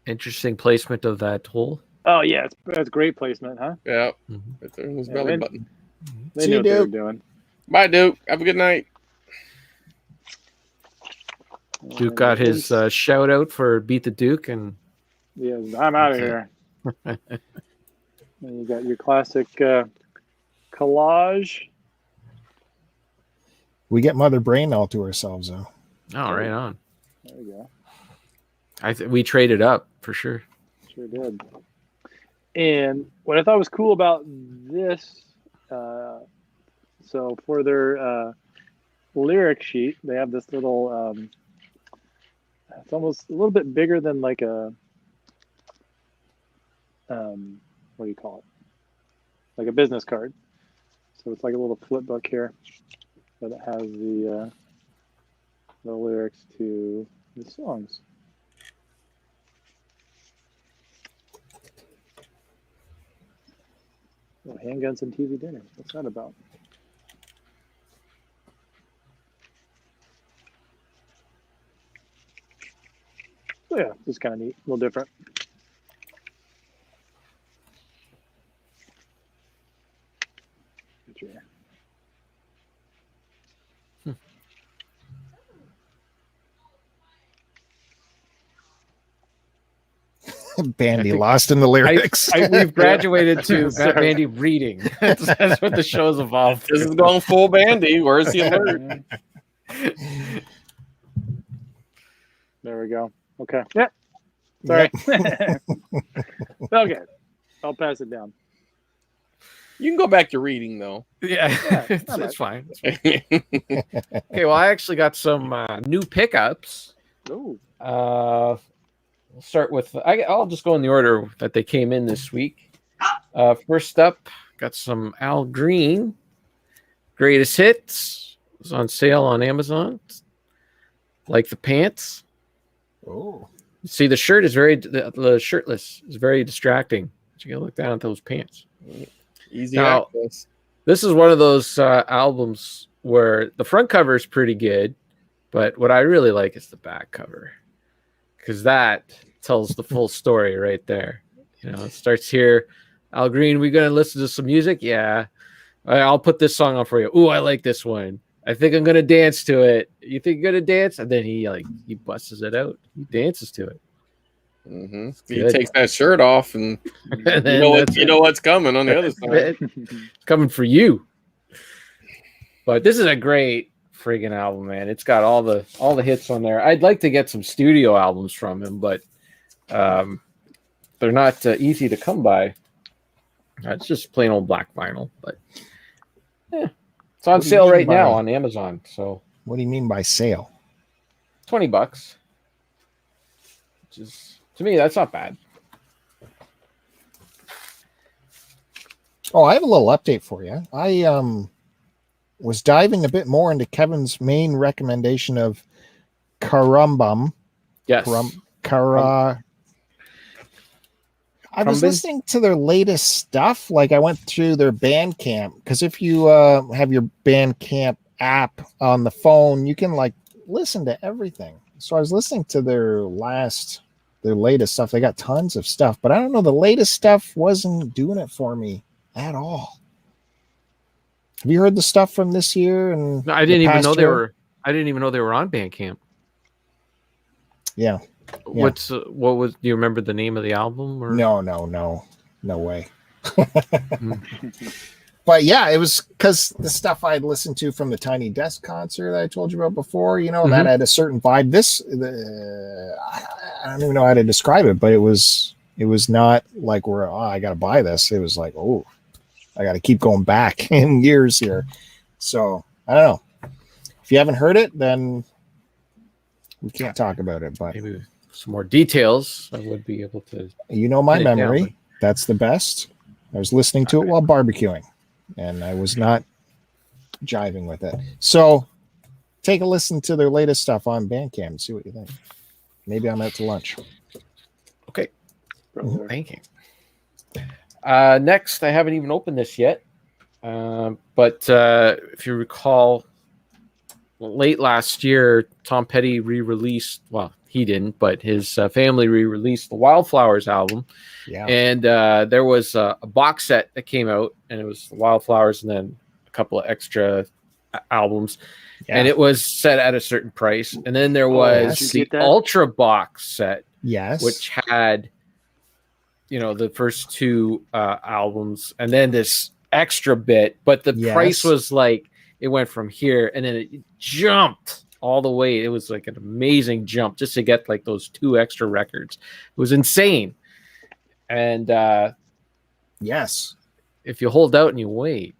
Interesting placement of that hole. Oh yeah, that's great placement, huh? Yeah. Mm-hmm. Right there in his belly button. They knew what they were doing. Bye, Duke. Have a good night. Duke got his shout out for Beat the Duke, and yes, I'm out of here. And you got your classic collage. We get Mother Brain all to ourselves, though. oh, right on. There you go. We traded up for sure. Sure did. And what I thought was cool about this, so for their lyric sheet, they have this little, it's almost a little bit bigger than like a, what do you call it? Like a business card. So it's like a little flip book here, but it has the lyrics to the songs. Oh, handguns and TV dinners. What's that about? So yeah, it's kind of neat, a little different. Bandy lost in the lyrics. We've graduated to Matt Bandy reading. That's what the show's evolved. This is going full Bandy. Where's the alert? There we go. Okay. Yeah. Sorry. Okay. I'll pass it down. You can go back to reading, though. Yeah, it's fine. Okay, well, I actually got some new pickups. Oh. We'll start with, I'll just go in the order that they came in this week. First up, got some Al Green Greatest Hits. It was on sale on Amazon. Like the pants. Oh. See, the shirt is the shirtless is very distracting. You gotta look down at those pants. Easy now, access. This is one of those albums where the front cover is pretty good, but what I really like is the back cover, because that tells the full story right there. It starts here. Al Green, we gonna listen to some music? Yeah. I'll put this song on for you. Ooh, I like this one. I think I'm gonna dance to it. You think you're gonna dance? And then he busts it out. He dances to it. Mm-hmm. He takes that shirt off, and you know what's coming on the other side. It's coming for you. But this is a great friggin' album, man. It's got all the hits on there. I'd like to get some studio albums from him, but they're not easy to come by. It's just plain old black vinyl, but it's on sale right now on Amazon. So what do you mean by sale? $20, which is, to me, that's not bad. Oh, I have a little update for you. I was diving a bit more into Kevin's main recommendation of Karumbum. Yes. I was listening to their latest stuff. Like I went through their Bandcamp because if you have your Bandcamp app on the phone, you can like listen to everything. So I was listening to their latest stuff. They got tons of stuff, but I don't know. The latest stuff wasn't doing it for me at all. Have you heard the stuff from this year? And no, I didn't even know they were. I didn't even know they were on Bandcamp. Yeah. What was? Do you remember the name of the album? Or? No way. But yeah, it was because the stuff I'd listened to from the Tiny Desk concert that I told you about before, that had a certain vibe. I don't even know how to describe it, but it was not like I got to buy this. It was like, oh, I got to keep going back in years here. So I don't know. If you haven't heard it, then we can't talk about it. But maybe some more details, I would be able to. My memory. That's the best. I was listening to it while barbecuing, and I was not jiving with it. So take a listen to their latest stuff on Bandcamp and see what you think. Maybe I'm out to lunch. Okay. Thank you. Next, I haven't even opened this yet. But if you recall, late last year, Tom Petty re-released, well, he didn't, but his family re-released the Wildflowers album. Yeah. And there was a box set that came out, and it was Wildflowers and then a couple of extra albums. Yeah. And it was set at a certain price. And then there was the Ultra box set, which had, the first two albums, and then this extra bit. But the price was like, it went from here, and then it jumped all the way. It was like an amazing jump just to get like those two extra records. It was insane. And if you hold out and you wait.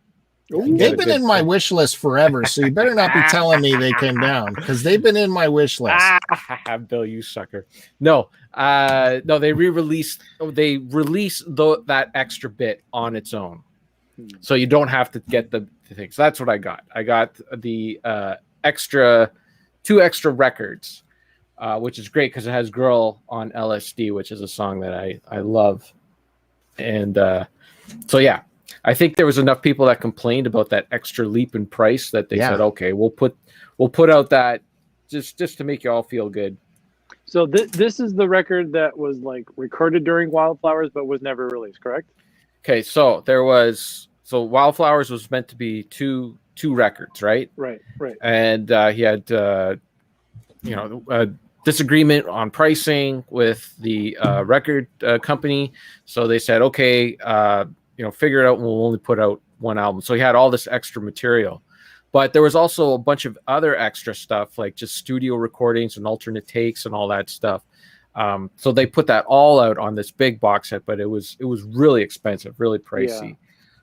They've been in my wish list forever, so you better not be telling me they came down, because they've been in my wish list. Bill, you sucker. No, they released that extra bit on its own. So you don't have to get the thing. So that's what I got. I got the two extra records, which is great because it has Girl on LSD, which is a song that I love. And so, yeah, I think there was enough people that complained about that extra leap in price that they said, okay, we'll put out that just to make you all feel good. So this is the record that was like recorded during Wildflowers, but was never released, correct? Okay, so Wildflowers was meant to be two records, right? Right. And he had a disagreement on pricing with the record company, so they said, okay, figure it out, and we'll only put out one album. So he had all this extra material, but there was also a bunch of other extra stuff, like just studio recordings and alternate takes and all that stuff. So they put that all out on this big box set, but it was really expensive, really pricey. Yeah.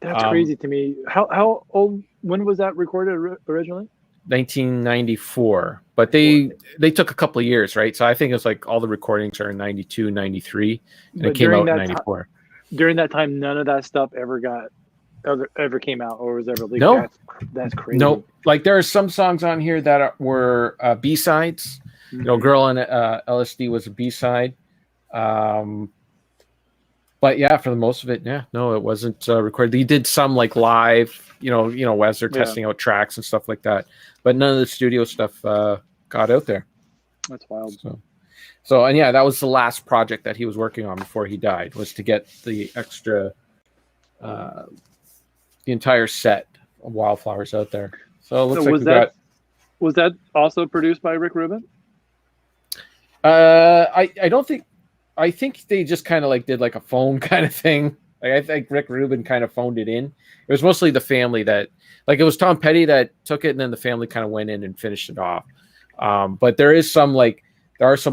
That's crazy to me. How old? When was that recorded originally? 1994, but they took a couple of years, right? So I think it's like all the recordings are in 92, 93, and it came out in 94. During that time, none of that stuff ever came out or was ever leaked. No, that's crazy. No, like there are some songs on here that were B-sides. Mm-hmm. Girl on LSD was a B-side. But yeah, for the most of it, it wasn't recorded. He did some like live, as they're testing out tracks and stuff like that. But none of the studio stuff got out there. That's wild. So, and that was the last project that he was working on before he died, was to get the extra, the entire set of Wildflowers out there. So it looks was that also produced by Rick Rubin? I don't think. I think they just kind of like did like a phone kind of thing. Like I think Rick Rubin kind of phoned it in. It was mostly the family that, like, it was Tom Petty that took it, and then the family kind of went in and finished it off. But there are some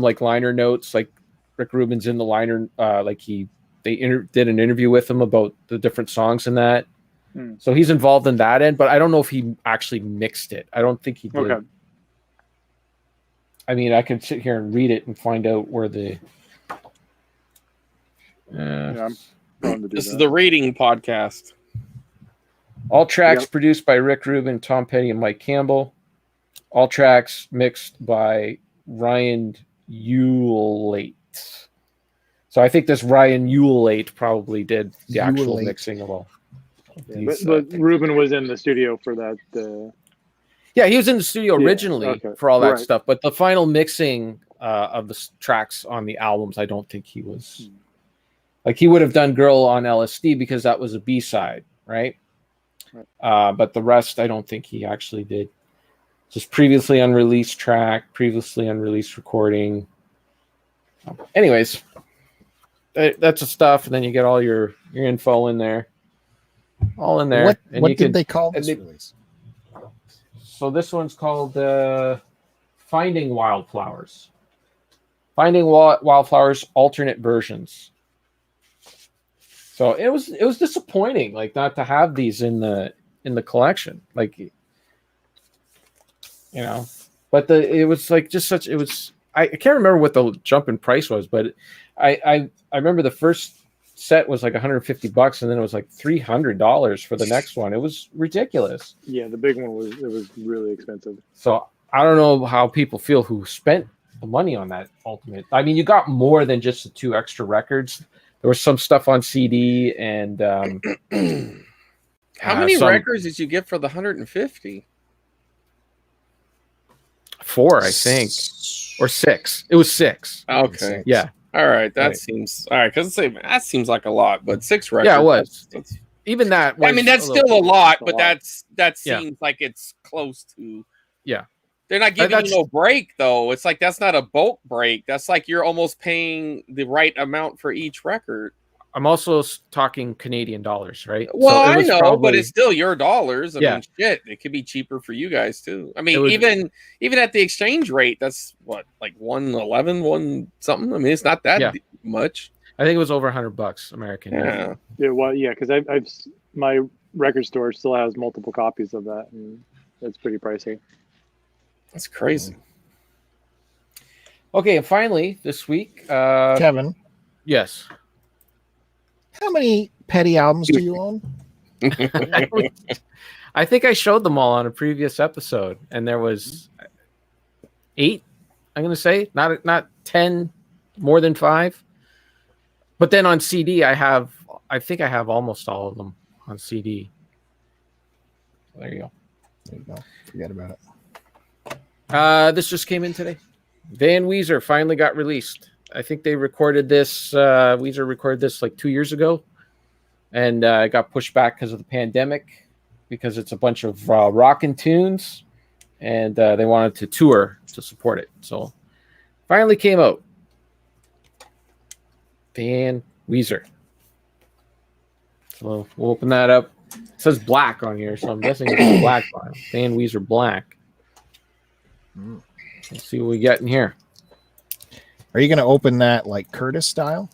liner notes, like Rick Rubin's in the liner, they did an interview with him about the different songs in that. So he's involved in that end, but I don't know if he actually mixed it. I don't think he did. Okay. I mean, I could sit here and read it and find out where the. I'm going to do this is the rating podcast. All tracks produced by Rick Rubin, Tom Petty, and Mike Campbell. All tracks mixed by Ryan Hewlett. So I think this Ryan Ulate probably did the actual Ulate. mixing of all. But Ruben was in the studio for that. Yeah, he was in the studio originally for all that stuff, but the final mixing of the tracks on the albums, I don't think he was. Like, he would have done Girl on LSD because that was a B-side, right? But the rest, I don't think he actually did. Just previously unreleased track, previously unreleased recording. Anyways, that's the stuff, and then you get all your info in there. All in there. What did they call this release? So this one's called Finding Wildflowers. Finding Wildflowers alternate versions. So it was disappointing, like, not to have these in the collection, like, you know. But it was like just such. It was I can't remember what the jump in price was, but I remember the first set was like $150, and then it was like $300 for the next one. It was ridiculous. Yeah, the big one was really expensive. So I don't know how people feel who spent the money on that ultimate. I mean, you got more than just the 2 extra records. There was some stuff on CD, and how many records did you get for the 150? 4, I think, or 6. It was 6. Okay. Yeah. All right. That seems all right. Because that seems like a lot, but 6 records. Yeah, it was. That's, even that. Was I mean, that's still a lot, but that seems like it's close to. Yeah. They're not giving you no break, though. It's like that's not a bulk break. That's like you're almost paying the right amount for each record. I'm also talking Canadian dollars, right? Well, so I know, but it's still your dollars. I mean, shit, it could be cheaper for you guys too. I mean, even at the exchange rate, that's what, like 111, 1 something. I mean, it's not that much. I think it was over $100 American. Yeah. Well, yeah, because I've my record store still has multiple copies of that, and it's pretty pricey. That's crazy. Okay, and finally this week, Kevin. Yes. How many Petty albums do you own? I think I showed them all on a previous episode, and there was 8. I'm going to say not 10, more than 5. But then on CD, I think I have almost all of them on CD. There you go. There you go. Forget about it. This just came in today. Van Weezer finally got released. I think they recorded this. Weezer recorded this like 2 years ago, and it got pushed back because of the pandemic, because it's a bunch of rockin' tunes, and they wanted to tour to support it. So finally came out. Van Weezer. So we'll open that up. It says black on here, so I'm guessing it's black vinyl. Van Weezer black. Let's see what we get in here. Are you going to open that like Curtiss style?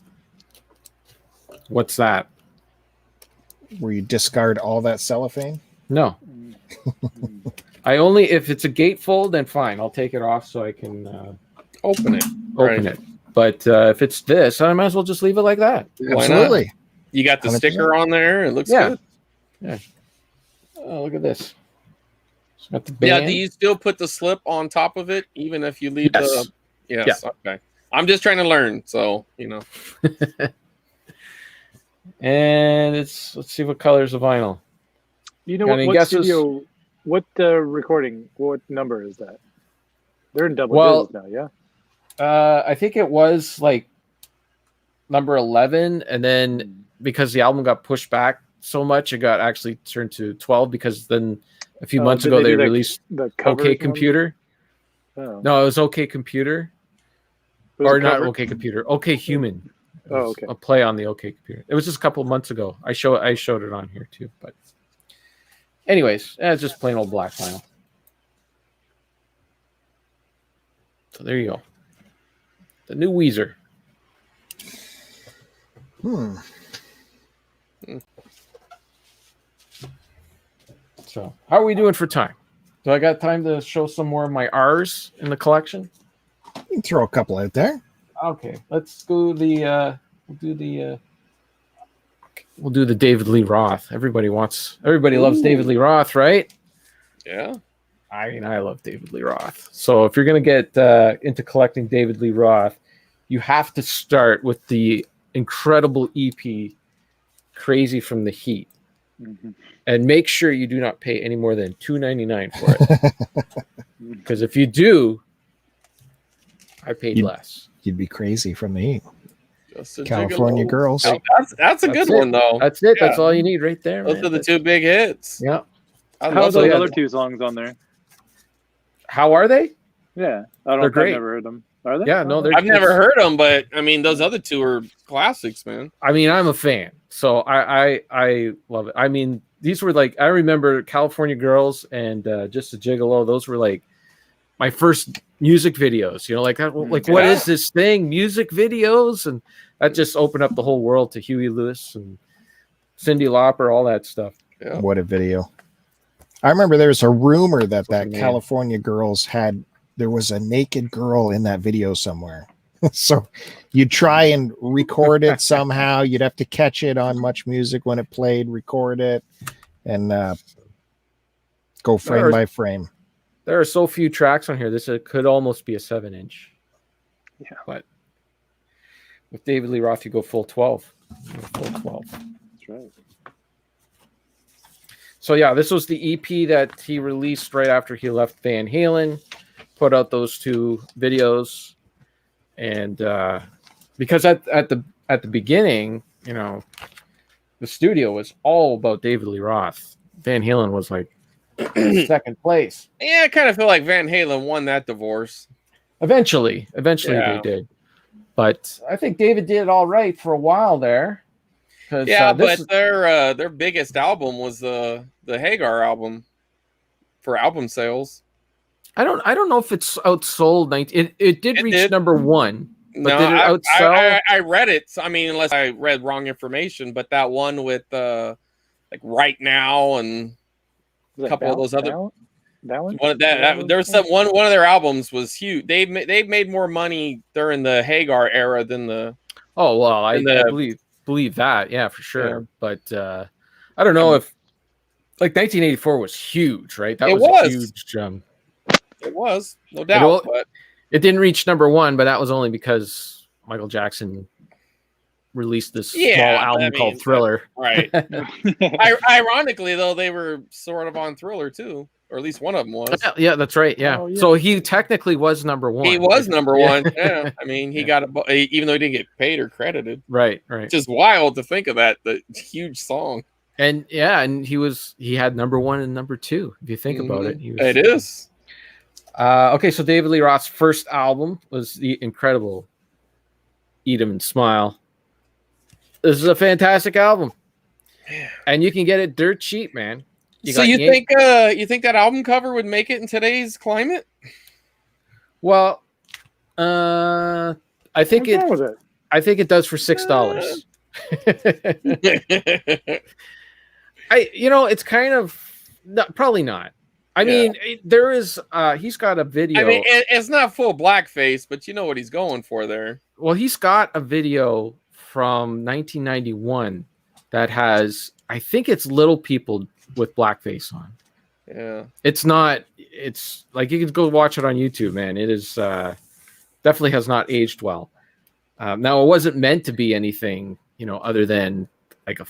What's that? Where you discard all that cellophane? No. I only, if it's a gatefold, then fine. I'll take it off so I can open it. Open it. But if it's this, I might as well just leave it like that. Absolutely. Not? You got the 100%. Sticker on there. It looks good. Yeah. Oh, look at this. Got the band. Yeah, do you still put the slip on top of it, even if you leave the... Yes. Yeah. Okay. I'm just trying to learn, so, you know. And let's see what colors of vinyl. You know what studio, what recording, what number is that? They're in double digits now, yeah? I think it was like number 11, and then because the album got pushed back so much, it got actually turned to 12, because then a few months ago they released the OK Computer. Oh. No, it was OK Computer. Or not OK Computer, OK Human. Oh, okay. A play on the OK Computer. It was just a couple months ago. I showed it on here too. But anyways, it's just plain old black vinyl. So there you go. The new Weezer. So how are we doing for time? Do I got time to show some more of my R's in the collection? You can throw a couple out there. Okay, let's go we'll do the David Lee Roth. Everybody loves David Lee Roth, right? Yeah. I mean, I love David Lee Roth. So if you're going to get into collecting David Lee Roth, you have to start with the incredible EP, Crazy from the Heat. And make sure you do not pay any more than $2.99 for it. Because if you do, I paid less. You'd be crazy from the heat. Just a California gigolo. Girls. That's a good one, though. That's it. That's all you need right there. Those are the two big hits. Yeah. How are those other two songs on there? How are they? Yeah, I don't. I've never heard them. Are they? Yeah, no, I've never heard them, but I mean, those other two are classics, man. I mean, I'm a fan, so I love it. I mean, these were like, I remember California Girls and Just a Gigolo. Those were like my first music videos. You know, like what is this thing? Music videos, and that just opened up the whole world to Huey Lewis and Cyndi Lauper, all that stuff. Yeah. What a video! I remember there was a rumor that California Girls there was a naked girl in that video somewhere. So you'd try and record it somehow. You'd have to catch it on Much Music when it played, record it, and go frame by frame. There are so few tracks on here. This could almost be a 7-inch. Yeah. But with David Lee Roth, you go full 12. Full 12. That's right. So yeah, this was the EP that he released right after he left Van Halen. Put out those two videos, and because at the beginning, you know, the studio was all about David Lee Roth. Van Halen was like second place. Yeah, I kind of feel like Van Halen won that divorce. Eventually they did, but I think David did all right for a while there. Yeah, but their biggest album was the Hagar album for album sales. I don't know if it's outsold. It did reach number one. But did it outsell? I read it. I mean, unless I read wrong information, but that one with like Right Now and a couple of those other. That one. There was one of their albums was huge. They've made more money during the Hagar era than the. Oh well, I believe that, yeah, for sure. Yeah. But I don't know if like 1984 was huge, right? That was a huge. It was, no doubt. But it didn't reach number one, but that was only because Michael Jackson released this small album called Thriller. Right. Ironically, though, they were sort of on Thriller, too. Or at least one of them was. Yeah, that's right. Yeah. Oh, yeah. So he technically was number one. He was number one. Yeah. I mean, he got even though he didn't get paid or credited. Right. Just wild to think of that. The huge song. And he had number one and number two. If you think about it, it is. Okay, so David Lee Roth's first album was the incredible Eat 'Em and Smile. This is a fantastic album, and you can get it dirt cheap, man. You think that album cover would make it in today's climate? Well, I think it does for $6. It's kind of probably not. I mean, there is. He's got a video. I mean, it's not full blackface, but you know what he's going for there. Well, he's got a video from 1991 that has, I think it's little people with blackface on. Yeah, it's not. It's like you can go watch it on YouTube, man. It is definitely has not aged well. Now, it wasn't meant to be anything, other than like a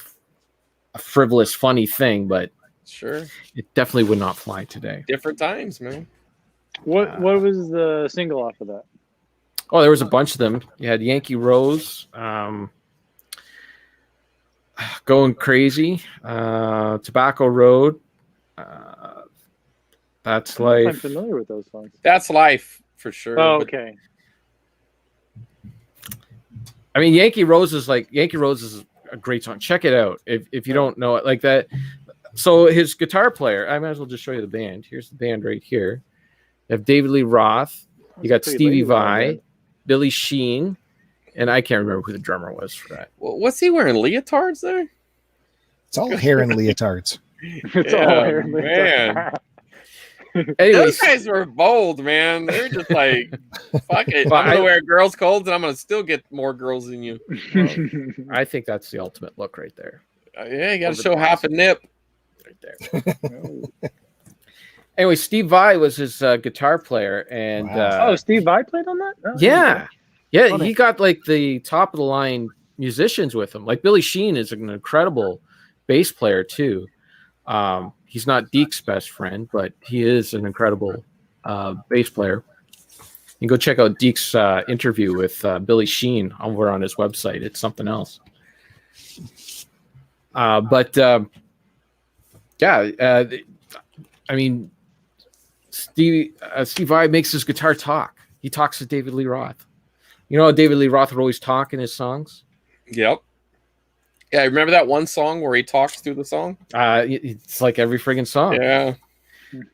frivolous, funny thing, but. Sure. It definitely would not fly today. Different times, man. What was the single off of that? Oh, there was a bunch of them. You had Yankee Rose, Going Crazy, Tobacco Road, That's Life. I'm familiar with those songs. That's Life, for sure. Oh, okay. I mean, Yankee Rose is a great song. Check it out if you don't know it like that. So his guitar player, I might as well just show you the band. Here's the band right here. You have David Lee Roth. You got Stevie Vai, Billy Sheen, and I can't remember who the drummer was for that. Well, what's he wearing? Leotards there? It's all hair and leotards. It's all hair and leotards. Anyways, those guys were bold, man. They're just like, fuck it. I'm gonna wear girls' clothes, and I'm gonna still get more girls than you. I think that's the ultimate look right there. Yeah, you got to show half a nip. Right there. Anyway, Steve Vai was his guitar player, and Steve Vai played on that. Yeah, he got like the top of the line musicians with him. Like Billy Sheehan is an incredible bass player too. He's not Deke's best friend, but he is an incredible bass player. You can go check out Deke's interview with Billy Sheehan over on his website. It's something else. I mean, Steve Vai makes his guitar talk. He talks to David Lee Roth. You know how David Lee Roth would always talk in his songs? Yep. Yeah, remember that one song where he talks through the song? It's like every friggin' song. Yeah.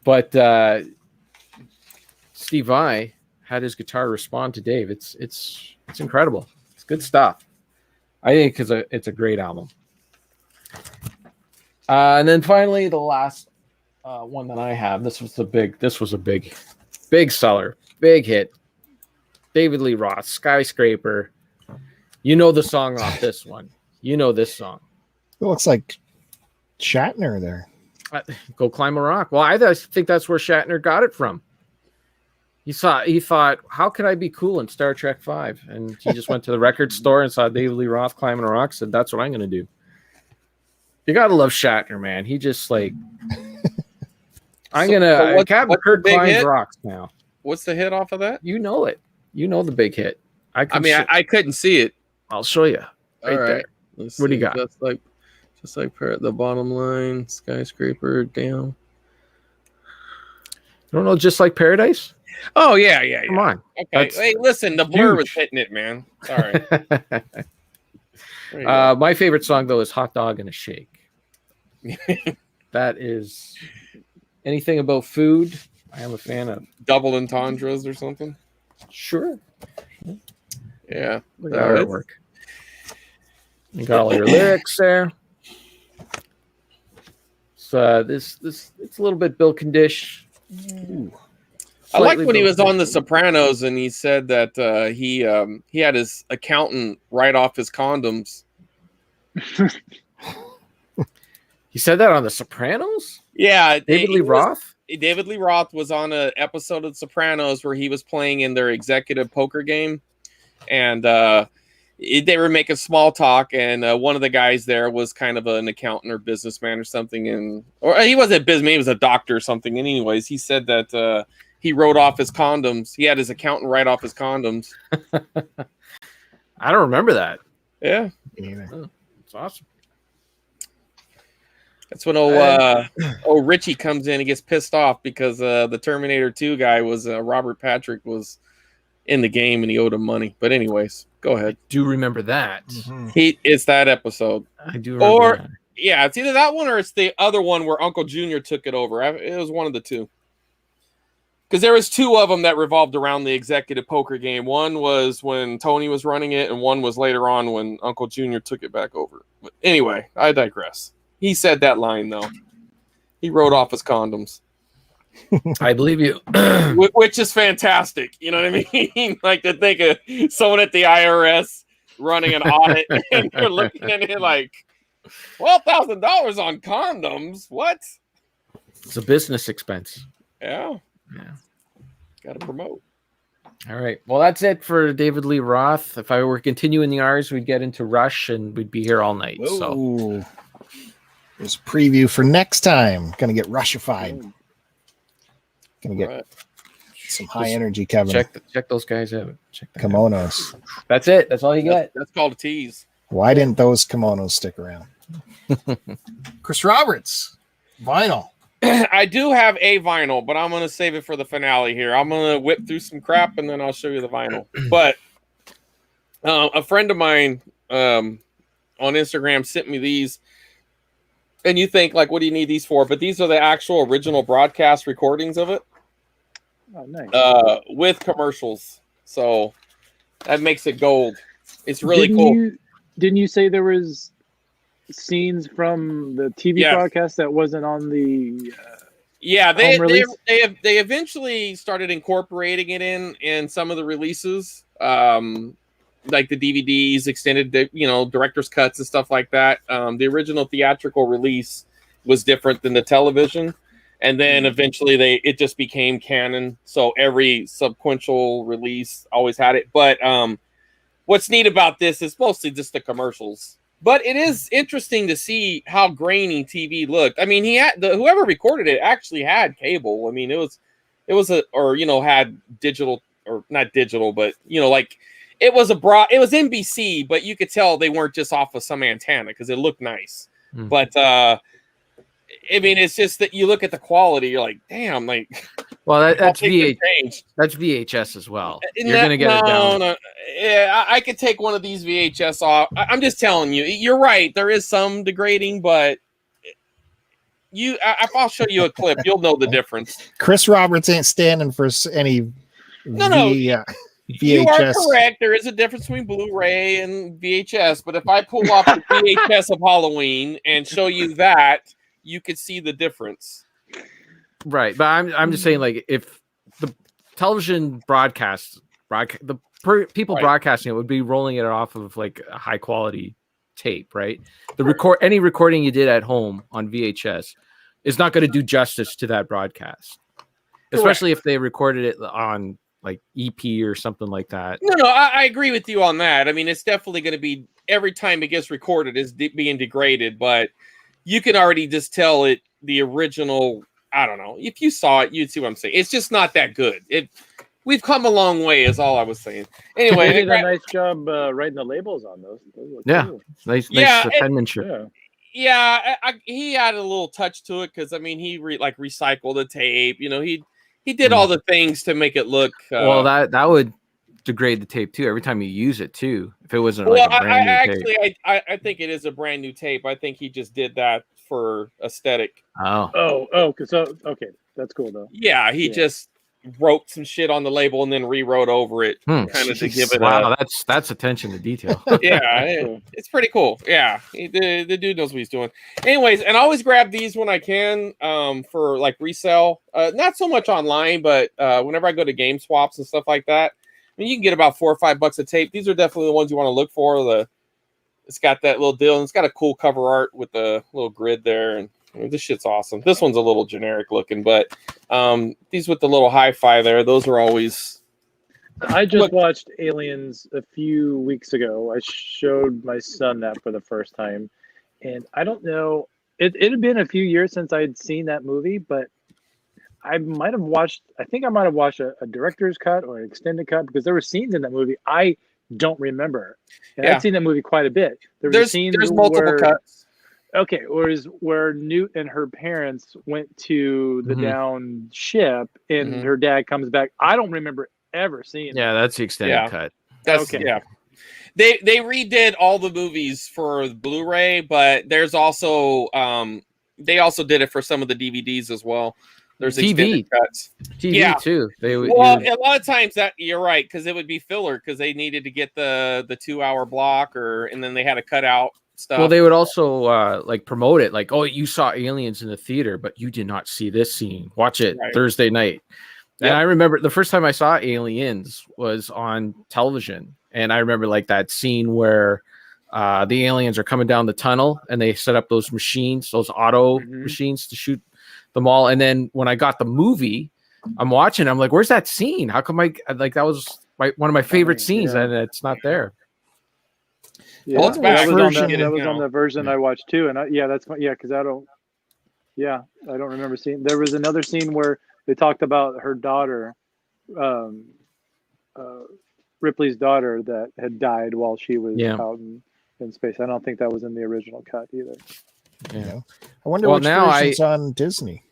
But Steve Vai had his guitar respond to Dave. It's incredible. It's good stuff. I think it's a great album. And then finally, the last one that I have. This was a big seller, big hit. David Lee Roth, Skyscraper. You know the song off this one. You know this song. It looks like Shatner there. Go Climb a Rock. Well, I think that's where Shatner got it from. He thought, how can I be cool in Star Trek V? And he just went to the record store and saw David Lee Roth climbing a rock. Said, that's what I'm going to do. You got to love Shatner, man. He just like, Captain Kirk climbs rocks now. What's the hit off of that? You know it. You know the big hit. I couldn't see it. I'll show you right there. Let's what do you see. got? Just like the bottom line, Skyscraper down. You don't know Just Like Paradise? Oh yeah. Come on. Okay. Hey, listen, the Blur was hitting it, man. Sorry. My favorite song though is Hot Dog and a Shake. That is anything about food. I am a fan of double entendres or something. Sure. Yeah. Look at our artwork. You got all your lyrics there. So this it's a little bit Bill Condish. I like when he was on The Sopranos and he said that he had his accountant write off his condoms. He said that on The Sopranos? Yeah. David Lee Roth? David Lee Roth was on an episode of The Sopranos where he was playing in their executive poker game. And they were making small talk. And one of the guys there was kind of an accountant or businessman or something. Or he wasn't a businessman, he was a doctor or something. And anyways, he said that he wrote off his condoms. He had his accountant write off his condoms. I don't remember that. Yeah. Oh, it's awesome. That's when Richie comes in and gets pissed off because the Terminator 2 guy was Robert Patrick was in the game and he owed him money. But anyways, go ahead. I do remember that. Mm-hmm. It's that episode. I do remember that. Yeah, it's either that one or it's the other one where Uncle Junior took it over. It was one of the two. Because there was two of them that revolved around the executive poker game. One was when Tony was running it, and one was later on when Uncle Junior took it back over. But anyway, I digress. He said that line, though. He wrote off his condoms. I believe you. Which is fantastic. You know what I mean? Like to think of someone at the IRS running an audit, and they're looking at it like, $12,000 on condoms? What? It's a business expense. Yeah. Got to promote. All right. Well, that's it for David Lee Roth. If I were continuing the R's, we'd get into Rush and we'd be here all night. Whoa. So there's a preview for next time. Gonna get Rushified. Gonna get some high energy, Kevin. Check those guys out. Check that kimonos. Out. That's it. That's all you get. That's called a tease. Why didn't those kimonos stick around? Chris Roberts, vinyl. I do have a vinyl, but I'm going to save it for the finale here. I'm going to whip through some crap and then I'll show you the vinyl. But a friend of mine on Instagram sent me these. And you think, like, what do you need these for? But these are the actual original broadcast recordings of it. Oh, nice. With commercials. So that makes it gold. It's really cool. Didn't you say there was scenes from the TV broadcast that wasn't on the they eventually started incorporating it in some of the releases, like the DVDs, extended director's cuts and stuff like that. The original theatrical release was different than the television, and then eventually it just became canon, so every subsequent release always had it. But what's neat about this is mostly just the commercials. But it is interesting to see how grainy TV looked. I mean, he had whoever recorded it actually had cable. I mean, it was had digital, or not digital, but like it was NBC, but you could tell they weren't just off of some antenna because it looked nice. But I mean, it's just that you look at the quality, you're like, damn, like. Well, that's VHS as well. You're gonna get it down. No. Yeah, I could take one of these VHS off. I'm just telling you, you're right. There is some degrading, but I'll show you a clip. You'll know the difference. Chris Roberts ain't standing for any. VHS. You are correct. There is a difference between Blu-ray and VHS, but if I pull off the VHS of Halloween and show you that, you could see the difference. Right, but I'm just saying, like, if the television people broadcasting it would be rolling it off of like a high quality tape, right? Any recording you did at home on VHS is not going to do justice to that broadcast, especially if they recorded it on like EP or something like that. No, I agree with you on that. I mean, it's definitely going to be, every time it gets recorded is being degraded, but you can already just tell it the original. I don't know. If you saw it, you'd see what I'm saying. It's just not that good. We've come a long way, is all I was saying. Anyway, they did a nice job writing the labels on those. Cool. Nice penmanship. Yeah, he added a little touch to it because I mean he recycled the tape. He did all the things to make it look. Well, that would degrade the tape too every time you use it too. If it wasn't like a brand new tape. I think it is a brand new tape. I think he just did that for aesthetic. Okay, that's cool though. Yeah, he just wrote some shit on the label and then rewrote over it, kind of to give it. Wow, that's attention to detail. Yeah, it's pretty cool. Yeah, the dude knows what he's doing. Anyways, and I always grab these when I can for like resale. Not so much online, but whenever I go to game swaps and stuff like that, I mean, you can get about $4 or $5 a tape. These are definitely the ones you want to look for. It's got that little deal, and it's got a cool cover art with the little grid there, and this shit's awesome. This one's a little generic looking, but these with the little hi-fi there, those are always. I just watched Aliens a few weeks ago. I showed my son that for the first time, and I don't know. It had been a few years since I'd seen that movie, but I might have watched a director's cut or an extended cut because there were scenes in that movie I don't remember. And I've seen that movie quite a bit. There's multiple cuts. Okay, where Newt and her parents went to the down ship and her dad comes back. I don't remember ever seeing that. That's the extended cut. That's okay. Yeah. They redid all the movies for Blu-ray, but there's also they also did it for some of the DVDs as well. There's extended cuts. TV too. A lot of times that you're right, because it would be filler because they needed to get the 2-hour block and then they had to cut out stuff. Well, they would also promote it like, oh, you saw Aliens in the theater, but you did not see this scene. Watch it Thursday night. Yep. And I remember the first time I saw Aliens was on television, and I remember like that scene where the aliens are coming down the tunnel and they set up those machines, those auto machines to shoot them all. And then when I got the movie, I'm watching, I'm like, where's that scene? How come that was one of my favorite scenes and it's not there? Yeah, well, that was on the version I watched too. And because I don't remember seeing. There was another scene where they talked about her daughter, Ripley's daughter, that had died while she was out in space. I don't think that was in the original cut either. Yeah, I wonder which version's on Disney.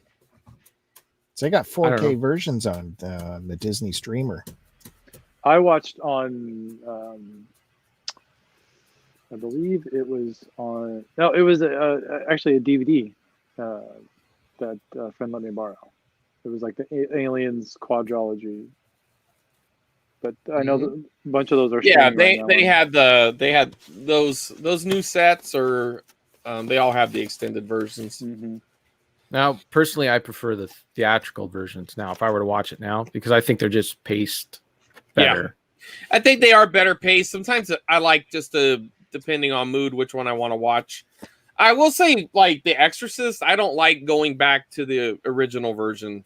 So they got 4K versions on the Disney streamer. I watched on, I believe it was on. No, it was actually a DVD that a friend let me borrow. It was like the Aliens quadrilogy. But I know a bunch of those are. Yeah, they had those new sets, or they all have the extended versions. Mm-hmm. Now, personally, I prefer the theatrical versions now. If I were to watch it now, because I think they're just paced better. Yeah. I think they are better paced. Sometimes I like just depending on mood, which one I want to watch. I will say, like The Exorcist, I don't like going back to the original version.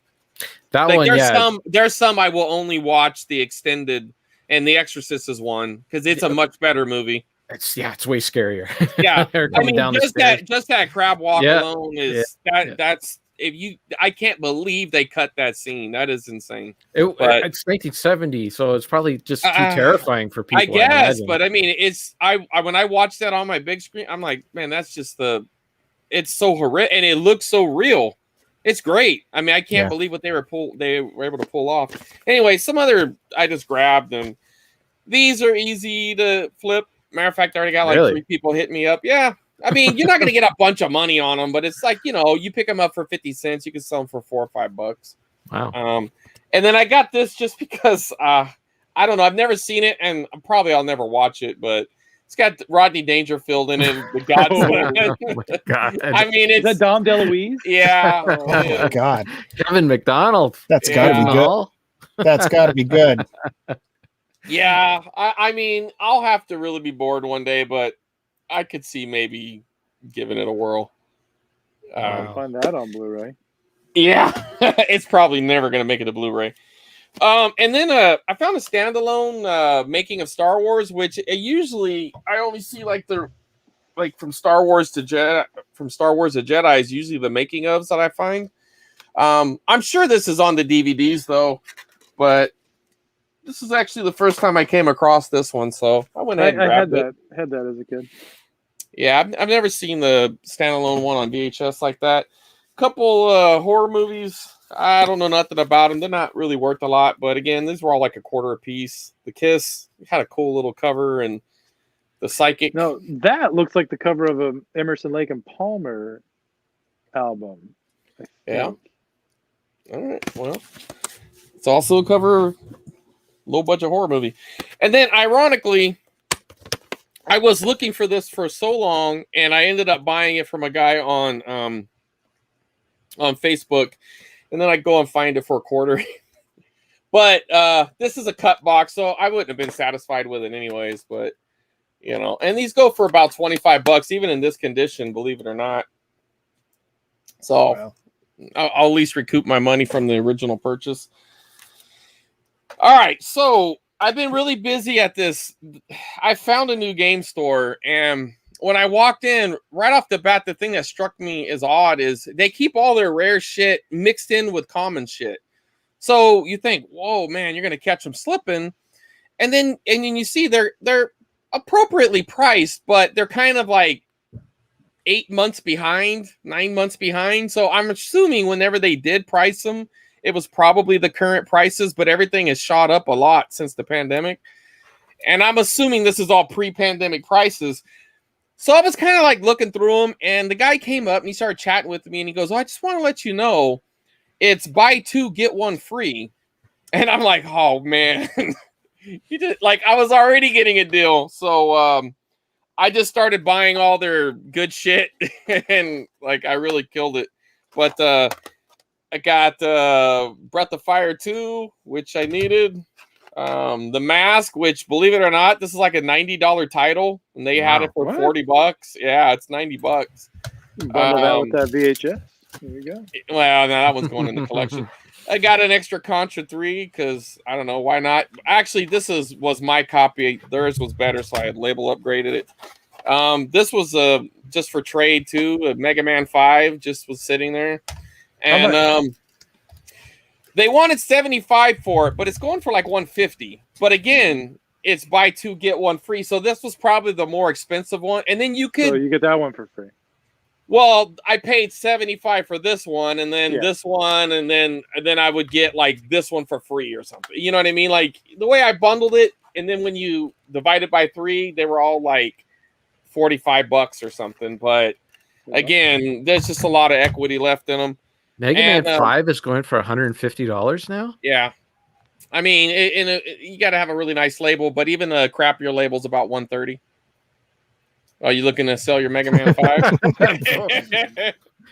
That one, there's some I will only watch the extended. and The Exorcist is 1 because it's a much better movie. It's way scarier. Yeah, I mean, just that crab walk alone is that's I can't believe they cut that scene. That is insane. It's 1970, so it's probably just too terrifying for people. I guess, but I mean, it's I when I watched that on my big screen, I'm like, man, that's just it's so horrific, and it looks so real. It's great. I mean, I can't believe what they were able to pull off. Anyway, some other I just grabbed them. These are easy to flip. Matter of fact, I already got like 3 people hitting me up. Yeah. I mean, you're not going to get a bunch of money on them, but it's like, you pick them up for 50 cents. You can sell them for $4 or $5. Wow. And then I got this just because, I don't know. I've never seen it, and probably I'll never watch it, but it's got Rodney Dangerfield in it. The Oh my God. I mean, is that Dom DeLuise? Yeah. Oh my God. Kevin McDonald. That's got to be good. That's got to be good. Yeah, I mean, I'll have to really be bored one day, but I could see maybe giving it a whirl. Find that on Blu-ray. Yeah, it's probably never going to make it a Blu-ray. And then I found a standalone making of Star Wars, which usually I only see from Star Wars to Jedi is usually the making ofs that I find. I'm sure this is on the DVDs though, but this is actually the first time I came across this one, so I went ahead and grabbed it. Had that as a kid. Yeah, I've never seen the standalone one on VHS like that. Couple horror movies. I don't know nothing about them. They're not really worth a lot, but again, these were all like $0.25 a piece. The Kiss had a cool little cover, and the Psychic. No, that looks like the cover of a Emerson, Lake and Palmer album. Yeah. All right. Well, it's also a cover. Low budget horror movie. And then ironically, I was looking for this for so long, and I ended up buying it from a guy on Facebook, and then I go and find it for $0.25. But this is a cut box, so I wouldn't have been satisfied with it anyways, but and these go for about $25 even in this condition, believe it or not. So I'll at least recoup my money from the original purchase. All right, so I've been really busy at this. I found a new game store, and when I walked in, right off the bat, the thing that struck me as odd is they keep all their rare shit mixed in with common shit. So you think, whoa, man, you're gonna catch them slipping, and then you see they're appropriately priced, but they're kind of like 8 months behind, 9 months behind. So I'm assuming whenever they did price them, it was probably the current prices, but everything has shot up a lot since the pandemic. And I'm assuming this is all pre-pandemic prices. So I was kind of like looking through them, and the guy came up and he started chatting with me, and he goes, I just want to let you know it's buy 2, get 1 free. And I'm like, oh man, you did I was already getting a deal. So I just started buying all their good shit, and I really killed it. But I got Breath of Fire 2, which I needed. The Mask, which, believe it or not, this is like a $90 title, and they had it for $40. Yeah, it's $90. Bundle that with that VHS. There you go. Well, no, that one's going in the collection. I got an extra Contra 3 because I don't know why not. Actually, this was my copy. Theirs was better, so I had label upgraded it. This was just for trade too. A Mega Man 5 just was sitting there. And they wanted $75 for it, but it's going for like $150. But again, it's buy 2, get 1 free. So this was probably the more expensive one. And then you get that one for free. Well, I paid $75 for this one, and then this one, and then I would get this one for free or something. You know what I mean? Like the way I bundled it, and then when you divide it by 3, they were all like $45 or something. But again, there's just a lot of equity left in them. Mega Man 5 is going for $150 now? Yeah. I mean, you got to have a really nice label, but even a crappier label is about $130. Are you looking to sell your Mega Man 5?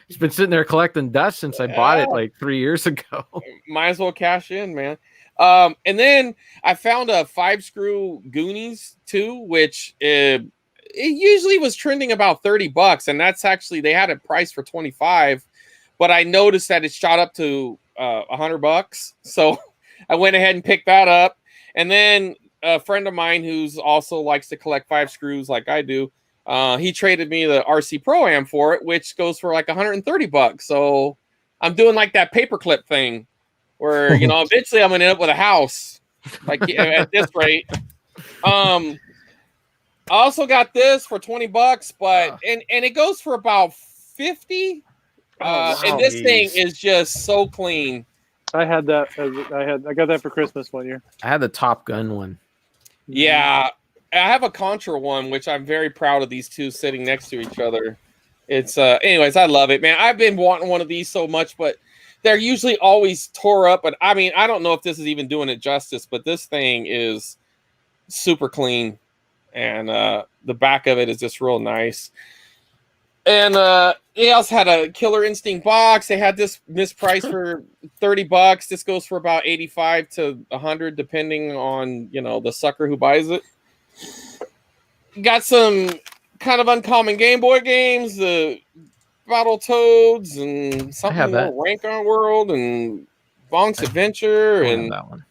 It's been sitting there collecting dust since I bought it like 3 years ago. Might as well cash in, man. And then I found a 5-screw Goonies 2, which it usually was trending about $30, and that's actually, they had it priced for $25. But I noticed that it shot up to $100, so I went ahead and picked that up. And then a friend of mine who's also likes to collect 5 screws like I do. He traded me the RC Pro Am for it, which goes for like $130. So I'm doing like that paperclip thing where, eventually I'm going to end up with a house like at this rate. I also got this for $20, but and it goes for about 50. And this thing is just so clean. I had that. I got that for Christmas one year. I had the Top Gun one. Yeah, I have a Contra one, which I'm very proud of. These two sitting next to each other. It's anyways, I love it, man. I've been wanting one of these so much, but they're usually always tore up. But I mean, I don't know if this is even doing it justice, but this thing is super clean, and the back of it is just real nice. And they also had a Killer Instinct box. They had this mispriced for $30. This goes for about 85 to 100, depending on the sucker who buys it. Got some kind of uncommon Game Boy games, the Battletoads and something more Rank on World and Bonk's Adventure and that one.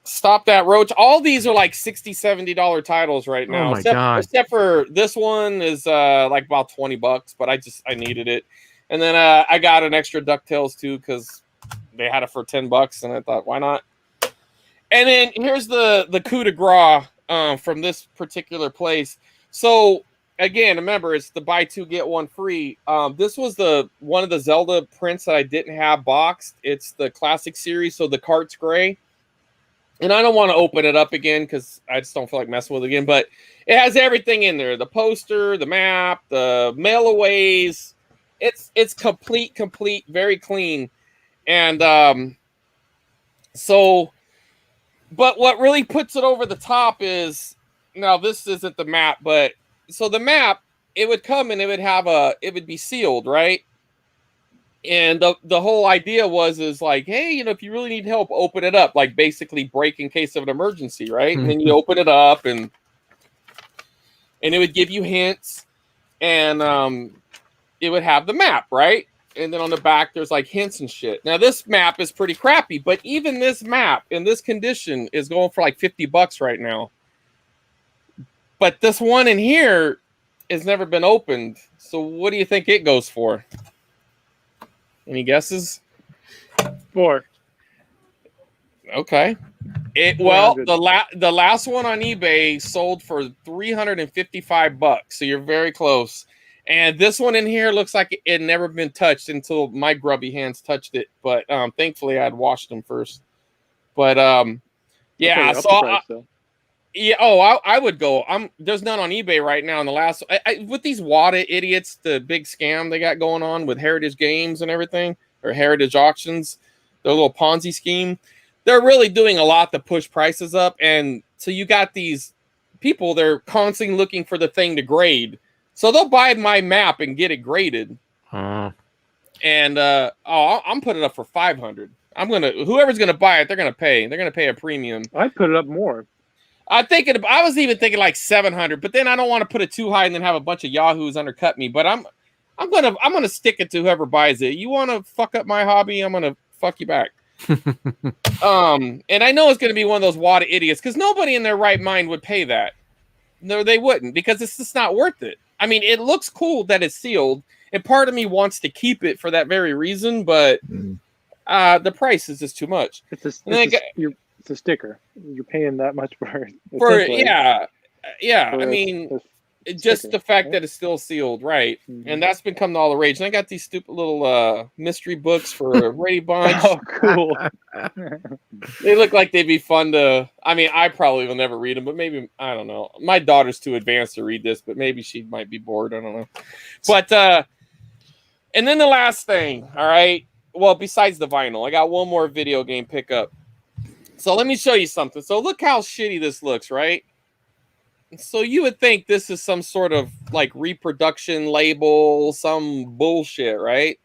Stop That Roach. All these are like $60, $70 titles right now. Oh my God. Except for this one is like about $20, but I needed it. And then I got an extra DuckTales too because they had it for $10 and I thought, why not? And then here's the coup de grace from this particular place. So again, remember, it's the buy 2 get 1 free. This was one of the Zelda prints that I didn't have boxed. It's the classic series, so the cart's gray. And I don't want to open it up again because I just don't feel like messing with it again. But it has everything in there: the poster, the map, the mail-aways. It's complete, very clean. And so, but what really puts it over the top is, now this isn't the map, but so the map, it would come and it would be sealed, right? And the whole idea is like, hey, if you really need help, open it up, like basically break in case of an emergency, right? And then you open it up and it would give you hints, and it would have the map, right? And then on the back, there's like hints and shit. Now this map is pretty crappy, but even this map in this condition is going for like $50 right now. But this one in here has never been opened. So what do you think it goes for? Any guesses? 4. Okay. The last one on eBay sold for $355. So you're very close. And this one in here looks like it had never been touched until my grubby hands touched it. But thankfully I had washed them first. But yeah, so yeah. Oh, I would go. There's none on eBay right now. In the last, with these WADA idiots, the big scam they got going on with Heritage Games and everything, or Heritage Auctions, their little Ponzi scheme. They're really doing a lot to push prices up, and so you got these people. They're constantly looking for the thing to grade, so they'll buy my map and get it graded. And I'm putting it up for $500. Whoever's gonna buy it, they're gonna pay. They're gonna pay a premium. I'd put it up more. I was even thinking like $700, but then I don't want to put it too high and then have a bunch of yahoos undercut me. But I'm gonna stick it to whoever buys it. You want to fuck up my hobby, I'm gonna fuck you back. And I know it's gonna be one of those WADA idiots because nobody in their right mind would pay that. No, they wouldn't, because it's just not worth it. I mean, it looks cool that it's sealed, and part of me wants to keep it for that very reason, but the price is just too much. It's a sticker. You're paying that much for it. Yeah. I mean, just the fact that it's still sealed, right? Mm-hmm. And that's become all the rage. And I got these stupid little mystery books for Brady Bunch. Oh, cool. They look like they'd be fun to. I mean, I probably will never read them, but maybe, I don't know. My daughter's too advanced to read this, but maybe she might be bored. I don't know. But and then the last thing, all right. Well, besides the vinyl, I got one more video game pickup. So let me show you something. So look how shitty this looks, right? So you would think this is some sort of like reproduction label, some bullshit, right?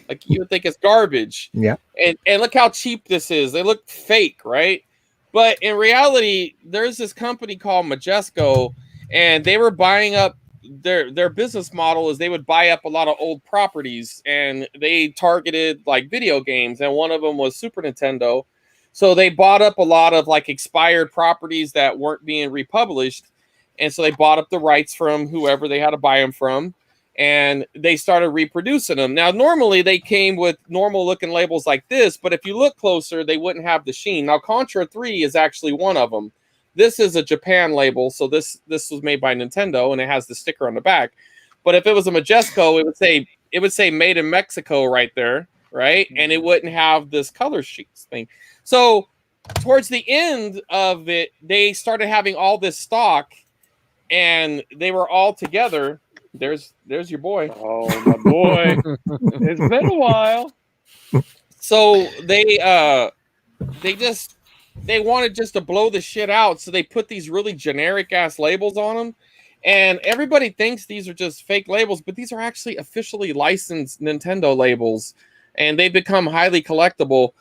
Like you would think it's garbage. Yeah. And look how cheap this is. They look fake, right? But in reality, there's this company called Majesco, and they were buying up their business model is they would buy up a lot of old properties, and they targeted like video games, and one of them was Super Nintendo. So they bought up a lot of like expired properties that weren't being republished. And so they bought up the rights from whoever they had to buy them from. And they started reproducing them. Now, normally they came with normal looking labels like this, but if you look closer, they wouldn't have the sheen. Now, Contra 3 is actually one of them. This is a Japan label, so this was made by Nintendo, and it has the sticker on the back. But if it was a Majesco, it would say made in Mexico right there, right? And it wouldn't have this color sheets thing. So towards the end of it, they started having all this stock, and they were all together. There's your boy. Oh, my boy. It's been a while. So they wanted just to blow the shit out. So they put these really generic ass labels on them. And everybody thinks these are just fake labels, but these are actually officially licensed Nintendo labels. And they become highly collectible.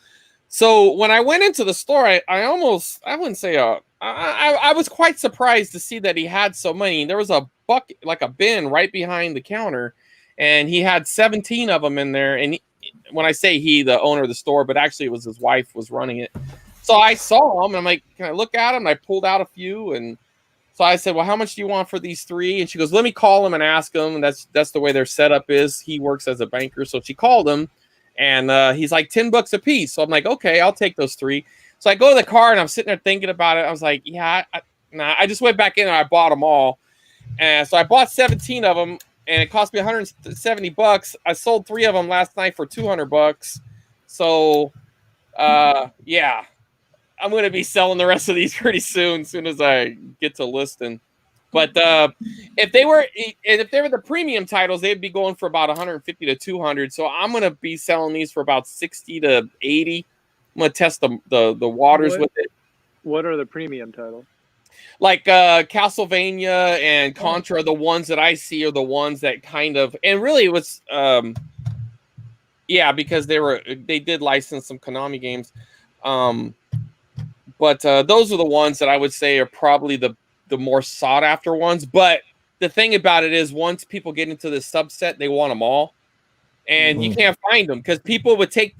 So when I went into the store, I wouldn't say I was quite surprised to see that he had so many. There was a bucket, like a bin right behind the counter, and he had 17 of them in there. And when I say he, the owner of the store, but actually it was his wife was running it. So I saw him, and I'm like, can I look at him? And I pulled out a few, and so I said, well, how much do you want for these 3? And she goes, let me call him and ask him. And that's the way their setup is. He works as a banker, so she called him, and he's like $10 a piece. So I'm like, okay, I'll take those 3. So I go to the car, and I'm sitting there thinking about it. I was like, yeah, I just went back in and I bought them all. And so I bought 17 of them, and it cost me $170. I sold 3 of them last night for $200. So, yeah, I'm going to be selling the rest of these pretty soon as I get to listing. But if they were the premium titles, they'd be going for about 150 to 200. So I'm going to be selling these for about 60 to 80. I'm going to test the waters with it. What are the premium titles? Like Castlevania and Contra, the ones that I see are the ones that kind of, and really it was, because they did license some Konami games, but those are the ones that I would say are probably the more sought after ones. But the thing about it is, once people get into this subset, they want them all, and you can't find them because people would think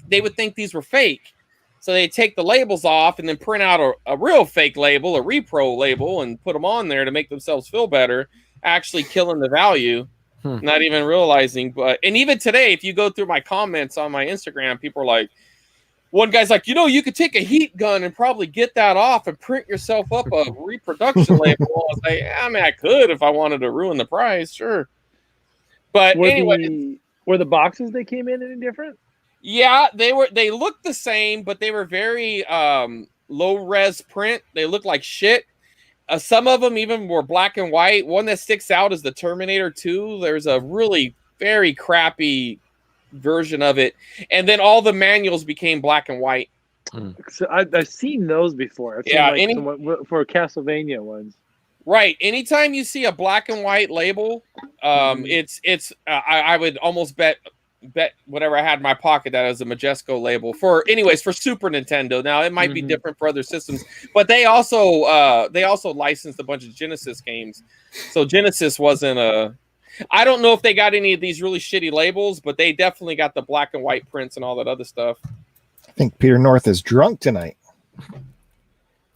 these were fake. So they take the labels off and then print out a real fake label, a repro label, and put them on there to make themselves feel better, actually killing the value, not even realizing. And even today, if you go through my comments on my Instagram, people are like, one guy's like, you could take a heat gun and probably get that off and print yourself up a reproduction label. I was like, I could if I wanted to ruin the prize, sure. But anyway. Were the boxes they came in any different? Yeah, they looked the same, but they were very low res print. They looked like shit. Some of them even were black and white. One that sticks out is the Terminator 2. There's a really very crappy version of it. And then all the manuals became black and white. So I've seen those before. For Castlevania ones. Right. Anytime you see a black and white label, I would almost bet whatever I had in my pocket that was a Majesco label for Super Nintendo. Now it might be different for other systems, but they also licensed a bunch of Genesis games. So Genesis wasn't I don't know if they got any of these really shitty labels, but they definitely got the black and white prints and all that other stuff. I think Peter North is drunk tonight.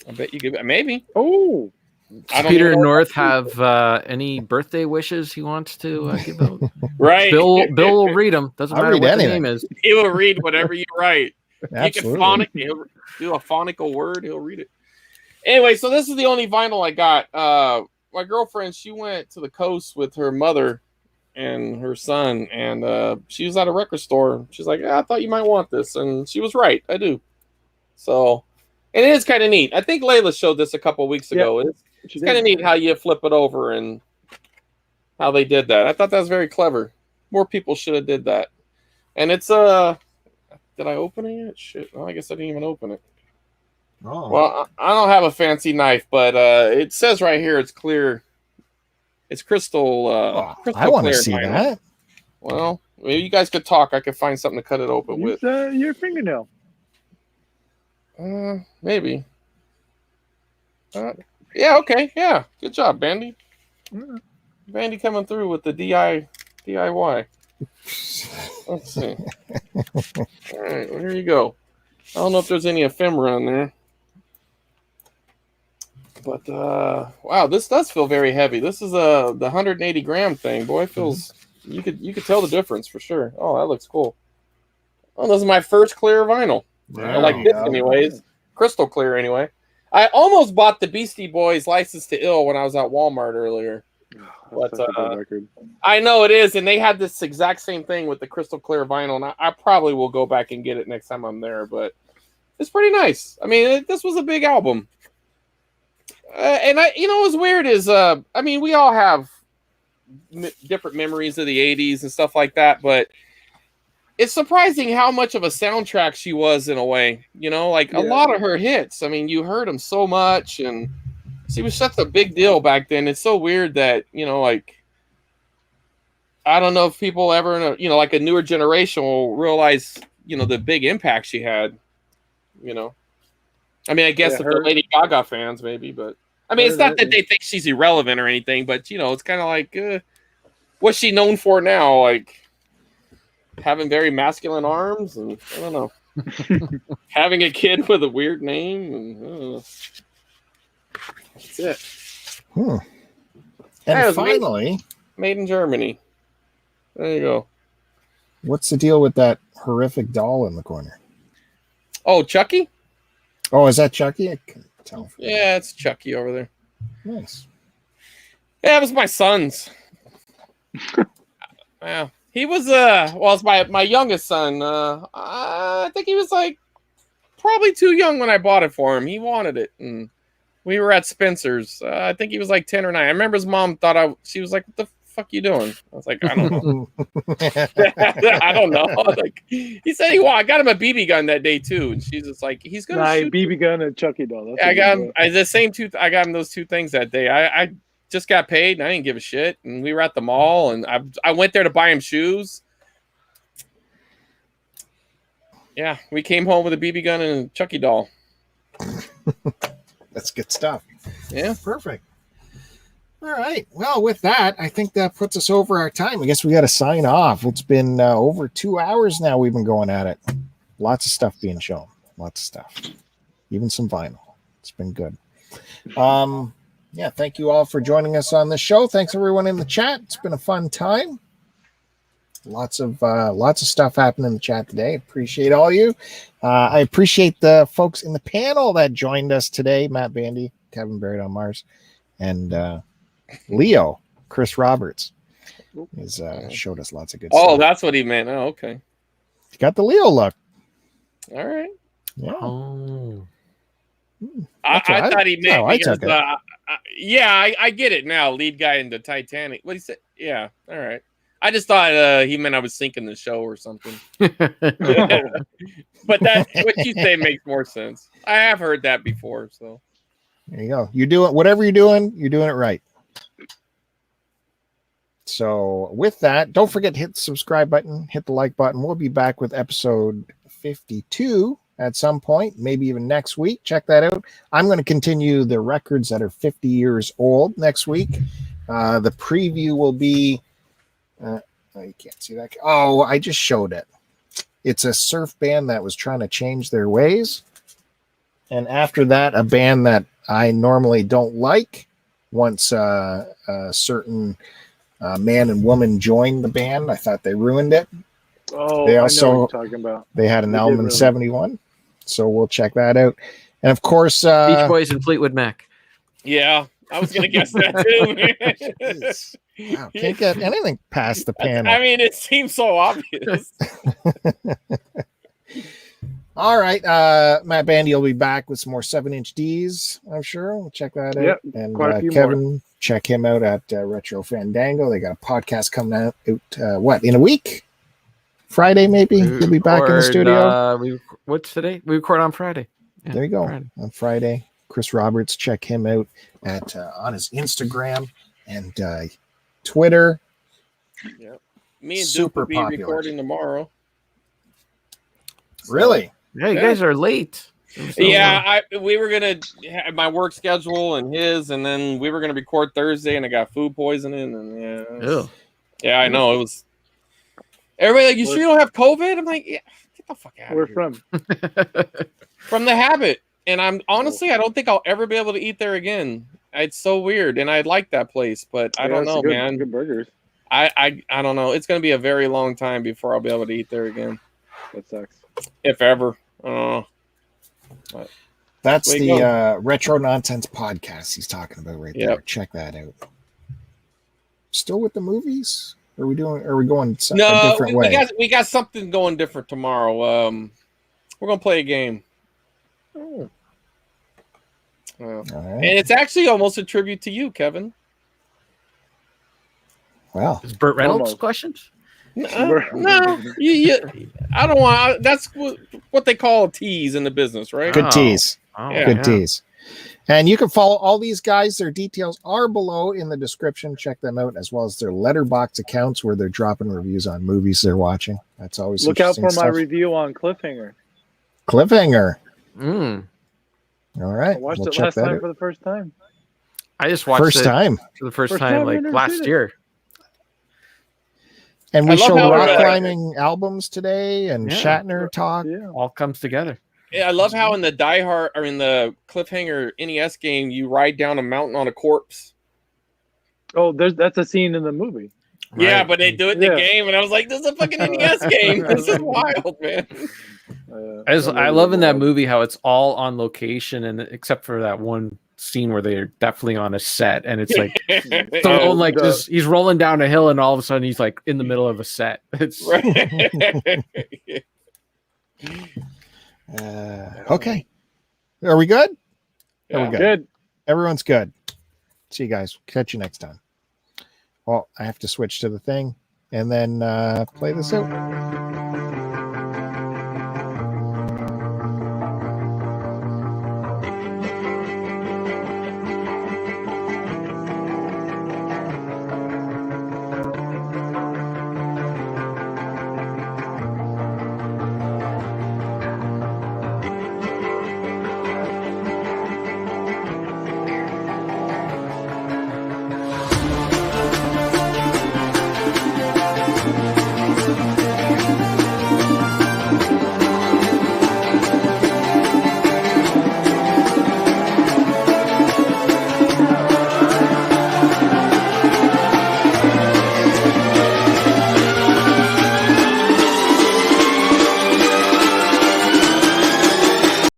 I bet you could, maybe. Oh, does Peter North have any birthday wishes he wants to give out? Right. Bill will read them. Doesn't matter what the name is. He will read whatever you write. Absolutely. He'll do a phonical word. He'll read it. Anyway, so this is the only vinyl I got. My girlfriend, she went to the coast with her mother and her son, and she was at a record store. She's like, I thought you might want this. And she was right. I do. So, and it is kind of neat. I think Layla showed this a couple of weeks ago. Yeah. It's kind of neat how you flip it over and how they did that. I thought that was very clever. More people should have did that. And it's did I open it yet? Shit. Well, I guess I didn't even open it. Oh. Well, I don't have a fancy knife, but it says right here it's clear. It's crystal. Crystal I want to clear see vinyl. that. Well, maybe you guys could talk. I could find something to cut it open with. Your fingernail. Maybe. Yeah, okay. Yeah. Good job, Bandy. Bandy coming through with the DIY. Let's see. All right, well, here you go. I don't know if there's any ephemera in there. But wow, this does feel very heavy. This is the 180 gram thing. Boy, it feels you could tell the difference for sure. Oh, that looks cool. Oh, this is my first clear vinyl. I like this anyways. Crystal clear anyway. I almost bought the Beastie Boys License to Ill when I was at Walmart earlier. But I know it is, and they had this exact same thing with the crystal clear vinyl, and I probably will go back and get it next time I'm there. But it's pretty nice. I mean, this was a big album. And what's weird is, we all have different memories of the 80s and stuff like that, but it's surprising how much of a soundtrack she was in a way, a lot of her hits. I mean, you heard them so much, and she was such a big deal back then. It's so weird that, I don't know if people ever, like a newer generation will realize, the big impact she had, I mean, I guess if they're Lady Gaga fans, maybe, but I mean, it's not that they think she's irrelevant or anything, but it's kind of like, what's she known for now? Like having very masculine arms, and I don't know, having a kid with a weird name, and that's it. And finally, made in Germany. There you go. What's the deal with that horrific doll in the corner? Oh, Chucky. Oh, is that Chucky? I can't tell. Yeah, it's Chucky over there. Nice. Yeah, it was my son's. Yeah, he was it's my youngest son. I think he was like probably too young when I bought it for him. He wanted it, and we were at Spencer's. I think he was like 10 or 9. I remember his mom thought she was like, "What the fuck you doing?" I was like, "I don't know." I don't know. Like he said, I got him a BB gun that day too, and she's just like, "He's gonna shoot BB gun and Chucky doll." I got him the same two. I got him those two things that day. I just got paid, and I didn't give a shit. And we were at the mall, and I went there to buy him shoes. Yeah, we came home with a BB gun and a Chucky doll. That's good stuff. Yeah, perfect. All right. Well, with that, I think that puts us over our time. I guess we got to sign off. It's been over 2 hours now. We've been going at it. Lots of stuff being shown. Lots of stuff. Even some vinyl. It's been good. Yeah. Thank you all for joining us on the show. Thanks everyone in the chat. It's been a fun time. Lots of stuff happening in the chat today. Appreciate all you. I appreciate the folks in the panel that joined us today. Matt Bandy, Kevin Barrett on Mars, and Leo, Chris Roberts, has showed us lots of good stuff. Oh, that's what he meant. Oh, okay. You got the Leo look. All right. Yeah. Oh. I thought he meant because, I get it now. Lead guy in the Titanic. What he said? Yeah. All right. I just thought he meant I was sinking the show or something. But that what you say makes more sense. I have heard that before. So there you go. You do it. Whatever you're doing it right. So with that, don't forget to hit the subscribe button, hit the like button. We'll be back with episode 52 at some point, maybe even next week. Check that out. I'm going to continue the records that are 50 years old next week. The preview will be, you can't see that. Oh, I just showed it. It's a surf band that was trying to change their ways. And after that, a band that I normally don't like, once a certain man and woman joined the band, I thought they ruined it. Oh, they also, I know what you're talking about. They had an album in 71, so we'll check that out. And of course, Beach Boys and Fleetwood Mac. Yeah, I was going to guess that too. Wow, can't get anything past the panel. I mean, it seems so obvious. All right, Matt Bandy will be back with some more 7-inch Ds, I'm sure. We'll check that out. Yep, and Kevin, more. Check him out at Retro Fandango. They got a podcast coming out in a week? Friday, maybe? He'll be back in the studio. What's today? We record on Friday. Yeah, there you go. Friday. On Friday. Chris Roberts, check him out at on his Instagram and Twitter. Yep. Me and Duke will be recording tomorrow. Really? Yeah, you guys are late. Yeah, we were gonna have my work schedule and his, and then we were gonna record Thursday, and I got food poisoning, and yeah, I know it was. Everybody like, you sure you don't have COVID? I'm like, yeah, Get the fuck out Where of here. from? From The Habit. And I don't think I'll ever be able to eat there again. It's so weird, and I like that place, but I don't know, man. Good burgers. I don't know. It's going to be a very long time before I'll be able to eat there again. That sucks. If ever. That's the Retro Nonsense podcast he's talking about right there. Check that out. Still with the movies? Are we going a different way? We got something going different tomorrow. We're going to play a game. Oh. All right. And it's actually almost a tribute to you, Kevin. Wow. Is Burt Reynolds questions? No, I don't want. That's what they call a tease in the business, right? Good tease. Oh, Good tease. And you can follow all these guys. Their details are below in the description. Check them out, as well as their Letterboxd accounts where they're dropping reviews on movies they're watching. That's always look out for stuff. my review on Cliffhanger. All right. I watched it last time for the first time. I just watched it time for the first time like last year. And we showed rock climbing albums today and Shatner talk. Yeah. All comes together. Yeah, I love how in the Die Hard or in the Cliffhanger NES game you ride down a mountain on a corpse. Oh, that's a scene in the movie. Right. Yeah, but they do it in the game, and I was like, "This is a fucking NES game. This is wild, man." I love in that movie how it's all on location, and except for that one scene where they're definitely on a set, and it's like he's rolling down a hill, and all of a sudden he's like in the middle of a set. It's okay. Are we good? Yeah. Are we good? Everyone's good. See you guys. Catch you next time. Well, I have to switch to the thing and then play this out.